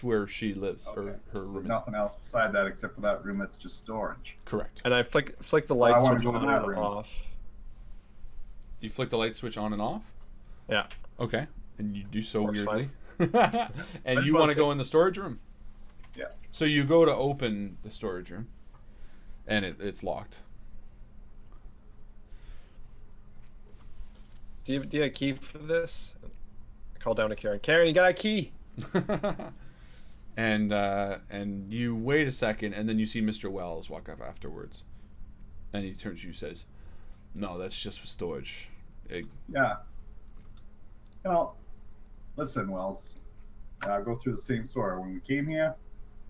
where she lives, Okay. or her room is. Nothing else beside that except for that room that's just storage. Correct. And I flick the I light wanna switch go in on that and room. off. You flick the light switch on and off. Yeah. Okay, and you do so Works weirdly. and That's you want to fine. go in the storage room. Yeah. So you go to open the storage room, and it's locked. Do you have a key for this? I call down to Karen. Karen, you got a key? And you wait a second, and then you see Mr. Wells walk up afterwards, and he turns to you and says, "No, that's just for storage." Yeah. You know, listen, Wells. I'll go through the same story. When we came here,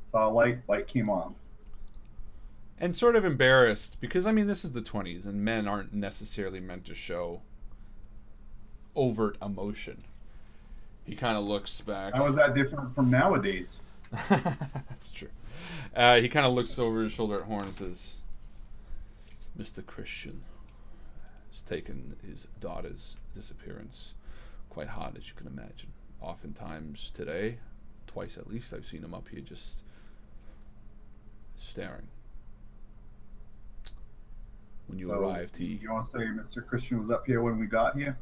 saw a light came off. And sort of embarrassed, because, I mean, this is the 20s, and men aren't necessarily meant to show overt emotion. He kind of looks back. How is that different from nowadays? That's true. He kind of looks over his shoulder at Horn and says, "Mr. Christian has taken his daughter's disappearance quite hard, as you can imagine. Oftentimes today, twice at least, I've seen him up here just staring. When you arrived, You want to say Mr. Christian was up here when we got here?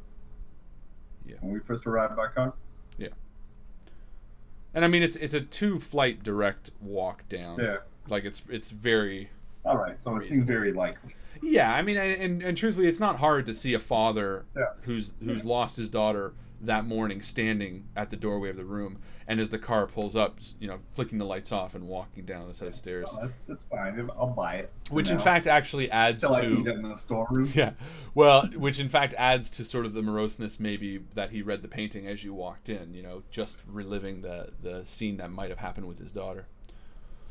Yeah. When we first arrived by car? Yeah. And I mean, it's a 2-flight direct walk down. Yeah. Like, it's very... All right, so it seems very likely. Yeah, I mean, and truthfully, it's not hard to see a father who's lost his daughter that morning standing at the doorway of the room, and as the car pulls up, flicking the lights off and walking down a set of stairs. Oh, that's fine. I'll buy it. Which in fact actually adds Till I can to... get in the storeroom. Yeah, well, which in fact adds to sort of the moroseness maybe that he read the painting as you walked in, just reliving the scene that might have happened with his daughter.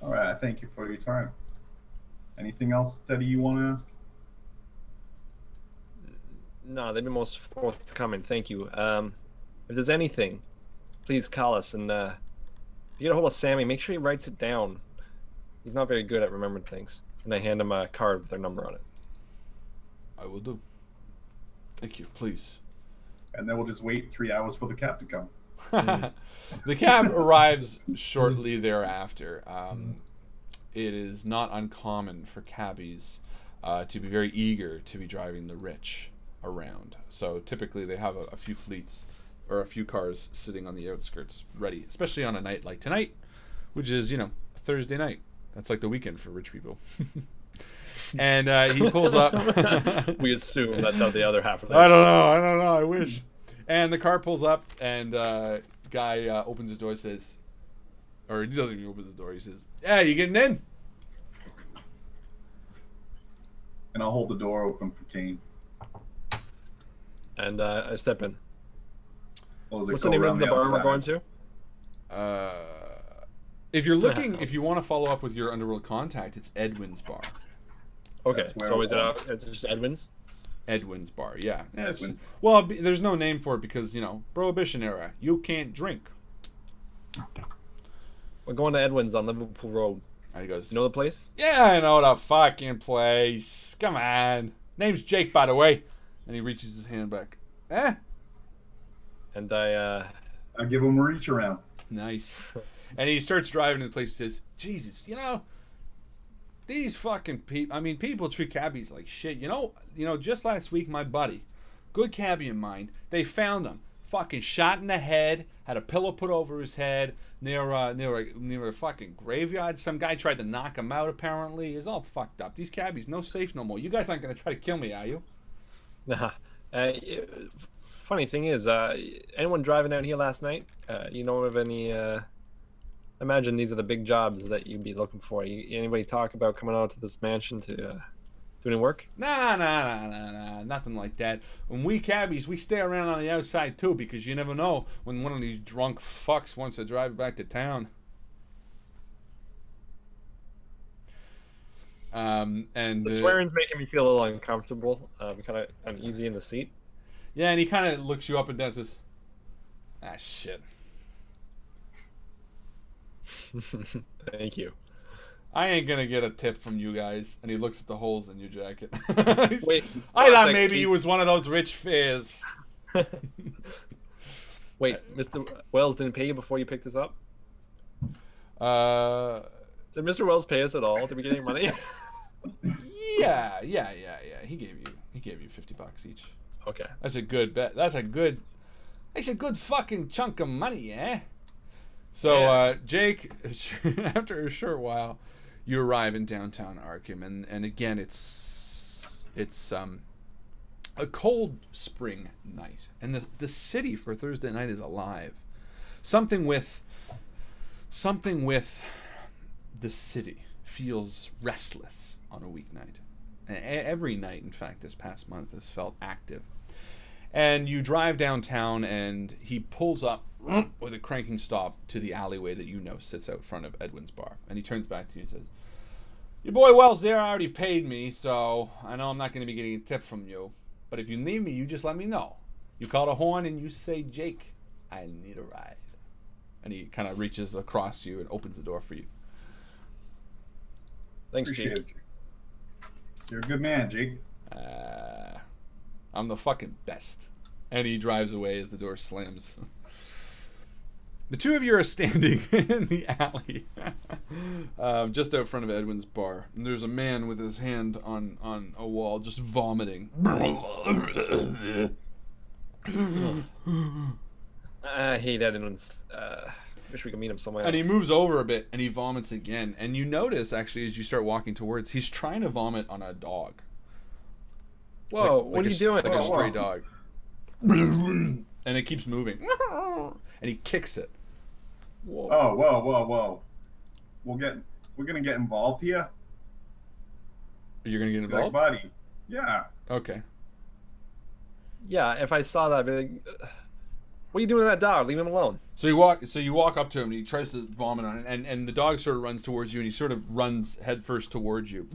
All right, I thank you for your time. Anything else, Teddy, you want to ask? No, they've been most forthcoming. Thank you. If there's anything, please call us. And if you get a hold of Sammy, make sure he writes it down. He's not very good at remembering things. And I hand him a card with their number on it. I will do. Thank you, please. And then we'll just wait 3 hours for the cab to come. The cab arrives shortly thereafter. It is not uncommon for cabbies to be very eager to be driving the rich around. So typically they have a few fleets or a few cars sitting on the outskirts ready, especially on a night like tonight, which is, a Thursday night. That's like the weekend for rich people. And he pulls up. We assume that's how the other half of it. I don't know. I wish. And the car pulls up, and guy opens his door, says, or he doesn't even open his door. He says, "Yeah, you getting in?" And I'll hold the door open for Kane. And I step in. Close it, What's go the name of around the bar other we're side. going to? If you're looking, if you want to follow up with your underworld contact, it's Edwin's bar. Okay, That's where so we're is it it's just Edwin's? Edwin's Bar, yeah. Edwin's. Well, there's no name for it because, Prohibition era. You can't drink. We're going to Edwin's on Liverpool Road. And he goes, You know the place? yeah, I know the fucking place. Come on. Name's Jake, by the way. And he reaches his hand back. And I give him a reach around. Nice. And he starts driving to the place and says, Jesus, these fucking people, people treat cabbies like shit. Just last week, my buddy, good cabbie of mine, they found him fucking shot in the head, had a pillow put over his head near a fucking graveyard. Some guy tried to knock him out, apparently. It's all fucked up. These cabbies, no safe no more. You guys aren't going to try to kill me, are you? Nah. Funny thing is, anyone driving out here last night? You know of any? Imagine these are the big jobs that you'd be looking for. Anybody talk about coming out to this mansion to do any work? Nah, nothing like that. When we cabbies, we stay around on the outside too, because you never know when one of these drunk fucks wants to drive back to town. And the swearing's making me feel a little uncomfortable. I'm kind of uneasy in the seat. Yeah, and he kind of looks you up and down and says, shit. Thank you. I ain't gonna get a tip from you guys. And he looks at the holes in your jacket. Wait, I thought maybe you was one of those rich fares. Wait, Mr. Wells didn't pay you before you picked this up? Did Mr. Wells pay us at all? Did we get any money? Yeah. He gave you $50 each. Okay. That's a good bet. That's a good fucking chunk of money, eh? So, Jake, after a short while, you arrive in downtown Arkham, and again, it's a cold spring night, and the city for Thursday night is alive. Something with the city feels restless on a weeknight. Every night, in fact, this past month has felt active. And you drive downtown, and he pulls up with a cranking stop to the alleyway that sits out front of Edwin's Bar. And he turns back to you and says, your boy Wells there already paid me, so I know I'm not going to be getting a tip from you. But if you need me, you just let me know. You call the horn and you say, Jake, I need a ride. And he kind of reaches across you and opens the door for you. Thanks, Appreciate Jake. it. You're a good man, Jake. I'm the fucking best. And he drives away as the door slams. The two of you are standing in the alley just out front of Edwin's Bar. And there's a man with his hand on a wall just vomiting. I hate Edwin's. Wish we could meet him somewhere else. And he moves over a bit and he vomits again. And you notice, actually, as you start walking towards, he's trying to vomit on a dog. Whoa, what are you doing? Like a stray dog. And it keeps moving. And he kicks it. Whoa. Oh, whoa. We're gonna get involved here. You're gonna get involved? Like, buddy. Yeah. Okay. Yeah, if I saw that, I'd be like, what are you doing to that dog? Leave him alone. So you walk up to him and he tries to vomit on it, and the dog sort of runs towards you, and he sort of runs headfirst towards you.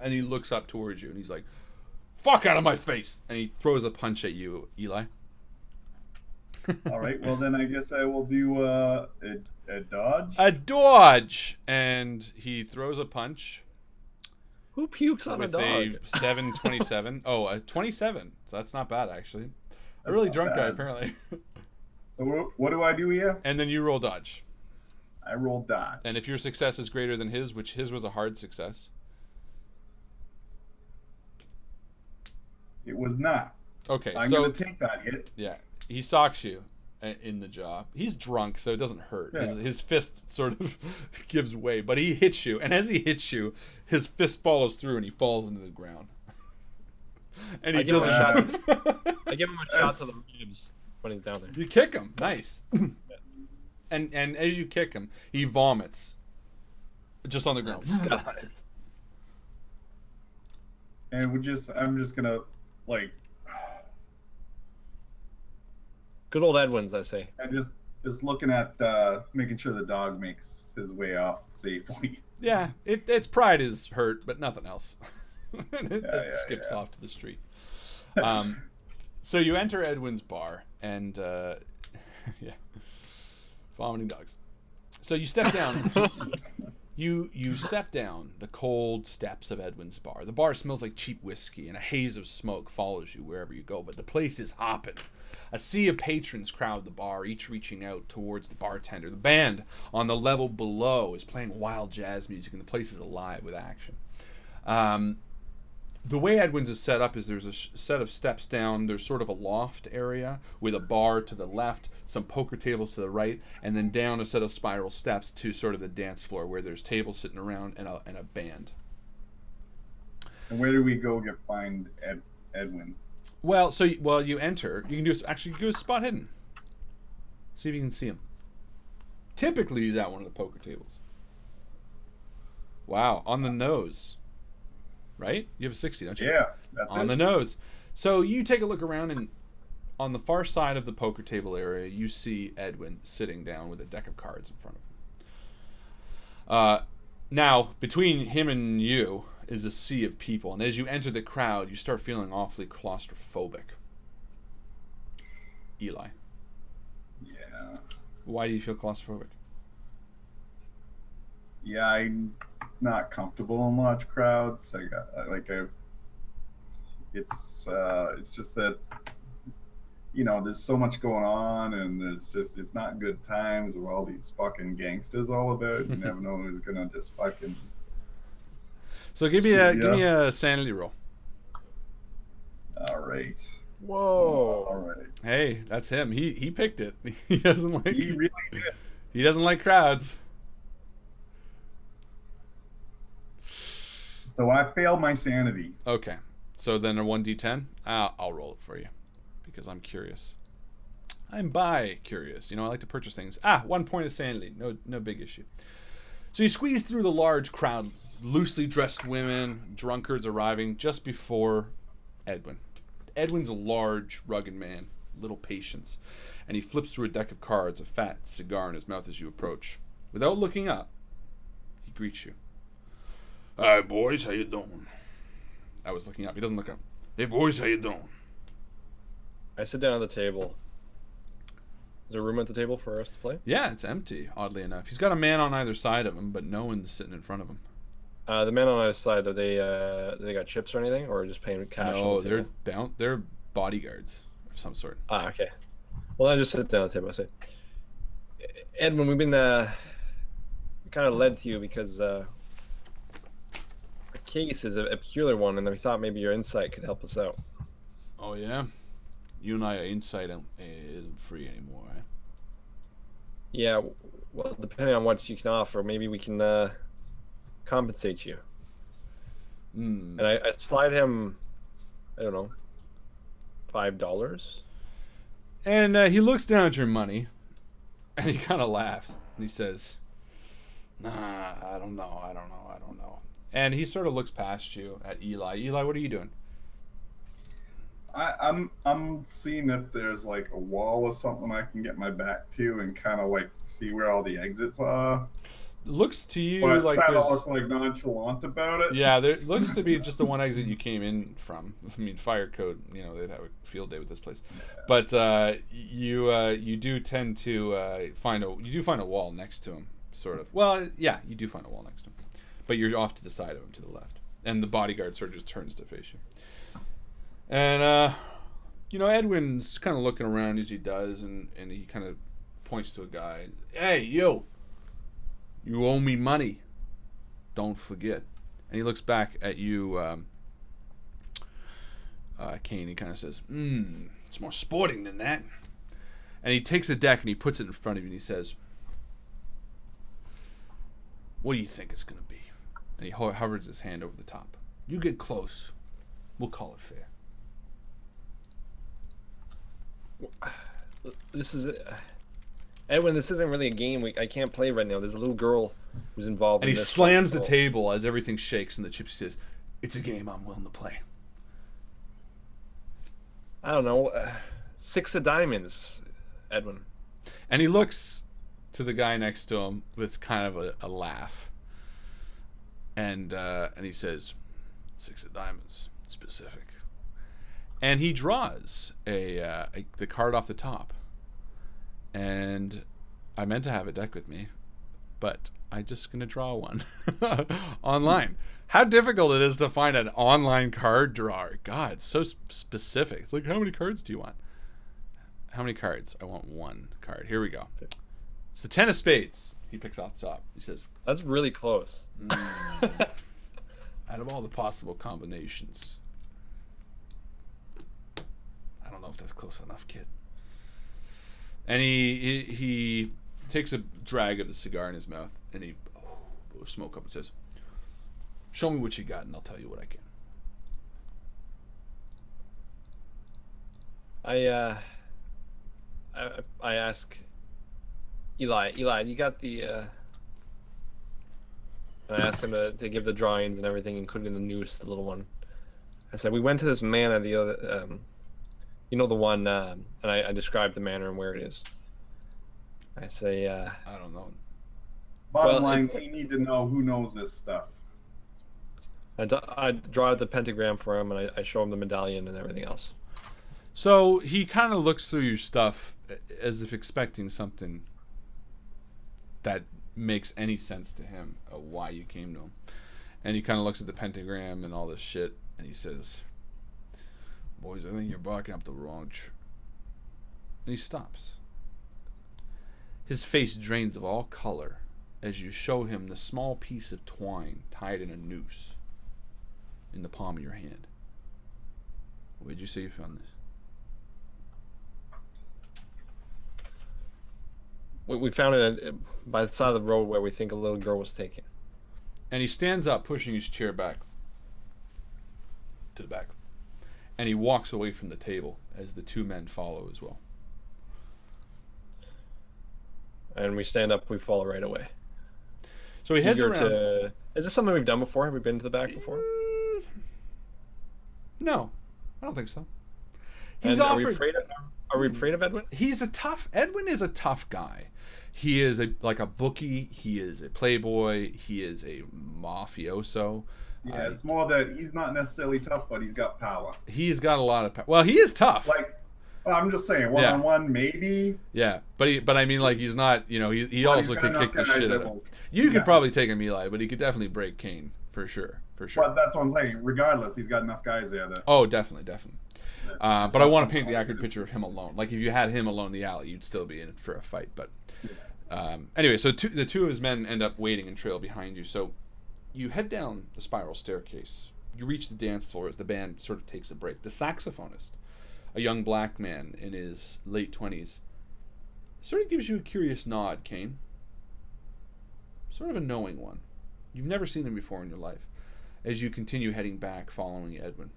And he looks up towards you and he's like, fuck out of my face! And he throws a punch at you, Eli. All right, well then I guess I will do a dodge. A dodge! And he throws a punch. Who pukes on a dog? With a 727. Oh, a 27. So that's not bad, actually. That's a really not drunk guy, bad. apparently. So what do I do here? And then you roll dodge. I roll dodge. And if your success is greater than his, which his was a hard success. It was not. Okay, I'm so gonna take that hit. yeah, he socks you in the jaw. He's drunk, so it doesn't hurt. Yeah. His fist sort of gives way, but he hits you, and as he hits you, his fist follows through, and he falls into the ground. And he doesn't. I give him a shot to the ribs when he's down there. You kick him, nice. And as you kick him, he vomits, just on the ground. And I'm just gonna like. Good old Edwin's, I say. I'm just looking at making sure the dog makes his way off safely. Yeah, its pride is hurt, but nothing else. It skips yeah. off to the street. So you enter Edwin's bar, and yeah, vomiting dogs. So you step down. You step down the cold steps of Edwin's bar. The bar smells like cheap whiskey, and a haze of smoke follows you wherever you go. But the place is hopping. A sea of patrons crowd the bar, each reaching out towards the bartender. The band on the level below is playing wild jazz music, and the place is alive with action. The way Edwin's is set up is there's a set of steps down. There's sort of a loft area with a bar to the left, some poker tables to the right, and then down a set of spiral steps to sort of the dance floor where there's tables sitting around and a band. And where do we go find Edwin? Well, you enter. You can do a spot hidden. See if you can see him. Typically, he's at one of the poker tables. Wow, on the nose. Right? You have a 60, don't you? Yeah, that's on the nose. So you take a look around, and on the far side of the poker table area, you see Edwin sitting down with a deck of cards in front of him. Now, between him and you is a sea of people, and as you enter the crowd, you start feeling awfully claustrophobic. Eli. Yeah. Why do you feel claustrophobic? Yeah, I'm not comfortable in large crowds. It's just that, there's so much going on, and it's not good times with all these fucking gangsters all about. You never know who's gonna just fucking. So give me a sanity roll. All right. Whoa. All right. Hey, that's him. He picked it. He doesn't like. He really did. He doesn't like crowds. So I failed my sanity. Okay. So then a 1d10? I'll roll it for you because I'm curious. I'm bi-curious. I like to purchase things. 1 point of sanity. No big issue. So you squeeze through the large crowd, loosely dressed women, drunkards arriving just before Edwin. Edwin's a large, rugged man, little patience, and he flips through a deck of cards, a fat cigar in his mouth as you approach. Without looking up, he greets you. Hi, boys, how you doing? I was looking up. He doesn't look up. Hey, boys, how you doing? I sit down at the table. Is there room at the table for us to play? Yeah, it's empty, oddly enough. He's got a man on either side of him, but no one's sitting in front of him. The men on either side, do they got chips or anything, or just paying cash? No, they're bodyguards of some sort. Okay. Well, I just sit down at the table. I say, Edwin, we've been kind of led to you because our case is a peculiar one, and we thought maybe your insight could help us out. Oh yeah, you and I, insight isn't free anymore, eh? Yeah. Well, depending on what you can offer, maybe we can compensate you. And I slide him, I don't know, $5. And he looks down at your money, and he kind of laughs, and he says, "Nah, I don't know. And he sort of looks past you at Eli. Eli, what are you doing? I'm seeing if there's like a wall or something I can get my back to and kind of like see where all the exits are. Looks to you but like try to there's... look like nonchalant about it. Yeah, there looks to be just the one exit you came in from. I mean, fire code, they'd have a field day with this place. Yeah. But you do tend to find a wall next to him, sort of. Well, yeah, you do find a wall next to him. But you're off to the side of him, to the left. And the bodyguard sort of just turns to face you. And, Edwin's kind of looking around as he does, and he kind of points to a guy. Hey, you! You owe me money. Don't forget. And he looks back at you, Kane. He kind of says, it's more sporting than that. And he takes a deck and he puts it in front of you and he says, what do you think it's going to be? And he hovers his hand over the top. You get close. We'll call it fair. This is Edwin. This isn't really a game. I can't play right now. There's a little girl who's involved. And he slams the table as everything shakes, and the gypsy says, "It's a game I'm willing to play." I don't know. 6 of diamonds, Edwin. And he looks to the guy next to him with kind of a laugh, and he says, 6 of diamonds, specific. And he draws the card off the top. And I meant to have a deck with me, but I'm just going to draw one online. How difficult it is to find an online card drawer. God, it's so specific. It's like, how many cards do you want? How many cards? I want one card. Here we go. It's the 10 of spades. He picks off the top. He says, That's really close. out of all the possible combinations. I don't know if that's close enough, kid. And he takes a drag of the cigar in his mouth, and he blows smoke up and says, show me what you got, and I'll tell you what I can. I ask Eli, you got the... And I asked him to give the drawings and everything, including the noose, the little one. I said, we went to this manor the other... you know the one, and I described the manor and where it is. I say, I don't know. Bottom line, we need to know who knows this stuff. I draw out the pentagram for him, and I show him the medallion and everything else. So he kind of looks through your stuff as if expecting something that makes any sense to him of why you came to him. And he kind of looks at the pentagram and all this shit, and he says, boys, I think you're barking up the wrong tree. And he stops. His face drains of all color as you show him the small piece of twine tied in a noose in the palm of your hand. Where'd you say you found this? We found it by the side of the road where we think a little girl was taken. And he stands up, pushing his chair back to the back. And he walks away from the table as the two men follow as well. And we stand up, we follow right away. So he heads around. Is this something we've done before? Have we been to the back before? No, I don't think so. Are we afraid of Edwin? Edwin is a tough guy. He is like a bookie. He is a playboy. He is a mafioso. Yeah, it's more that he's not necessarily tough, but he's got power. He's got a lot of power. Well, he is tough. I'm just saying, one-on-one, maybe. Yeah, but I mean, like, he's not. He also could kick the shit out of him. You could probably take him, Eli, but he could definitely break Kane for sure. But that's what I'm saying. Regardless, he's got enough guys there that. Oh, definitely. But I want to paint the accurate picture of him alone. Like, if you had him alone in the alley, you'd still be in it for a fight. But anyway, so the two of his men end up waiting and trail behind you. So you head down the spiral staircase. You reach the dance floor as the band sort of takes a break. The saxophonist, a young black man in his late 20s, sort of gives you a curious nod, Kane. Sort of a knowing one. You've never seen him before in your life. As you continue heading back, following Edwin.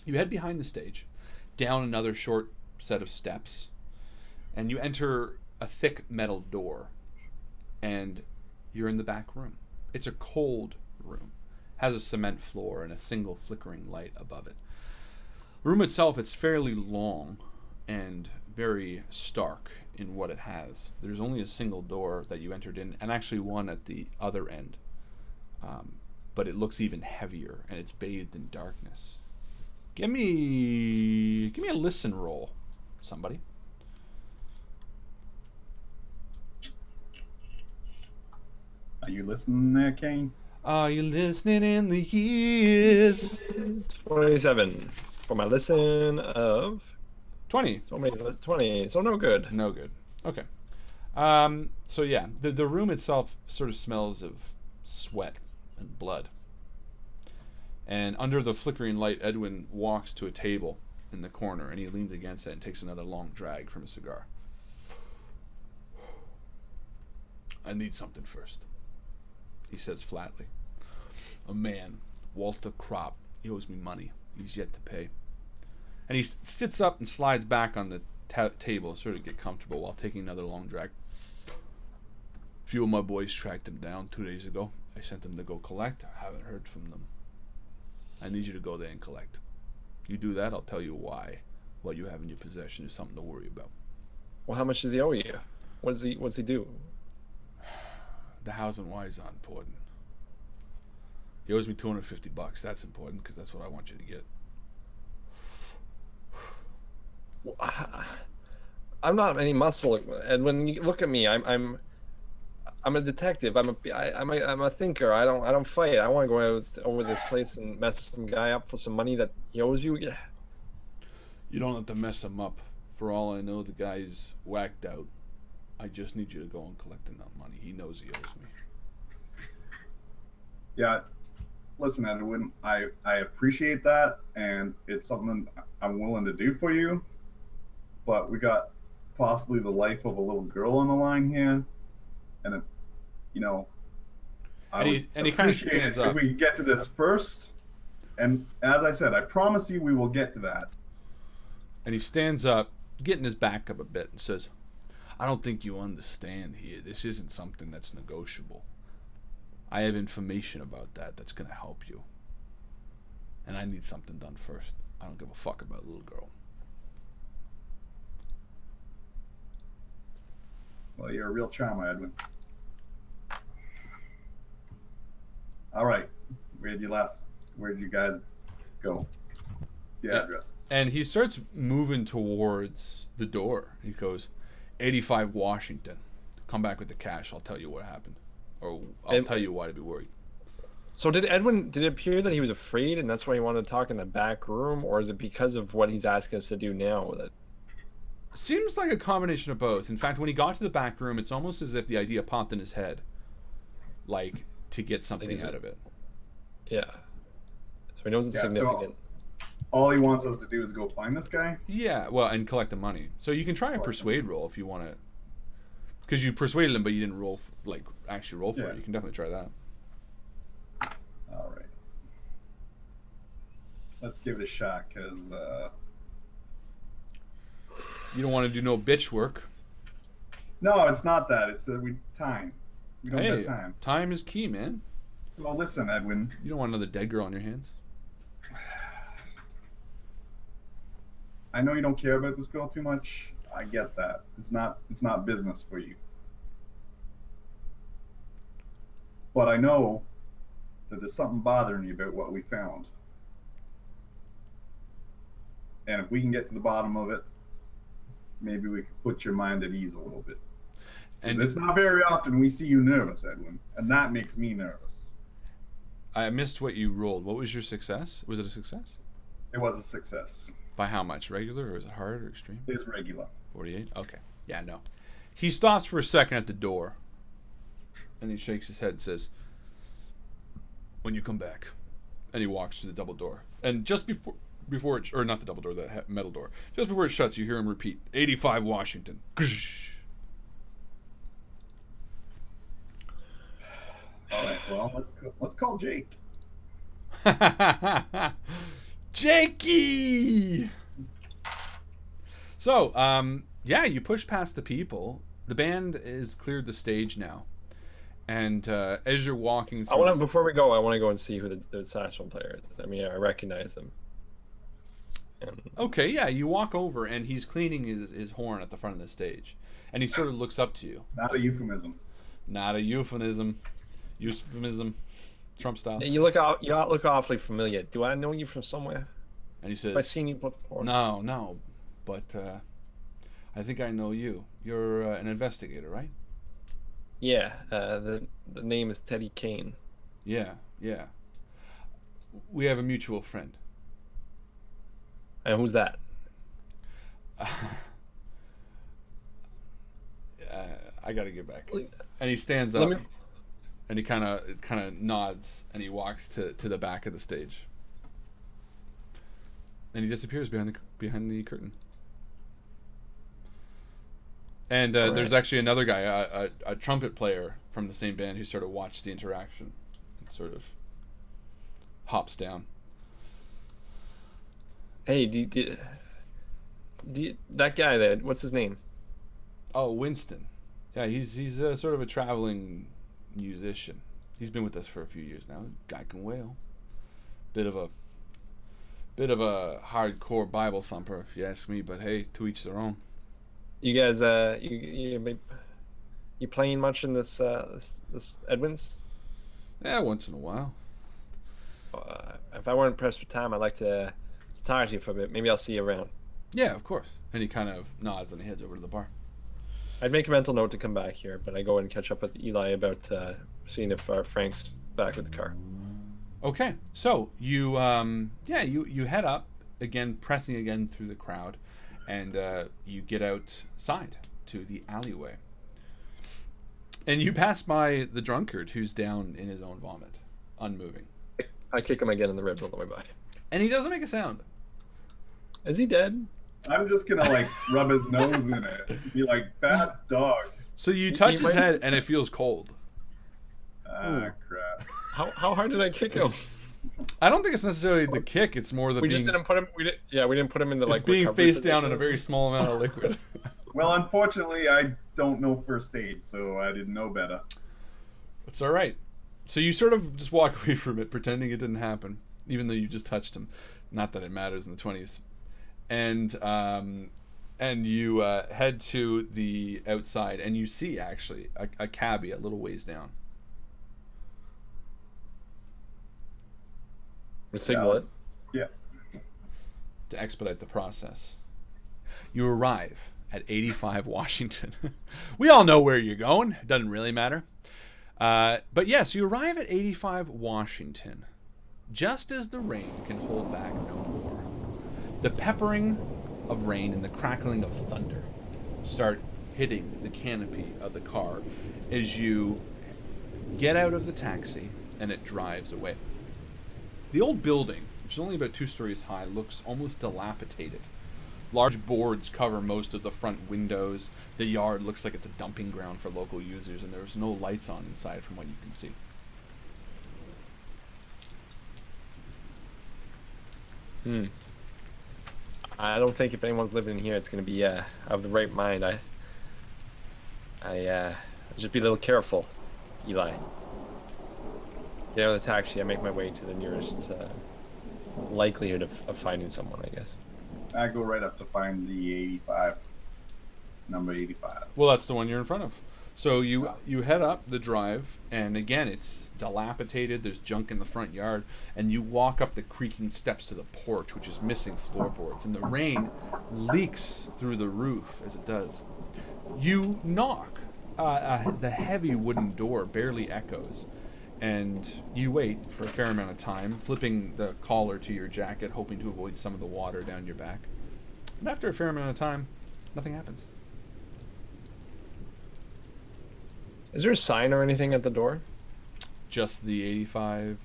You head behind the stage, down another short set of steps, and you enter a thick metal door, and you're in the back room. It's a cold room, has a cement floor and a single flickering light above it. The room itself, it's fairly long and very stark in what it has. There's only a single door that you entered in, and actually one at the other end, but it looks even heavier, and it's bathed in darkness. Give me a listen roll, somebody. Are you listening there, Kane? Are you listening in the years? 27 for my listen of 20. 20. So no good. No good. Okay. So yeah, the room itself sort of smells of sweat and blood. And under the flickering light, Edwin walks to a table in the corner, and he leans against it and takes another long drag from a cigar. I need something first, he says flatly. A man, Walter Kropp, he owes me money. He's yet to pay. And he sits up and slides back on the table, sort of get comfortable, while taking another long drag. A few of my boys tracked him down 2 days ago. I sent them to go collect. I haven't heard from them. I need you to go there and collect. You do that, I'll tell you why what you have in your possession is something to worry about. Well, how much does he owe you? What's he do? The hows and whys aren't important. He owes me $250. That's important because that's what I want you to get. I'm not any muscle, and when you look at me, I'm a detective. I'm a thinker. I don't fight. I want to go out over this place and mess some guy up for some money that he owes you. Yeah. You don't have to mess him up. For all I know, the guy's whacked out. I just need you to go and collect enough money. He knows he owes me. Yeah, listen, Edwin, I appreciate that, and it's something I'm willing to do for you. But we got possibly the life of a little girl on the line here, and it, you know, I and he kind of stands up. If we get to this first, and as I said, I promise you we will get to that. And he stands up, getting his back up a bit, and says, I don't think you understand here. This isn't something that's negotiable. I have information about that that's going to help you. And I need something done first. I don't give a fuck about a little girl. Well, you're a real charmer, Edwin. All right. Where did you guys go? What's the address? And he starts moving towards the door. He goes, 85 Washington. Come back with the cash. I'll tell you what happened. Or I'll tell you why to be worried. So did it appear that he was afraid and that's why he wanted to talk in the back room? Or is it because of what he's asking us to do now? That seems like a combination of both. In fact, when he got to the back room, it's almost as if the idea popped in his head. Like, to get something out of it. Yeah. So he knows it's significant. So all he wants us to do is go find this guy? Yeah, well, and collect the money. So you can try a persuade roll if you want to. Because you persuaded him, but you didn't actually roll for it. You can definitely try that. All right. Let's give it a shot, because... You don't want to do no bitch work. No, it's not that. It's time. We don't have time. Time is key, man. So listen, Edwin. You don't want another dead girl on your hands. I know you don't care about this girl too much. I get that. It's not business for you. But I know that there's something bothering you about what we found. And if we can get to the bottom of it, maybe we could put your mind at ease a little bit. And it's not very often we see you nervous, Edwin, and that makes me nervous. I missed what you rolled. What was your success? Was it a success? It was a success. By how much? Regular, or is it hard or extreme? It's regular. 48? Okay. Yeah, no. He stops for a second at the door, and he shakes his head and says, when you come back. And he walks to the double door. And just before it, or not the double door, the metal door. Just before it shuts, you hear him repeat, 85 Washington. All right, well, let's call Jake. Jakey! So, yeah, you push past the people. The band is cleared the stage now. And as you're walking through... Before we go, I want to go and see who the saxophone player is. I mean, I recognize them. Okay, yeah, you walk over, and he's cleaning his horn at the front of the stage. And he sort of looks up to you. Not a euphemism. Not a euphemism. Euphemism. Trump style. You look awfully familiar. Do I know you from somewhere? And he says... Have I seen you before? No. But I think I know you. You're an investigator, right? Yeah. The name is Teddy Kane. Yeah. We have a mutual friend. And who's that? I gotta get back. And he stands up, and he kind of nods, and he walks to the back of the stage, and he disappears behind the curtain. And there's actually another guy, a trumpet player from the same band, who sort of watched the interaction and sort of hops down. Hey, that guy there, what's his name? Oh, Winston. Yeah, he's sort of a traveling musician. He's been with us for a few years now. Guy can wail. Bit of a hardcore Bible thumper, if you ask me. But hey, to each their own. You guys, you playing much in this Edwin's? Yeah, once in a while. If I weren't pressed for time, I'd like to talk to you for a bit. Maybe I'll see you around. Yeah, of course. And he kind of nods and he heads over to the bar. I'd make a mental note to come back here, but I go and catch up with Eli about seeing if Frank's back with the car. Okay, so you you head up again, pressing again through the crowd, and you get outside to the alleyway, and you pass by the drunkard who's down in his own vomit, unmoving. I kick him again in the ribs on the way by, and he doesn't make a sound. Is he dead? I'm just gonna like rub his nose in it, and be like, "Bad dog." So you touch his head, and it feels cold. Ah, crap. How hard did I kick him? I don't think it's necessarily the kick. It's more the We just didn't put him. We didn't put him in the it's like being recovery face down in position. a very small amount of liquid. Well, unfortunately, I don't know first aid, so I didn't know better. It's all right. So you sort of just walk away from it, pretending it didn't happen, even though you just touched him. Not that it matters in the 20s. And you head to the outside, and you see actually a cabbie a little ways down. We signal it. Yeah. To expedite the process, you arrive at 85 Washington. We all know where you're going. It doesn't really matter. But yes, you arrive at 85 Washington, just as the rain can hold back no more. The peppering of rain and the crackling of thunder start hitting the canopy of the car as you get out of the taxi and it drives away. The old building, which is only about 2 stories high, looks almost dilapidated. Large boards cover most of the front windows. The yard looks like it's a dumping ground for local users, and there's no lights on inside from what you can see. I don't think if anyone's living here, it's going to be of the right mind. Just be a little careful, Eli. Get out of the taxi. I make my way to the nearest likelihood of finding someone, I guess. I go right up to find the 85, number 85. Well, that's the one you're in front of. So you head up the drive, and again, it's dilapidated. There's junk in the front yard, and you walk up the creaking steps to the porch, which is missing floorboards, and the rain leaks through the roof as it does. You knock. The heavy wooden door barely echoes, and you wait for a fair amount of time, flipping the collar to your jacket, hoping to avoid some of the water down your back. And after a fair amount of time, nothing happens. Is there a sign or anything at the door? Just the 85.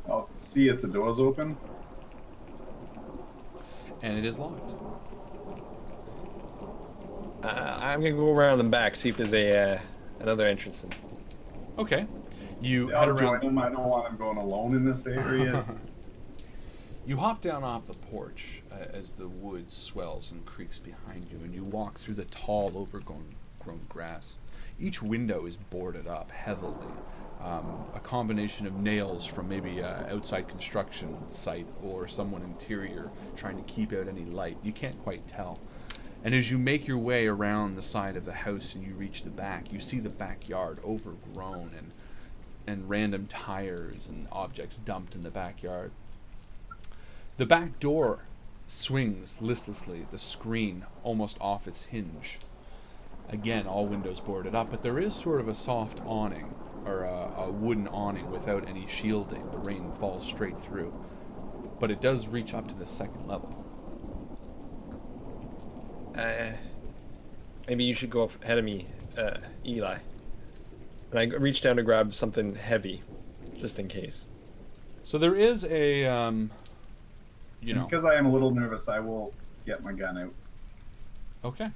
I'll see if the door's open. And it is locked. I'm gonna go around the back, see if there's another entrance. Okay. You Yeah, head I'll join around. him. I don't want him going alone in this area. You hop down off the porch as the wood swells and creaks behind you, and you walk through the tall, overgrown grass. Each window is boarded up heavily. A combination of nails from maybe an outside construction site or someone interior trying to keep out any light. You can't quite tell. And as you make your way around the side of the house and you reach the back, you see the backyard overgrown and random tires and objects dumped in the backyard. The back door swings listlessly, the screen almost off its hinge. Again, all windows boarded up, but there is sort of a soft awning, or a wooden awning without any shielding. The rain falls straight through. But it does reach up to the second level. Maybe you should go ahead of me, Eli. And I reach down to grab something heavy, just in case. So there is a, Because I am a little nervous, I will get my gun out. Okay.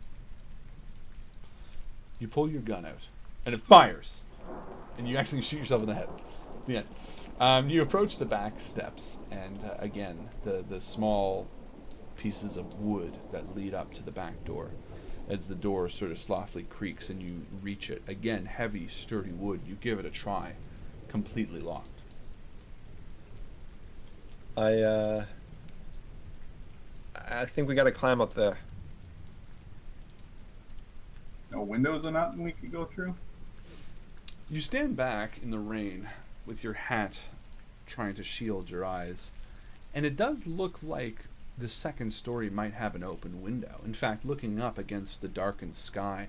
You pull your gun out, and it fires, and you actually shoot yourself in the head. The end. You approach the back steps, and again, the small pieces of wood that lead up to the back door. As the door sort of softly creaks and you reach it, again, heavy, sturdy wood. You give it a try, completely locked. I think we gotta climb up there. No windows or nothing we could go through? You stand back in the rain with your hat trying to shield your eyes, and it does look like the second story might have an open window. In fact, looking up against the darkened sky,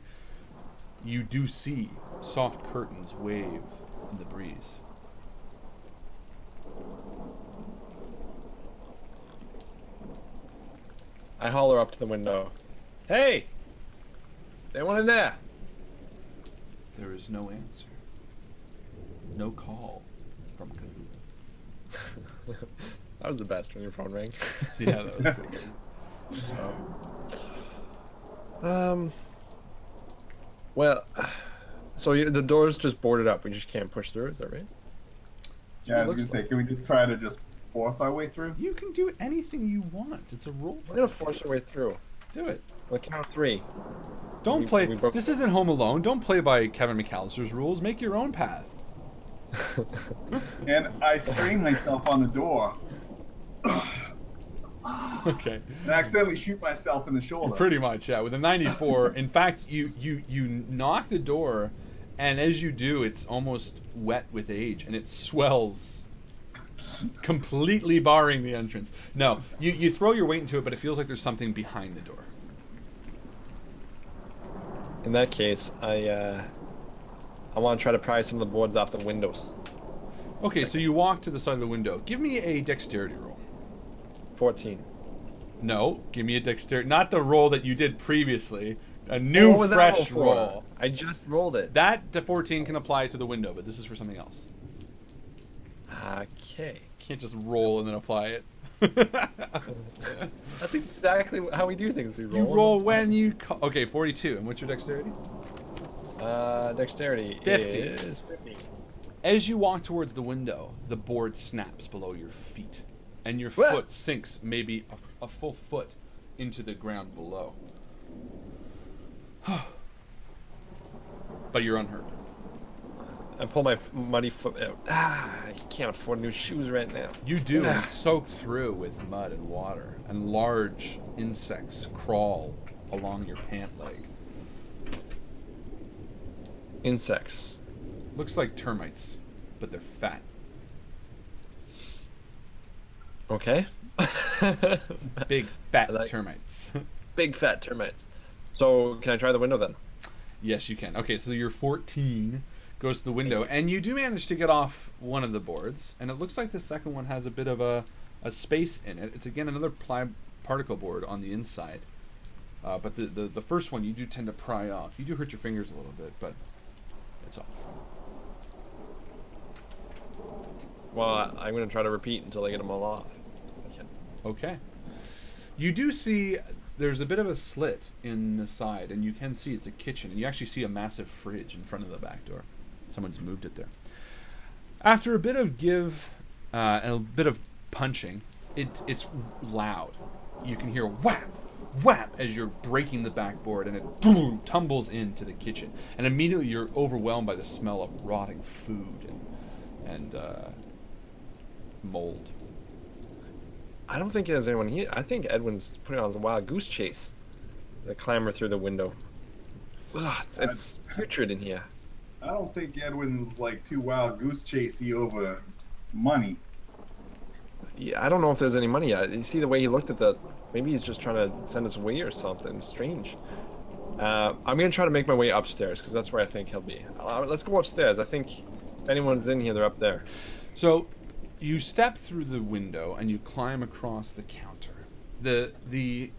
you do see soft curtains wave in the breeze. I holler up to the window. Hey! Anyone in there? There is no answer. No call from Cthulhu. That was the best when your phone rang. Yeah, that was pretty good. Well, so the door's just boarded up. We just can't push through. Is that right? Yeah, I was gonna say, can we just try to just force our way through? You can do anything you want. It's a role. We're gonna force our way through. Do it. On the count of 3. Don't play. This isn't Home Alone. Don't play by Kevin McAllister's rules. Make your own path. And I strain myself on the door. Okay. And accidentally shoot myself in the shoulder. Pretty much, yeah. With a 94, in fact, you knock the door, and as you do, it's almost wet with age, and it swells, completely barring the entrance. No, you throw your weight into it, but it feels like there's something behind the door. In that case, I want to try to pry some of the boards off the windows. Okay, so you walk to the side of the window. Give me a dexterity roll. 14. No, give me a dexterity. Not the roll that you did previously. A new, What was that fresh roll for? roll. I just rolled it. That to 14 can apply to the window, but this is for something else. Okay. Can't just roll and then apply it. That's exactly how we do things. We roll. You roll when you okay, 42. And what's your dexterity? Dexterity 50. is 50. As you walk towards the window, the board snaps below your feet, and your What? foot sinks maybe a full foot into the ground below. But you're unhurt. I pull my muddy foot out. I can't afford new shoes right now. You do, and it's soaked through with mud and water, and large insects crawl along your pant leg. Insects. Looks like termites, but they're fat. Okay. Big fat like- termites. Big fat termites. So can I try the window then? Yes, you can. Okay, so your 14 goes to the window, and you do manage to get off one of the boards, and it looks like the second one has a bit of a space in it. It's again another particle board on the inside, but the first one you do tend to pry off. You do hurt your fingers a little bit, but it's off. Well, I'm going to try to repeat until I get them all off. Okay. You do see there's a bit of a slit in the side, and you can see it's a kitchen. You actually see a massive fridge in front of the back door. Someone's moved it there. After a bit of give and a bit of punching, it's loud. You can hear whap, whap as you're breaking the backboard, and it boom, tumbles into the kitchen. And immediately you're overwhelmed by the smell of rotting food and mold. I don't think there's anyone here. I think Edwin's putting on a wild goose chase. The clamber through the window. Ugh, it's putrid in here. I don't think Edwin's like too wild goose chasey over money. Yeah, I don't know if there's any money yet. You see the way he looked at the... Maybe he's just trying to send us away or something strange. I'm going to try to make my way upstairs, because that's where I think he'll be. Let's go upstairs. I think if anyone's in here, they're up there. So you step through the window and you climb across the counter. The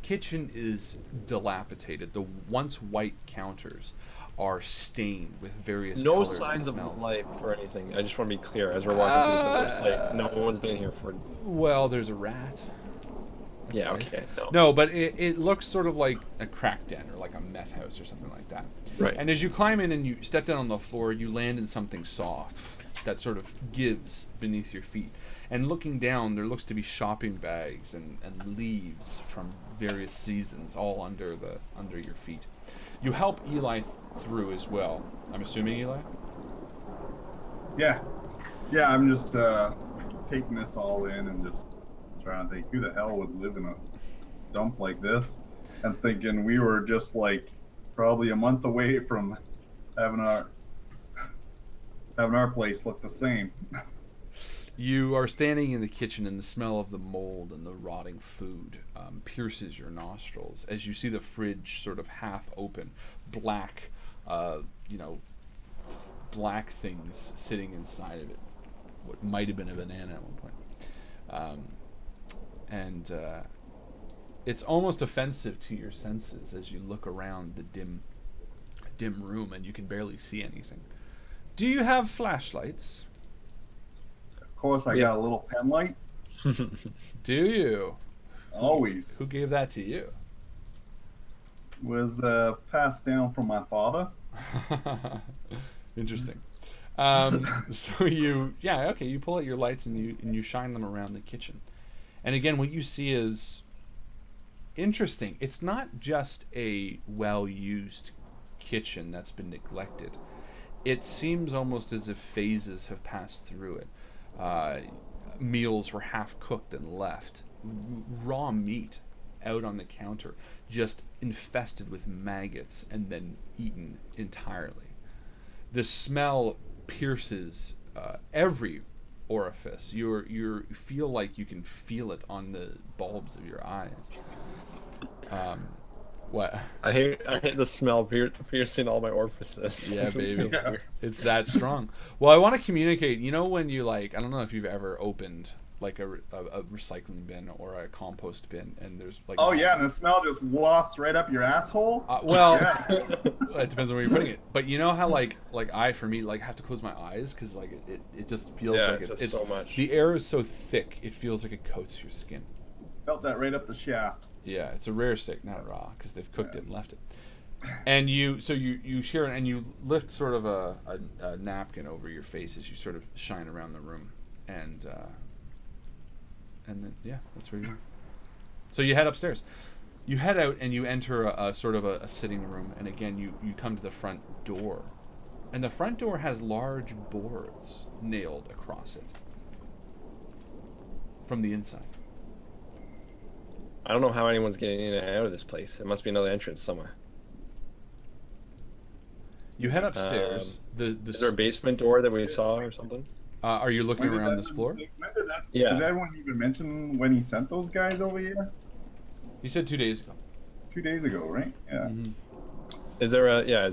kitchen is dilapidated. The once white counters are stained with various No colors signs and of smells. life or anything. I just want to be clear as we're walking through this. Like, no one's been here for... Well, there's a rat. That's Yeah, life. okay. No, but it looks sort of like a crack den or like a meth house or something like that. Right. And as you climb in and you step down on the floor, you land in something soft that sort of gives beneath your feet. And looking down, there looks to be shopping bags and leaves from various seasons all under your feet. You help Eli through as well. I'm assuming, Eli? Yeah, I'm just taking this all in and just trying to think who the hell would live in a dump like this. And thinking we were just like probably a month away from having our place look the same. You are standing in the kitchen, and the smell of the mold and the rotting food pierces your nostrils as you see the fridge sort of half open, black, black things sitting inside of it. What might have been a banana at one point. And it's almost offensive to your senses as you look around the dim room, and you can barely see anything. Do you have flashlights? Of course, I got a little pen light. Do you? Always. Who gave that to you? Was passed down from my father. Interesting. So you pull out your lights and you shine them around the kitchen. And again, what you see is interesting. It's not just a well-used kitchen that's been neglected. It seems almost as if phases have passed through it. Meals were half cooked and left. Raw meat out on the counter, just infested with maggots and then eaten entirely. The smell pierces every orifice. You feel like you can feel it on the bulbs of your eyes. What? I hate the smell piercing all my orifices. Yeah, baby. It's that strong. Well, I want to communicate. You know when you I don't know if you've ever opened like a recycling bin or a compost bin, and there's like... Oh, yeah, and the smell just wafts right up your asshole? It depends on where you're putting it. But you know how for me, have to close my eyes because it just feels like it's so much. The air is so thick, it feels like it coats your skin. Felt that right up the shaft. Yeah, it's a rare steak, not raw, because they've cooked it and left it. And you hear it, and you lift sort of a napkin over your face as you sort of shine around the room, and then that's where you are. So you head upstairs. You head out and you enter a sort of a sitting room, and again you come to the front door, and the front door has large boards nailed across it from the inside. I don't know how anyone's getting in and out of this place. There must be another entrance somewhere. You head upstairs. Is there a basement door that we saw or something? Are you looking around this floor? Did anyone even mention when he sent those guys over here? You said 2 days ago. 2 days ago, right? Yeah. Mm-hmm. Is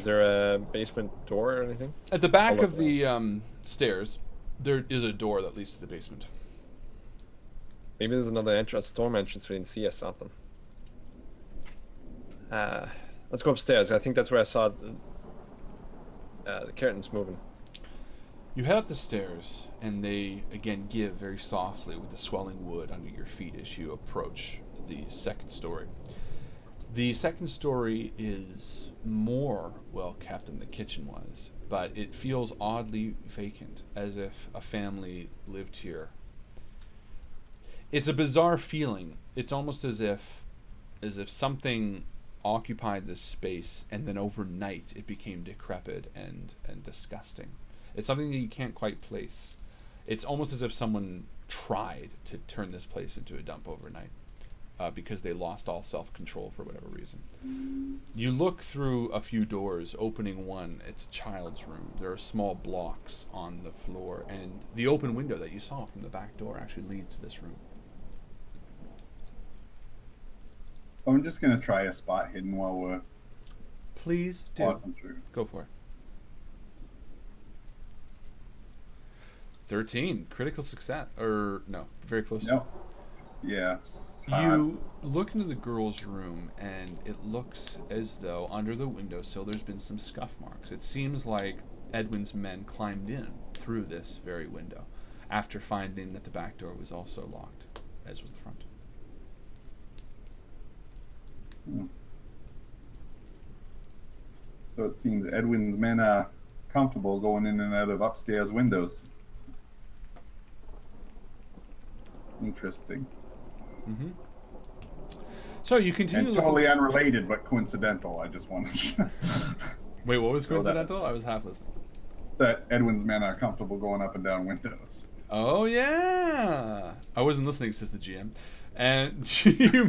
there a basement door or anything? At the back of the stairs, there is a door that leads to the basement. Maybe there's another entrance, storm entrance we didn't see or something. Let's go upstairs. I think that's where I saw the curtains moving. You head up the stairs, and they again give very softly with the swelling wood under your feet as you approach the second story. The second story is more well kept than the kitchen was, but it feels oddly vacant, as if a family lived here. It's a bizarre feeling. It's almost as if something occupied this space, and then overnight it became decrepit and disgusting. It's something that you can't quite place. It's almost as if someone tried to turn this place into a dump overnight because they lost all self-control for whatever reason. You look through a few doors, opening one. It's a child's room. There are small blocks on the floor, and the open window that you saw from the back door actually leads to this room. I'm just going to try a spot hidden while we're Please do. walking through. Go for it. 13. Critical success. Or, no, very close to it. No. Yeah. It's You look into the girl's room, and it looks as though under the windowsill there's been some scuff marks. It seems like Edwin's men climbed in through this very window after finding that the back door was also locked, as was the front. So it seems Edwin's men are comfortable going in and out of upstairs windows. Interesting. Mm-hmm. So you continue And looking... totally unrelated, but coincidental. I just wanted to... Wait, what was coincidental? I was half listening. that Edwin's men are comfortable going up and down windows. Oh, yeah. I wasn't listening, says the GM. And you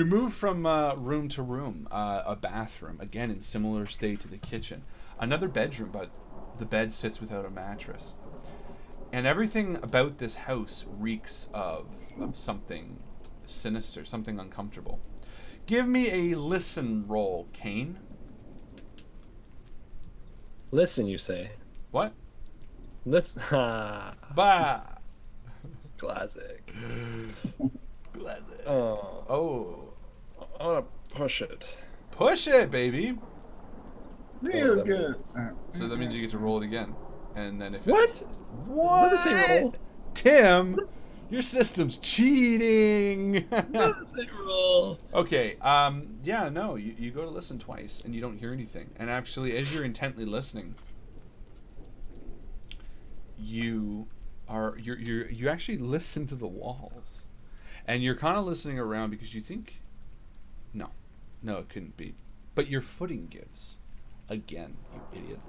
move from room to room. A bathroom, again in similar state to the kitchen. Another bedroom, but the bed sits without a mattress. And everything about this house reeks of something sinister, something uncomfortable. Give me a listen roll, Kane. Listen, you say? What? Listen. Bah. Classic. Classic. Oh. I want to push it. Push it, baby. Real good. So that means you get to roll it again. And then if What? it's... What? What does it roll? Tim, your system's cheating. What does it roll? Okay, yeah, no, you go to listen twice and you don't hear anything. And actually, as you're intently listening, you actually listen to the walls. And you're kind of listening around because you think, no, it couldn't be. But your footing gives. Again, you idiot.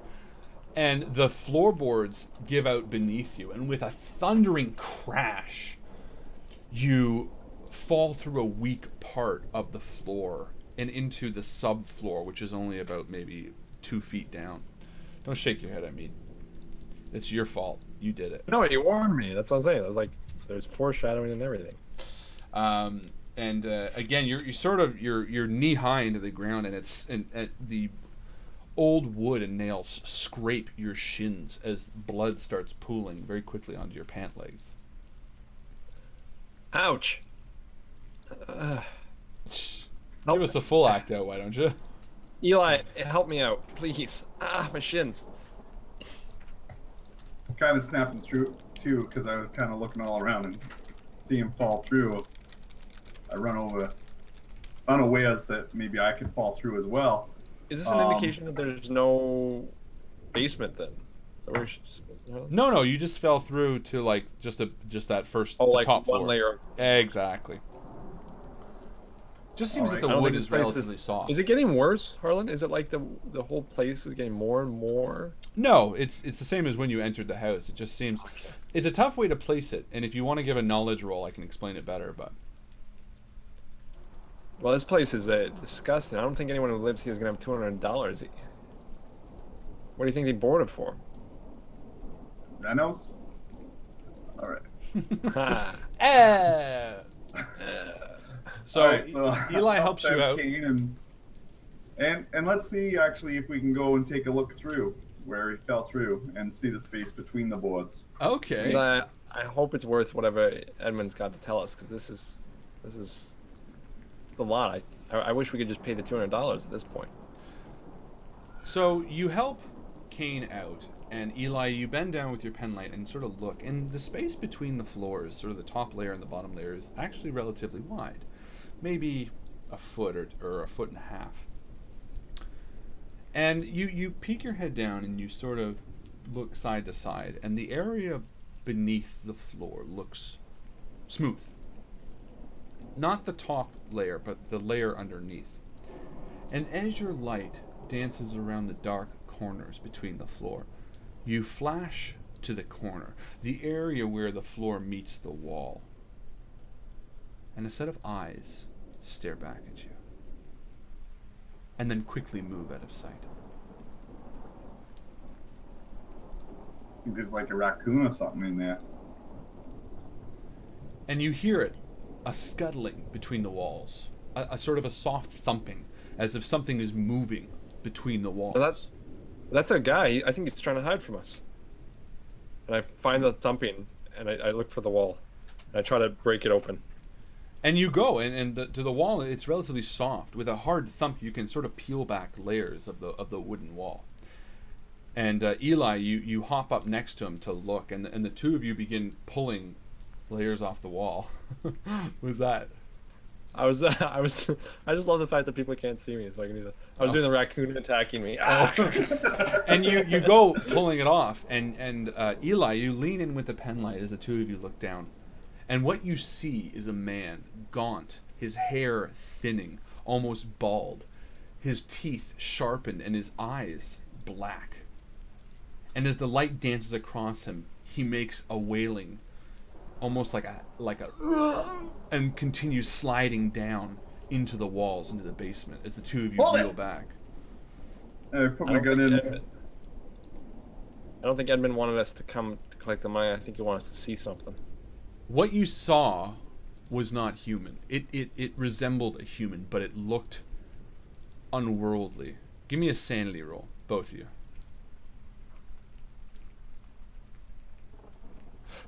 And the floorboards give out beneath you, and with a thundering crash, you fall through a weak part of the floor and into the subfloor, which is only about maybe 2 feet down. Don't shake your head at me. It's your fault. You did it. No, you warned me. That's what I'm saying. I was like, there's foreshadowing and everything. And again, you're knee high into the ground, and the old wood and nails scrape your shins as blood starts pooling very quickly onto your pant legs. Ouch. Give us a full act out, why don't you? Eli, help me out, please. My shins. Kind of snapping through too, because I was kind of looking all around and see him fall through. I run over unawares that maybe I could fall through as well. Is this an indication that there's no basement then? So we're No, you just fell through to like just that first like top one floor. layer. Exactly. Just seems Alright. that I the don't wood think is this place relatively soft. Is it getting worse, Harlan? Is it like the whole place is getting more and more? No, it's the same as when you entered the house. It just seems it's a tough way to place it, and if you want to give a knowledge roll, I can explain it better. But Well, this place is disgusting. I don't think anyone who lives here is gonna have $200. What do you think they bought it for? Renos? Alright. Ha. So, Alright, so Eli I'll helps you send out. Kane and let's see actually if we can go and take a look through where he fell through and see the space between the boards. Okay. Eli, I hope it's worth whatever Edmund's got to tell us, because this is a lot. I wish we could just pay the $200 at this point. So you help Kane out, and Eli, you bend down with your penlight and sort of look, and the space between the floors, sort of the top layer and the bottom layer, is actually relatively wide. Maybe a foot or a foot and a half. And you peek your head down and you sort of look side to side, and the area beneath the floor looks smooth. Not the top layer, but the layer underneath. And as your light dances around the dark corners between the floor, you flash to the corner, the area where the floor meets the wall. And a set of eyes stare back at you, and then quickly move out of sight. I think there's like a raccoon or something in there. And you hear it, a scuttling between the walls, a sort of a soft thumping, as if something is moving between the walls. Well, that's a guy. I think he's trying to hide from us. And I find the thumping, and I look for the wall, and I try to break it open. And you go, and to the wall, it's relatively soft. With a hard thump, you can sort of peel back layers of the wooden wall. And Eli, you hop up next to him to look, and the two of you begin pulling layers off the wall. What was that? I just love the fact that people can't see me, so I can do that. I was doing the raccoon attacking me. And you go pulling it off, and Eli, you lean in with the penlight as the two of you look down. And what you see is a man, gaunt, his hair thinning, almost bald, his teeth sharpened, and his eyes black. And as the light dances across him, he makes a wailing, almost like a, and continues sliding down into the walls, into the basement, as the two of you reel back. I put my gun in. I don't think Edmund wanted us to come collect the money. I think you want us to see something. What you saw was not human. It resembled a human, but it looked unworldly. Give me a sanity roll, both of you.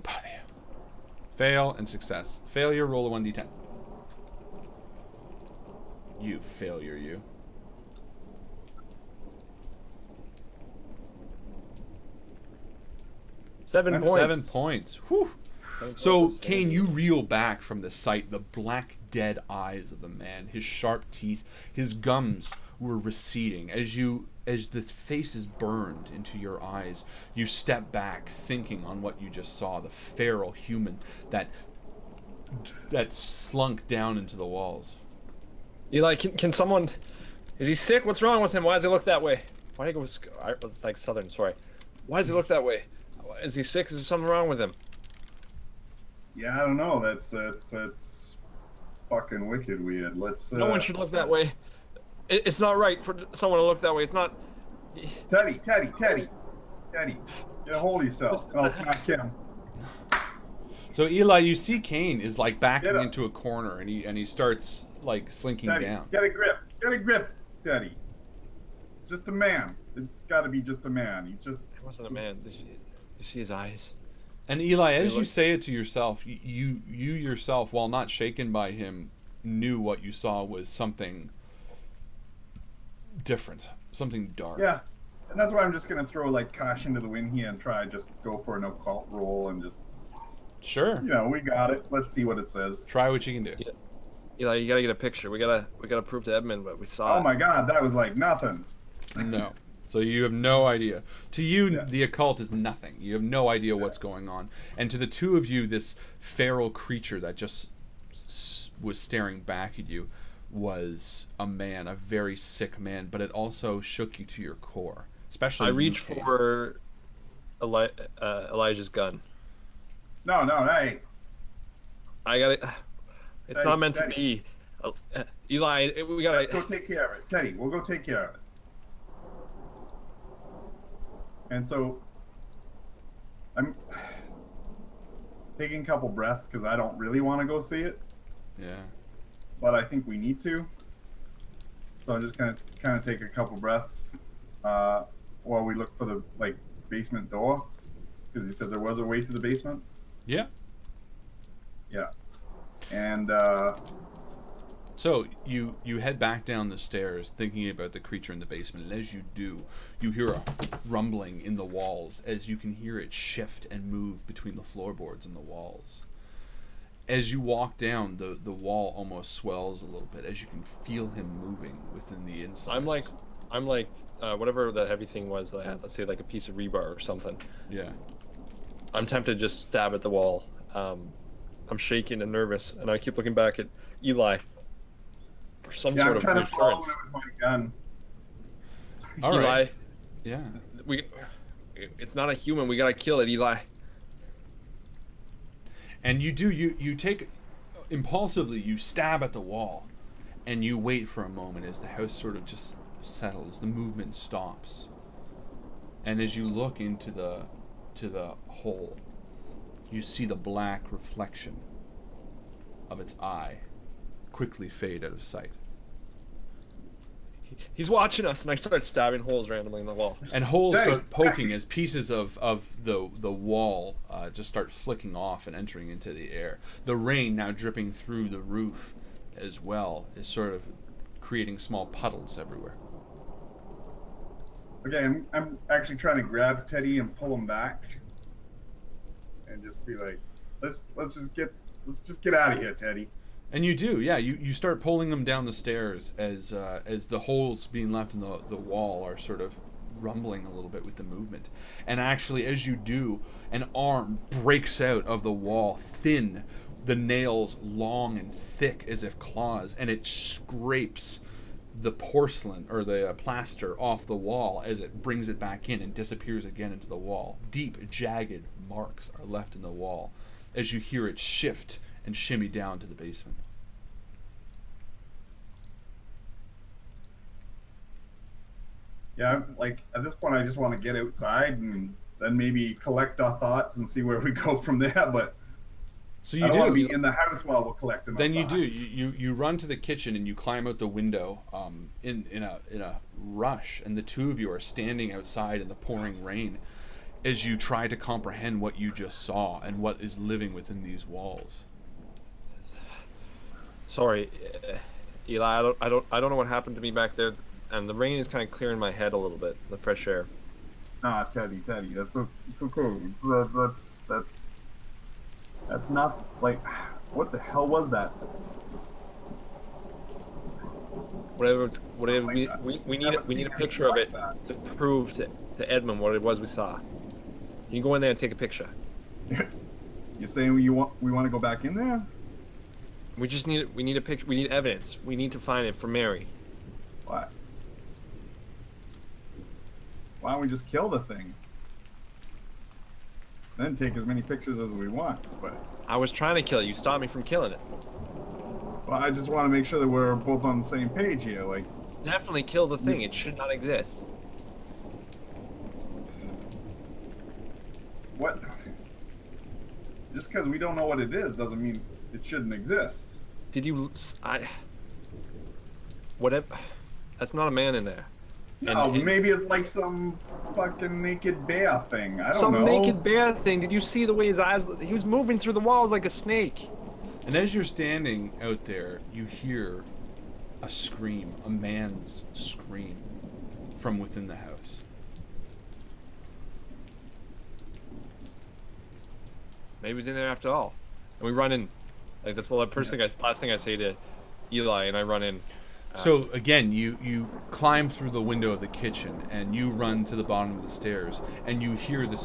Both of you. Fail and success. Failure, roll a 1d10. You failure, you. Seven points. 7 points. Whew. So, Kane, you reel back from the sight, the black, dead eyes of the man, his sharp teeth, his gums were receding. As the faces burned into your eyes, you step back, thinking on what you just saw, the feral human that slunk down into the walls. Eli, can someone... Is he sick? What's wrong with him? Why does he look that way? Why do you go... It's like Southern, sorry. Why does he look that way? Is he sick? Is there something wrong with him? Yeah, I don't know. That's fucking wicked weird. Let's. No one should look that way. It's not right for someone to look that way. It's not. Teddy, get a hold of yourself. I'll smack him. So Eli, you see Kane is like backing into a corner, and he starts like slinking Teddy, down. Get a grip, Teddy. It's just a man. It's got to be just a man. He's just. It wasn't a man. Did you see his eyes? And Eli, as you say it to yourself, you yourself, while not shaken by him, knew what you saw was something different, something dark. Yeah, and that's why I'm just gonna throw like cash into the wind here and try just go for an occult roll and just. Sure. You know, we got it. Let's see what it says. Try what you can do. Yeah. Eli, you gotta get a picture. We gotta prove to Edmund what we saw. Oh my God, that was like nothing. No. So you have no idea. To you, Yeah. the occult is nothing. You have no idea what's going on. And to the two of you, this feral creature that just was staring back at you was a man, a very sick man, but it also shook you to your core. Especially I reach for Elijah's gun. No, hey. I got it. It's Hey, not meant Teddy. to be. Eli, we gotta. Let's go take care of it. Teddy, we'll go take care of it. And so, I'm taking a couple breaths because I don't really want to go see it. Yeah. But I think we need to. So I'm just gonna kind of take a couple breaths while we look for the basement door, because you said there was a way to the basement. Yeah. Yeah. And so you head back down the stairs thinking about the creature in the basement, and as you do, you hear a rumbling in the walls as you can hear it shift and move between the floorboards and the walls. As you walk down, the wall almost swells a little bit as you can feel him moving within the inside. I'm like whatever the heavy thing was that I had. Let's say like a piece of rebar or something. Yeah. I'm tempted to just stab at the wall. I'm shaking and nervous, and I keep looking back at Eli for some sort I'm of kind of following reassurance. it with my gun. All Eli, right. Yeah. it's not a human. We gotta kill it, Eli. And you do, you take, impulsively, you stab at the wall, and you wait for a moment as the house sort of just settles, the movement stops. And as you look into the hole, you see the black reflection of its eye quickly fade out of sight. He's watching us, and I start stabbing holes randomly in the wall. And holes Hey, start poking hey. as pieces of the wall just start flicking off and entering into the air. The rain now dripping through the roof as well is sort of creating small puddles everywhere. Okay, I'm actually trying to grab Teddy and pull him back, and just be like, let's just get out of here, Teddy. And you do, yeah. You start pulling them down the stairs as the holes being left in the wall are sort of rumbling a little bit with the movement. And actually, as you do, an arm breaks out of the wall, thin, the nails long and thick as if claws, and it scrapes the porcelain or the plaster off the wall as it brings it back in and disappears again into the wall. Deep, jagged marks are left in the wall as you hear it shift and shimmy down to the basement. Yeah, I'm, like at this point, I just want to get outside and then maybe collect our thoughts and see where we go from there. But So I you don't want to do. be in the house while we're collecting our Then you thoughts. do. You run to the kitchen and you climb out the window in a rush, and the two of you are standing outside in the pouring rain as you try to comprehend what you just saw and what is living within these walls. Sorry, Eli. I don't know what happened to me back there, and the rain is kind of clearing my head a little bit. The fresh air. Ah, Teddy, it's okay. That's not like, what the hell was that? Whatever we Never need seen a picture of anything it like to prove to Edmund what it was we saw. You can go in there and take a picture. You're saying we want to go back in there? We need a picture. We need evidence. We need to find it for Mary. What? Why don't we just kill the thing? Then take as many pictures as we want. But I was trying to kill it. You stopped me from killing it. well, I just want to make sure that we're both on the same page here. Like, Definitely kill the thing. It should not exist. what? Just because we don't know what it is doesn't mean it shouldn't exist. Did you? Whatever. That's not a man in there. No, maybe it's like some fucking naked bear thing. I don't Some know. naked bear thing. Did you see the way his eyes? He was moving through the walls like a snake. And as you're standing out there, you hear a scream, a man's scream, from within the house. Maybe he's in there after all. And we run in. Like that's the last thing I say to Eli, and I run in. So again, you climb through the window of the kitchen and you run to the bottom of the stairs, and you hear the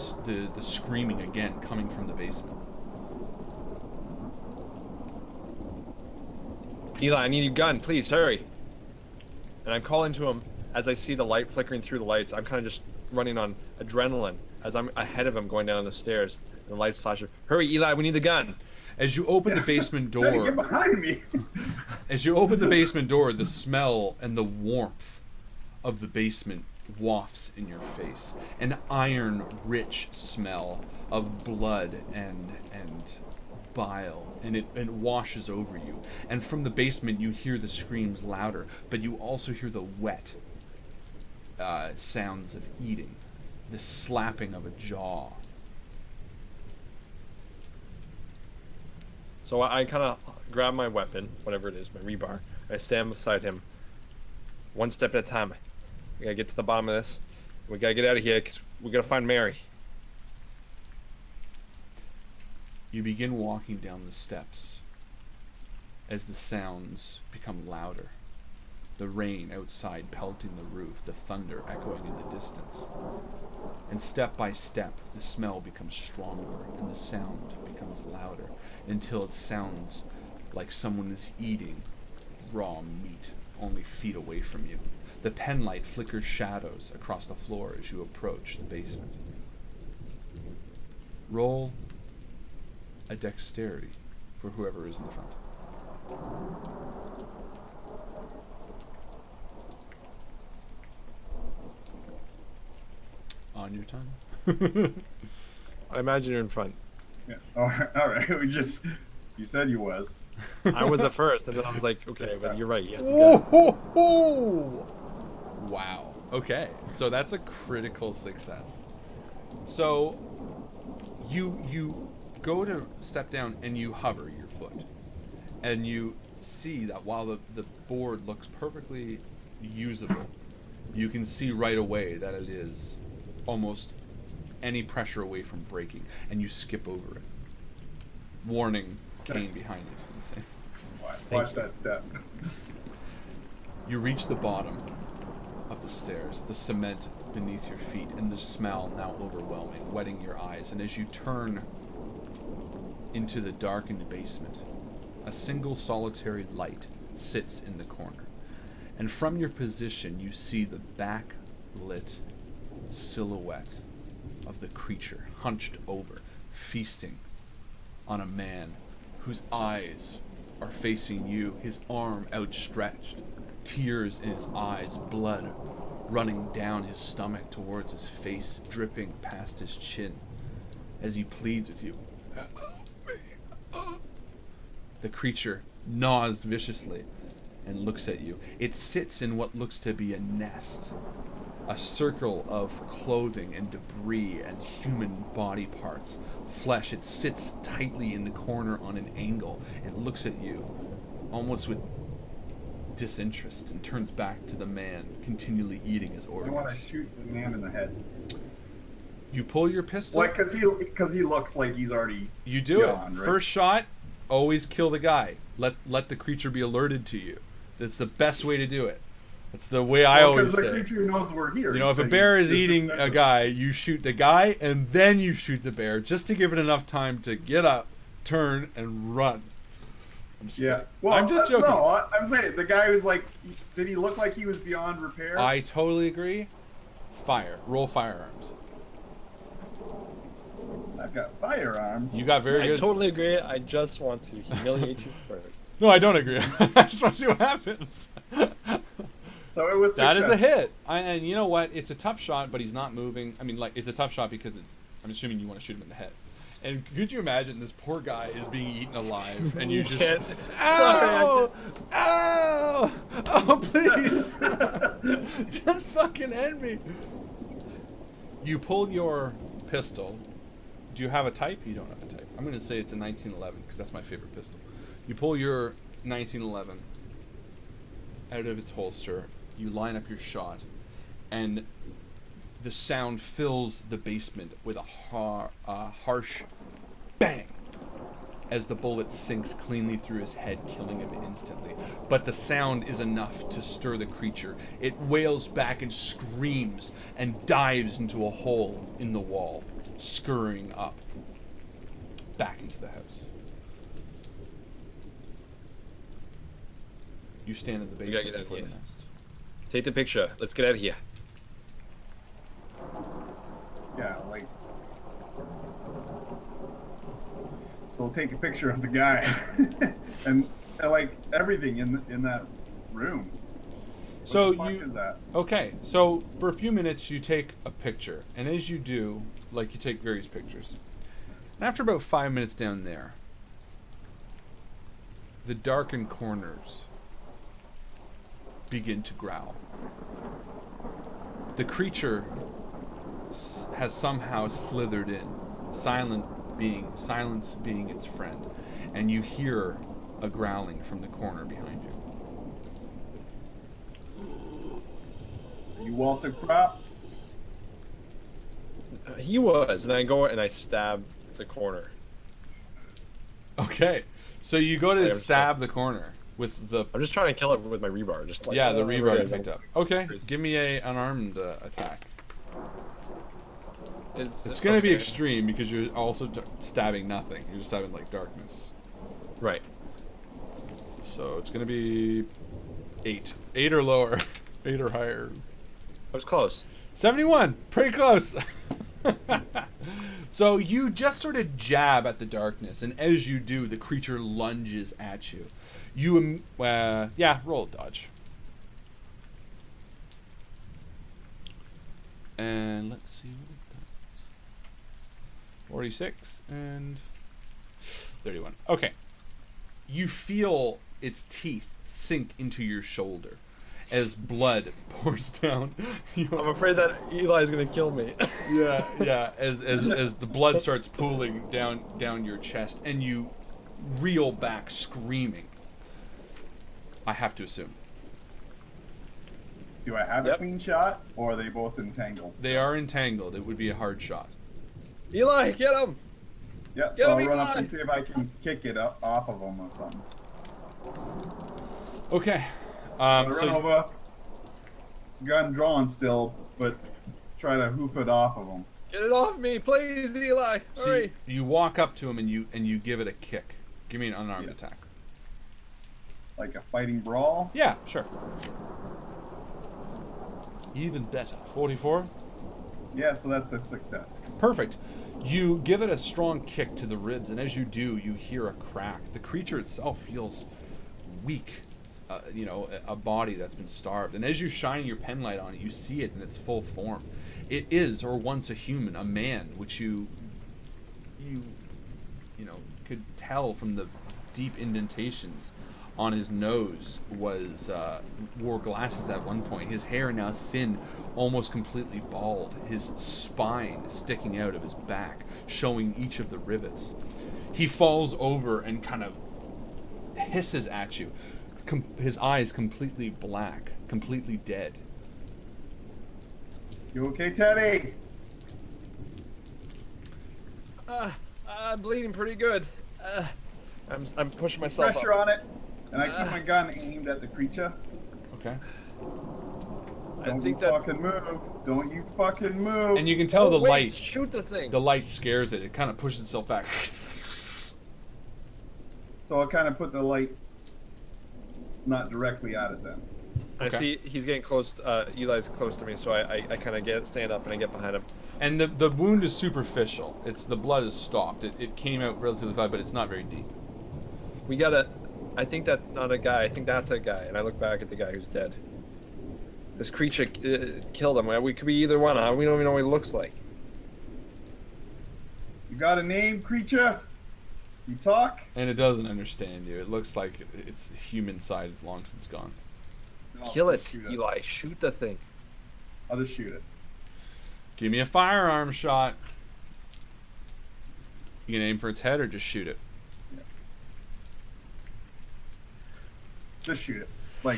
screaming again coming from the basement. Eli, I need your gun, please hurry. And I'm calling to him as I see the light flickering through the lights. I'm kind of just running on adrenaline as I'm ahead of him going down the stairs. And the lights flash. Hurry, Eli, we need the gun. As you open the basement Teddy, door, get behind me. as you open the basement door, the smell and the warmth of the basement wafts in your face. An iron-rich smell of blood and bile, and it washes over you. And from the basement, you hear the screams louder, but you also hear the wet sounds of eating, the slapping of a jaw. So I kind of grab my weapon, whatever it is, my rebar. I stand beside him, one step at a time. We gotta get to the bottom of this. We gotta get out of here because we gotta find Mary. You begin walking down the steps as the sounds become louder. The rain outside pelting the roof, the thunder echoing in the distance. And step by step, the smell becomes stronger and the sound becomes louder until it sounds like someone is eating raw meat only feet away from you. The penlight flickers shadows across the floor as you approach the basement. Roll a dexterity for whoever is in the front. On your time. I imagine you're in front. Yeah. All right. You said you was. I was at first, and then I was like, okay, but you're right. Yes. Wow. Okay, so that's a critical success. So you go to step down and you hover your foot, and you see that while the board looks perfectly usable, you can see right away that it is almost any pressure away from breaking, and you skip over it. Warning, Kane behind you. You can say. Watch that step. You reach the bottom of the stairs, the cement beneath your feet, and the smell now overwhelming, wetting your eyes. And as you turn into the darkened basement, a single solitary light sits in the corner. And from your position, you see the backlit silhouette of the creature, hunched over, feasting on a man whose eyes are facing you, his arm outstretched, tears in his eyes, blood running down his stomach towards his face, dripping past his chin as he pleads with you. The creature gnaws viciously and looks at you. It sits in what looks to be a nest, a circle of clothing and debris and human body parts, flesh. It sits tightly in the corner on an angle and looks at you almost with disinterest and turns back to the man continually eating his organs. I want to shoot the man in the head. You pull your pistol. Like, because he looks like he's already You do beyond, it. right? First shot, always kill the guy. Let the creature be alerted to you. That's the best way to do it. That's the way I always say. Because the creature knows we're here. You know, if a bear is eating a guy, you shoot the guy and then you shoot the bear just to give it enough time to get up, turn, and run. Yeah. Well, I'm just joking. No, I'm saying the guy was like, did he look like he was beyond repair? I totally agree. Fire. Roll firearms. I've got firearms. You got very good. I totally agree. I just want to humiliate you first. No, I don't agree. I just want to see what happens. So it was. That is a hit. And you know what? It's a tough shot, but he's not moving. I mean, like, it's a tough shot because I'm assuming you want to shoot him in the head. And could you imagine this poor guy is being eaten alive, and you just, can't. ow, ow, oh please, just fucking end me. You pull your pistol. Do you have a type? You don't have a type. I'm going to say it's a 1911 because that's my favorite pistol. You pull your 1911 out of its holster. You line up your shot, and the sound fills the basement with a harsh bang as the bullet sinks cleanly through his head, killing him instantly. But the sound is enough to stir the creature. It wails back and screams and dives into a hole in the wall, scurrying up back into the house. You stand in the We gotta basement get out before of the here. nest. Take the picture. Let's get out of here. Yeah, like. So we'll take a picture of the guy, and like everything in that room. So What the fuck is that? Okay, so for a few minutes you take a picture, and as you do, like, you take various pictures. And after about 5 minutes down there, the darkened corners begin to growl. The creature has somehow slithered in, silence being its friend, and you hear a growling from the corner behind you. You Walter Crop? He was, and I go and I stab the corner. Okay, so you go to I stab the corner with the I'm just trying to kill it with my rebar. Just like, the whatever rebar it you is. picked up. Okay, give me a unarmed attack. It's going to be okay. extreme because you're also stabbing nothing. You're just stabbing like darkness. Right. So it's going to be 8. 8 or lower. 8 or higher. I was close. 71. Pretty close. So you just sort of jab at the darkness, and as you do, the creature lunges at you. You, roll a dodge. And let's see what it does. 46 and 31. Okay. You feel its teeth sink into your shoulder as blood pours down. I'm afraid that Eli's gonna kill me. Yeah. As the blood starts pooling down your chest, and you reel back screaming. I have to assume. Do I have a clean shot, or are they both entangled? They are entangled. It would be a hard shot. Eli, get him! Yeah, Get so I'll him, run up Eli! and see if I can kick it up off of them or something. Okay. Run So over, gun drawn still, but try to hoof it off of them. Get it off me, please, Eli! Hurry! you walk up to him and you give it a kick. Give me an unarmed attack. Like a fighting brawl. Yeah, sure. Even better. 44. Yeah, so that's a success. Perfect. You give it a strong kick to the ribs, and as you do, you hear a crack. The creature itself feels weak, a body that's been starved. And as you shine your pen light on it, you see it in its full form. It is, or once a human, a man, which you could tell from the deep indentations on his nose wore glasses at one point. His hair now thin, almost completely bald. His spine sticking out of his back, showing each of the rivets. He falls over and kind of hisses at you. His eyes completely black, completely dead. You okay, Teddy? I'm bleeding pretty good. I'm pushing myself Pressure up. on it, and I keep my gun aimed at the creature. Okay. Don't you fucking move. Don't you fucking move. And you can tell the light. Shoot the thing. The light scares it. It kind of pushes itself back. So I'll kind of put the light not directly at it then. I see he's getting close. Eli's close to me, so I kind of stand up and I get behind him. And the wound is superficial. The blood is stopped. It came out relatively fast, but it's not very deep. I think that's not a guy. I think that's a guy. And I look back at the guy who's dead. This creature killed him. We could be either one. We don't even know what he looks like. You got a name, creature? You talk? And it doesn't understand you. It looks like its human side is long since gone. Kill it, Eli. Shoot the thing. I'll just shoot it. Give me a firearm shot. You can aim for its head or just shoot it. Yeah. Just shoot it. Like.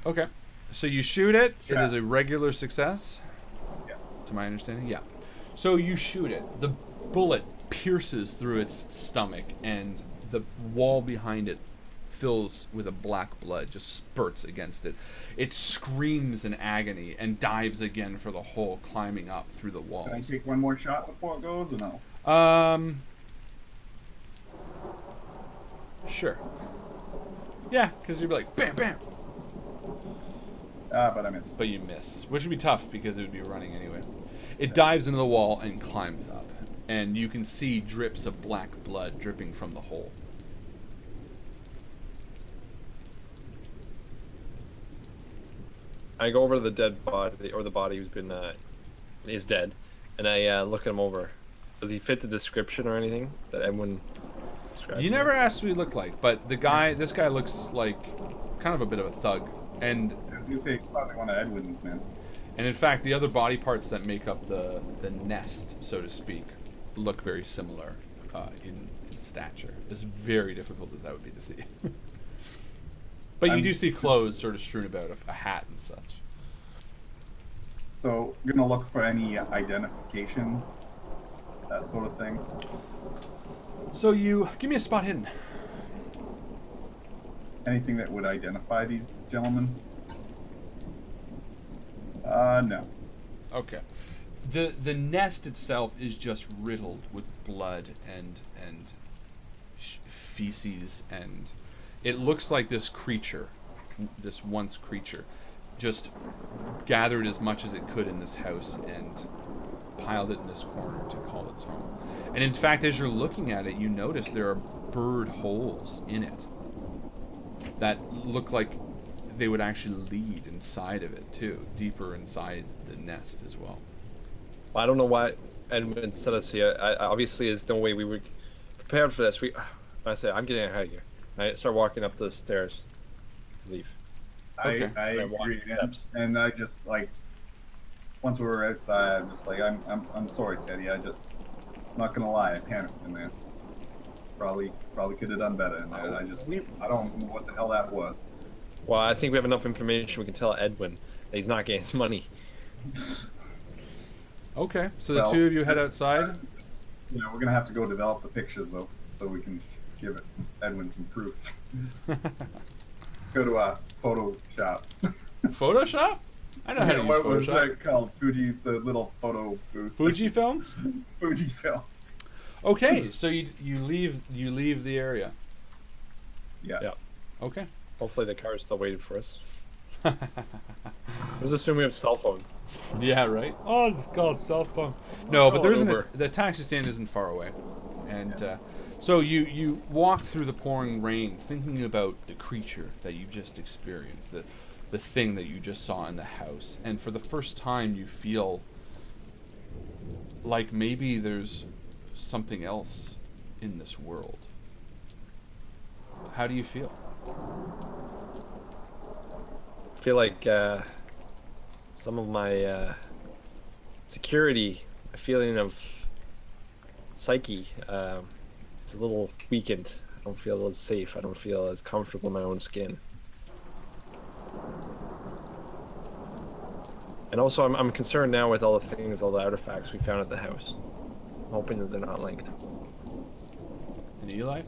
Okay. So you shoot it. Shot. It is a regular success. Yeah. To my understanding, yeah. So you shoot it. The bullet pierces through its stomach, and the wall behind it fills with a black blood, just spurts against it. It screams in agony and dives again for the hole, climbing up through the walls. Can I take one more shot before it goes, or no? Sure. Yeah, because you'd be like, bam, bam. But I missed. But you miss, which would be tough because it would be running anyway. It dives into the wall and climbs up, and you can see drips of black blood dripping from the hole. I go over to the dead body, or the body who's been is dead, and I look him over. Does he fit the description or anything that everyone described? You never asked what he looked like, but this guy looks like kind of a bit of a thug, and You say it's probably one of Edwin's men. And in fact, the other body parts that make up the nest, so to speak, look very similar in stature. As very difficult as that would be to see. But you do see clothes sort of strewn about, a hat and such. So, gonna look for any identification, that sort of thing. So you give me a spot hidden. Anything that would identify these gentlemen? No. Okay. The nest itself is just riddled with blood and feces, and it looks like this creature, this once creature, just gathered as much as it could in this house and piled it in this corner to call its home. And in fact, as you're looking at it, you notice there are bird holes in it that look like they would actually lead inside of it too, deeper inside the nest as well. I don't know why Edmund set us here. Obviously, there's no way we were prepared for this. I say, I'm getting out of here. I start walking up the stairs. Leave. Okay. I agree, and I just like once we were outside, I'm just like I'm sorry, Teddy. I'm not gonna lie, I panicked in there. Probably could have done better in there. I don't know what the hell that was. Well, I think we have enough information. We can tell Edwin that he's not getting his money. Okay, so the two of you head outside. Yeah, we're gonna have to go develop the pictures though, so we can give Edwin some proof. Go to Photoshop. Photoshop? I know how to use what Photoshop. was that called? Fuji, the little photo booth. Fujifilm? Fujifilm. Okay, so you leave the area. Yeah. Okay. Hopefully the car is still waiting for us. Let's assume we have cell phones. Yeah, right. Oh, it's called cell phone. No, but there isn't. Uber. The taxi stand isn't far away, and So you walk through the pouring rain, thinking about the creature that you just experienced, the thing that you just saw in the house, and for the first time you feel like maybe there's something else in this world. How do you feel? I feel like some of my security, a feeling of psyche, is a little weakened. I don't feel as safe. I don't feel as comfortable in my own skin. And also, I'm concerned now with all the things, all the artifacts we found at the house. I'm hoping that they're not linked. And Eli?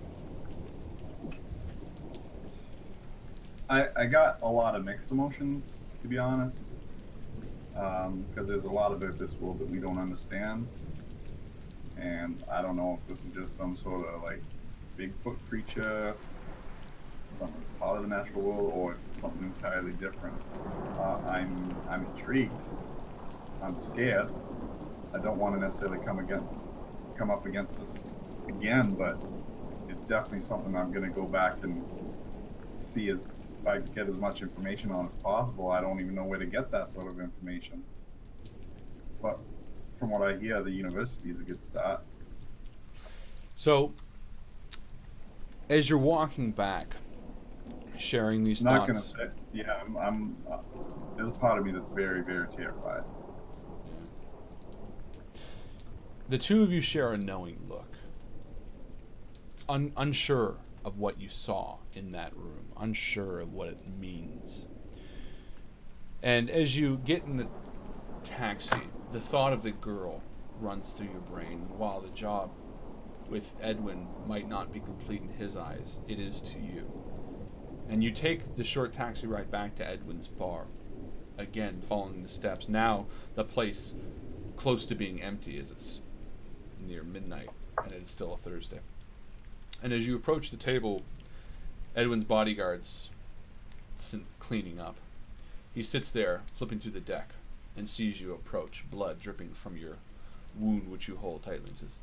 I got a lot of mixed emotions, to be honest, because there's a lot about this world that we don't understand, and I don't know if this is just some sort of like Bigfoot creature, something that's part of the natural world, or something entirely different. I'm intrigued. I'm scared. I don't want to necessarily come up against this again, but it's definitely something I'm going to go back and see if I get as much information on as possible. I don't even know where to get that sort of information. But from what I hear, the university is a good start. So, as you're walking back, sharing these Not thoughts... gonna say, yeah, I'm there's a part of me that's very, very terrified. The two of you share a knowing look. Unsure of what you saw in that room, unsure of what it means. And as you get in the taxi, the thought of the girl runs through your brain. While the job with Edwin might not be complete in his eyes, it is to you. And you take the short taxi ride back to Edwin's bar, again following the steps. Now the place close to being empty as it's near midnight and it's still a Thursday. And as you approach the table, Edwin's bodyguard's cleaning up. He sits there, flipping through the deck, and sees you approach, blood dripping from your wound, which you hold tightly, and says,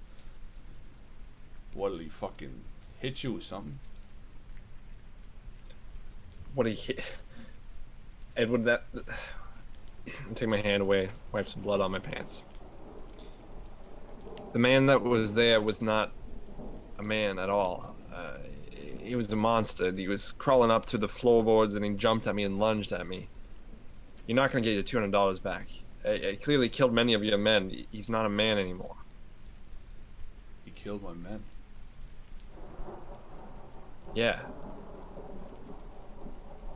"What'll he fucking hit you with something?" What do you hit? Edward, that... I'll take my hand away, wipe some blood on my pants. The man that was there was not a man at all. He was a monster. He was crawling up through the floorboards and he jumped at me and lunged at me. You're not going to get your $200 back. He clearly killed many of your men. He's not a man anymore. He killed my men. Yeah.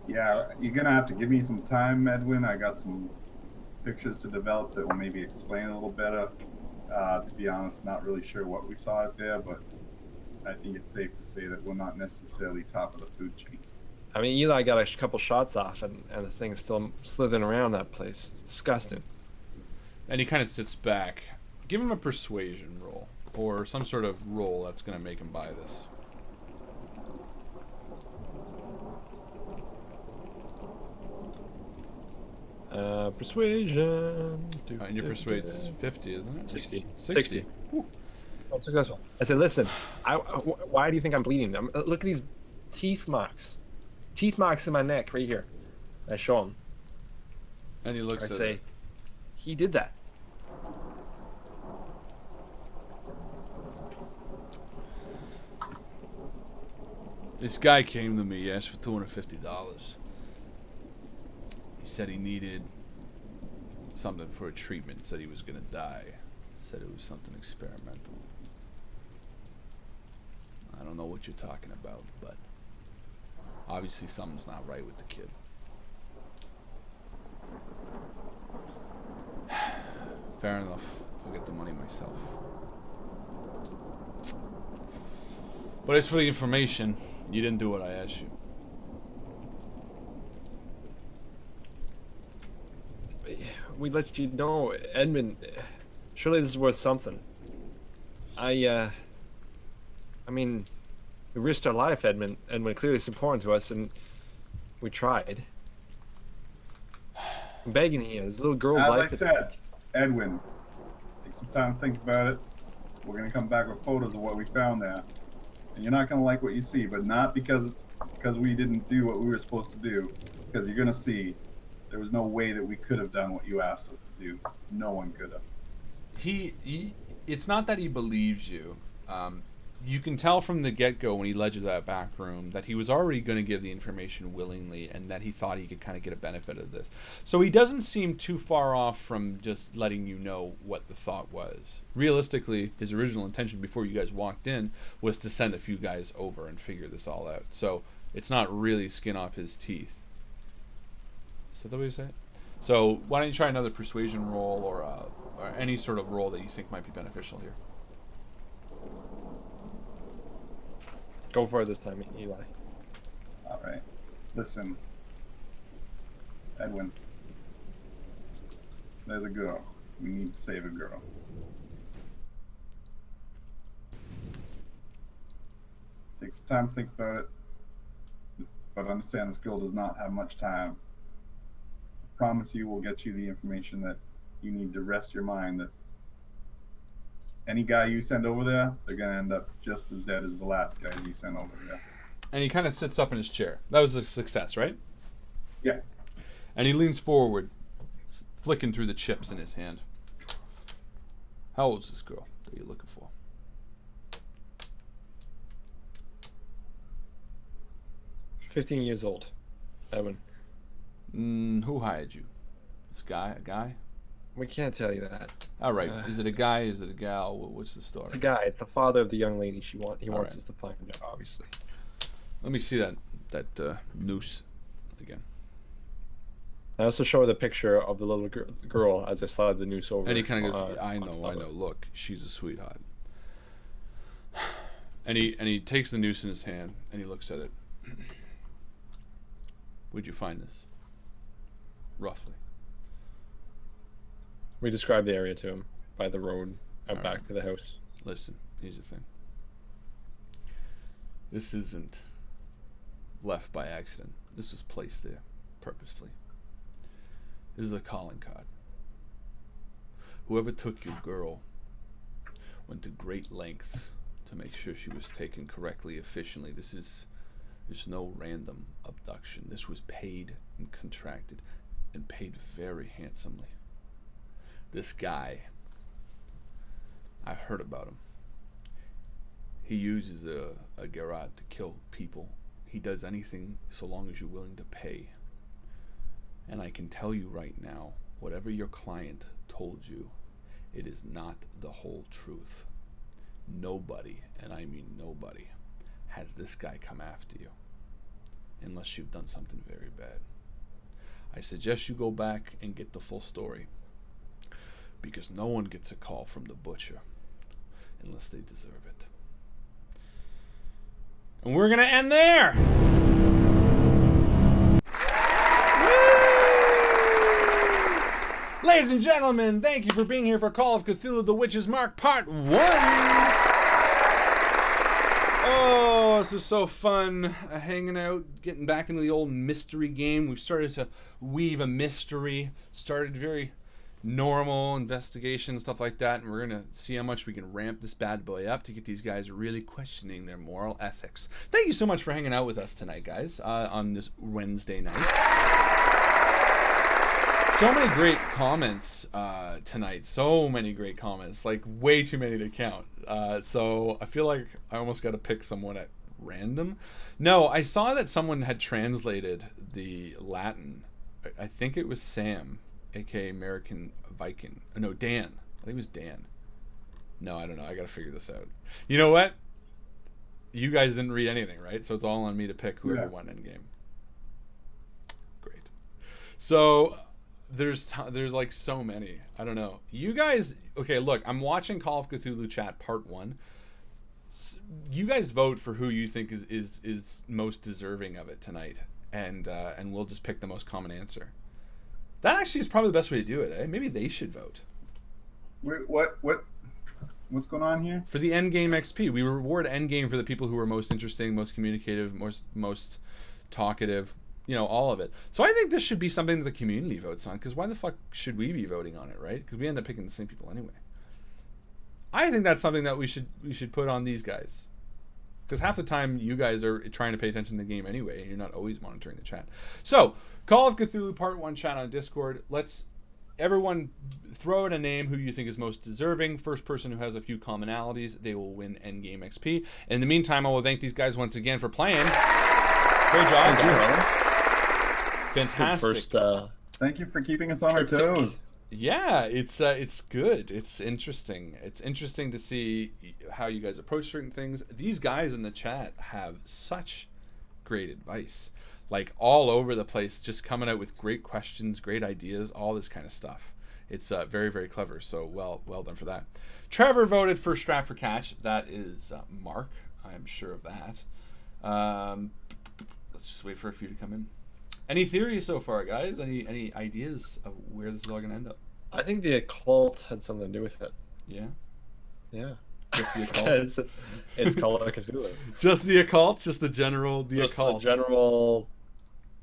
Yeah, you're gonna have to give me some time, Edwin. I got some pictures to develop that will maybe explain a little better. To be honest, not really sure what we saw out there, but I think it's safe to say that we're not necessarily top of the food chain. I mean, Eli got a couple shots off and the thing's still slithering around that place. It's disgusting. And he kind of sits back. Give him a persuasion roll, or some sort of roll that's going to make him buy this. Persuasion. And your persuade's 50, isn't it? 60. 60. Oh, successful. I said, listen, why do you think I'm bleeding? Look at these teeth marks. Teeth marks in my neck right here. I show him. And he looks I at say, it. He did that. This guy came to me, he asked for $250. He said he needed something for a treatment, said he was going to die. Said it was something experimental. I don't know what you're talking about, but obviously something's not right with the kid. Fair enough. I'll get the money myself. But as for the information, you didn't do what I asked you. We let you know, Edmund. Surely this is worth something. I mean, we risked our life, Edmund. Edmund clearly is important to us, and we tried. I'm begging you, this little girl's life. As I said, Edwin, take some time to think about it. We're gonna come back with photos of what we found there. and you're not gonna like what you see, but not because we didn't do what we were supposed to do. Because you're gonna see there was no way that we could have done what you asked us to do. No one could have. It's not that he believes you. You can tell from the get-go when he led you to that back room that he was already going to give the information willingly, and that he thought he could kind of get a benefit of this. So he doesn't seem too far off from just letting you know what the thought was. Realistically, his original intention before you guys walked in was to send a few guys over and figure this all out. So it's not really skin off his teeth. Is that the way to say it? So why don't you try another persuasion roll or any sort of roll that you think might be beneficial here. Go for it this time, Eli. All right. Listen, Edwin. There's a girl. We need to save a girl. Take some time to think about it. But understand this girl does not have much time. I promise you we'll get you the information that you need to rest your mind that any guy you send over there, they're going to end up just as dead as the last guys you sent over there. And he kind of sits up in his chair. That was a success, right? Yeah. And he leans forward, flicking through the chips in his hand. How old is this girl that you're looking for? 15 years old, Edwin. Who hired you? This guy? A guy? We can't tell you that. All right. Is it a guy? Is it a gal? What's the story? It's a guy. It's the father of the young lady he wants right. us to find out, obviously. Let me see that noose again. I also show her the picture of the little girl as I slide the noose over. And he kind of goes, I know. Look, she's a sweetheart. And he takes the noose in his hand and he looks at it. Where'd you find this? Roughly. We described the area to him by the road out All back right. to the house. Listen, here's the thing. This isn't left by accident. This was placed there purposefully. This is a calling card. Whoever took your girl went to great lengths to make sure she was taken correctly, efficiently. There's no random abduction. This was paid and contracted and paid very handsomely. This guy, I've heard about him. He uses a garrote to kill people. He does anything so long as you're willing to pay. And I can tell you right now, whatever your client told you, it is not the whole truth. Nobody, and I mean nobody, has this guy come after you. Unless you've done something very bad. I suggest you go back and get the full story. Because no one gets a call from the butcher unless they deserve it. And we're going to end there. Woo! Ladies and gentlemen, thank you for being here for Call of Cthulhu the Witch's Mark Part 1. Oh, this is so fun. Hanging out, getting back into the old mystery game. We've started to weave a mystery. Started very normal investigation, stuff like that, and we're gonna see how much we can ramp this bad boy up to get these guys really questioning their moral ethics. Thank you so much for hanging out with us tonight, guys, on this Wednesday night. So many great comments tonight. So many great comments, like way too many to count. So I feel like I almost got to pick someone at random. No, I saw that someone had translated the Latin. I think it was Sam, aka American Viking. No, Dan. I think it was Dan. No, I don't know. I gotta figure this out. You know what? You guys didn't read anything, right? So it's all on me to pick whoever won Endgame. Great. So there's like so many. I don't know. You guys, okay, look, I'm watching Call of Cthulhu Chat Part 1. You guys vote for who you think is most deserving of it tonight, and we'll just pick the most common answer. That actually is probably the best way to do it, eh? Maybe they should vote. Wait, what's going on here? For the Endgame XP, we reward Endgame for the people who are most interesting, most communicative, most talkative, you know, all of it. So I think this should be something that the community votes on, because why the fuck should we be voting on it, right? Because we end up picking the same people anyway. I think that's something that we should put on these guys. because half the time you guys are trying to pay attention to the game anyway, and you're not always monitoring the chat. So, Call of Cthulhu Part 1 chat on Discord. Let's everyone throw in a name who you think is most deserving. First person who has a few commonalities, they will win endgame XP. In the meantime, I will thank these guys once again for playing. Great job. Fantastic. Thank you for keeping us on our toes. Yeah, it's good. It's interesting. It's interesting to see how you guys approach certain things. These guys in the chat have such great advice. Like all over the place, just coming out with great questions, great ideas, all this kind of stuff. It's very, very clever. So well done for that. Trevor voted for Strap for Catch. That is Mark. I'm sure of that. Let's just wait for a few to come in. Any theories so far, guys? Any ideas of where this is all going to end up? I think the occult had something to do with it. Yeah? Yeah. Just the occult? it's called Cthulhu. Just the occult? Just the general, occult? The general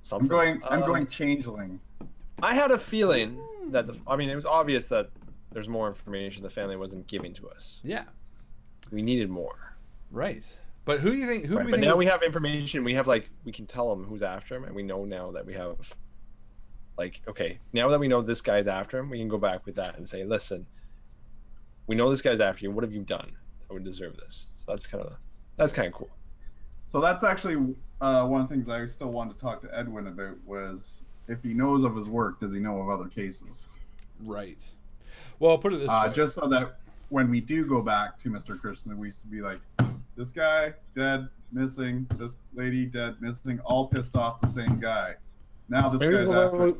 something. I'm going changeling. I had a feeling that, it was obvious that there's more information the family wasn't giving to us. Yeah. We needed more. Right. But who do you think? But now we have information. We have we can tell them who's after him, and we know now that we have, okay, now that we know this guy's after him, we can go back with that and say, listen, we know this guy's after you. What have you done that would deserve this? So that's kind of cool. So that's actually one of the things I still wanted to talk to Edwin about was if he knows of his work, does he know of other cases? Right. Well, I'll put it this way. Just so that when we do go back to Mr. Christensen, we used to be like, this guy dead, missing. This lady dead, missing. All pissed off the same guy. Now this guy's after.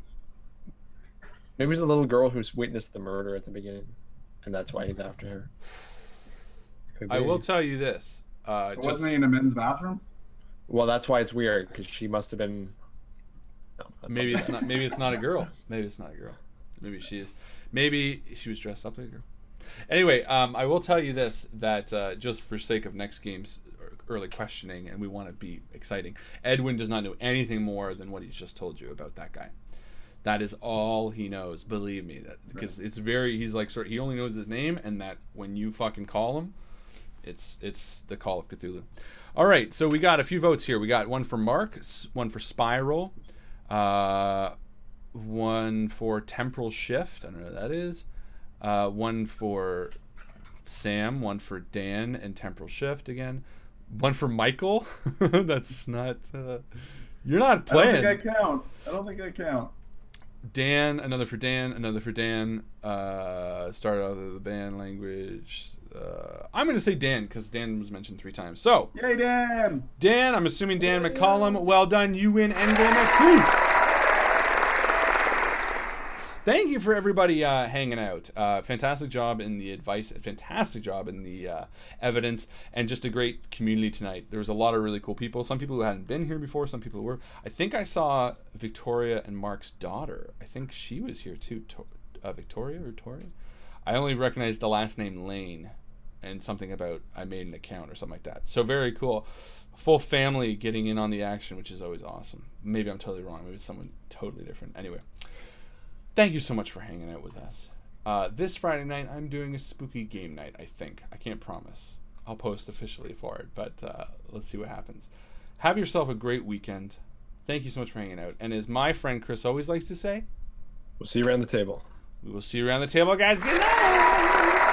Maybe it's the little girl who's witnessed the murder at the beginning, and that's why he's after her. I will tell you this. Wasn't he in a men's bathroom? Well, that's why it's weird, because she must have been. No, maybe it's not. Maybe it's not a girl. Maybe it's not a girl. Maybe she is. Maybe she was dressed up like a girl. Anyway, I will tell you this, that just for sake of next game's early questioning, and we want to be exciting, Edwin does not know anything more than what he's just told you about that guy. That is all he knows, believe me. Because it's he's like, he only knows his name, and that when you fucking call him, it's the Call of Cthulhu. All right, so we got a few votes here. We got one for Mark, one for Spiral, one for Temporal Shift. I don't know what that is. One for Sam, one for Dan and Temporal Shift again. One for Mycl. That's not... you're not playing. I don't think I count. Dan, another for Dan, another for Dan. Started out of the band language. I'm going to say Dan, because Dan was mentioned 3 times. So... Yay, Dan! Dan, I'm assuming Dan McCollum. Well done. You win Endgame XP. Thank you for everybody hanging out. Fantastic job in the advice. Fantastic job in the evidence. And just a great community tonight. There was a lot of really cool people. Some people who hadn't been here before. Some people who were. I think I saw Victoria and Mark's daughter. I think she was here too. Victoria or Tori? I only recognized the last name Lane. And something about I made an account or something like that. So very cool. Full family getting in on the action, which is always awesome. Maybe I'm totally wrong. Maybe it's someone totally different. Anyway. Thank you so much for hanging out with us. This Friday night, I'm doing a spooky game night, I think. I can't promise. I'll post officially for it, but let's see what happens. Have yourself a great weekend. Thank you so much for hanging out. And as my friend Chris always likes to say, we'll see you around the table. We will see you around the table, guys. Good night!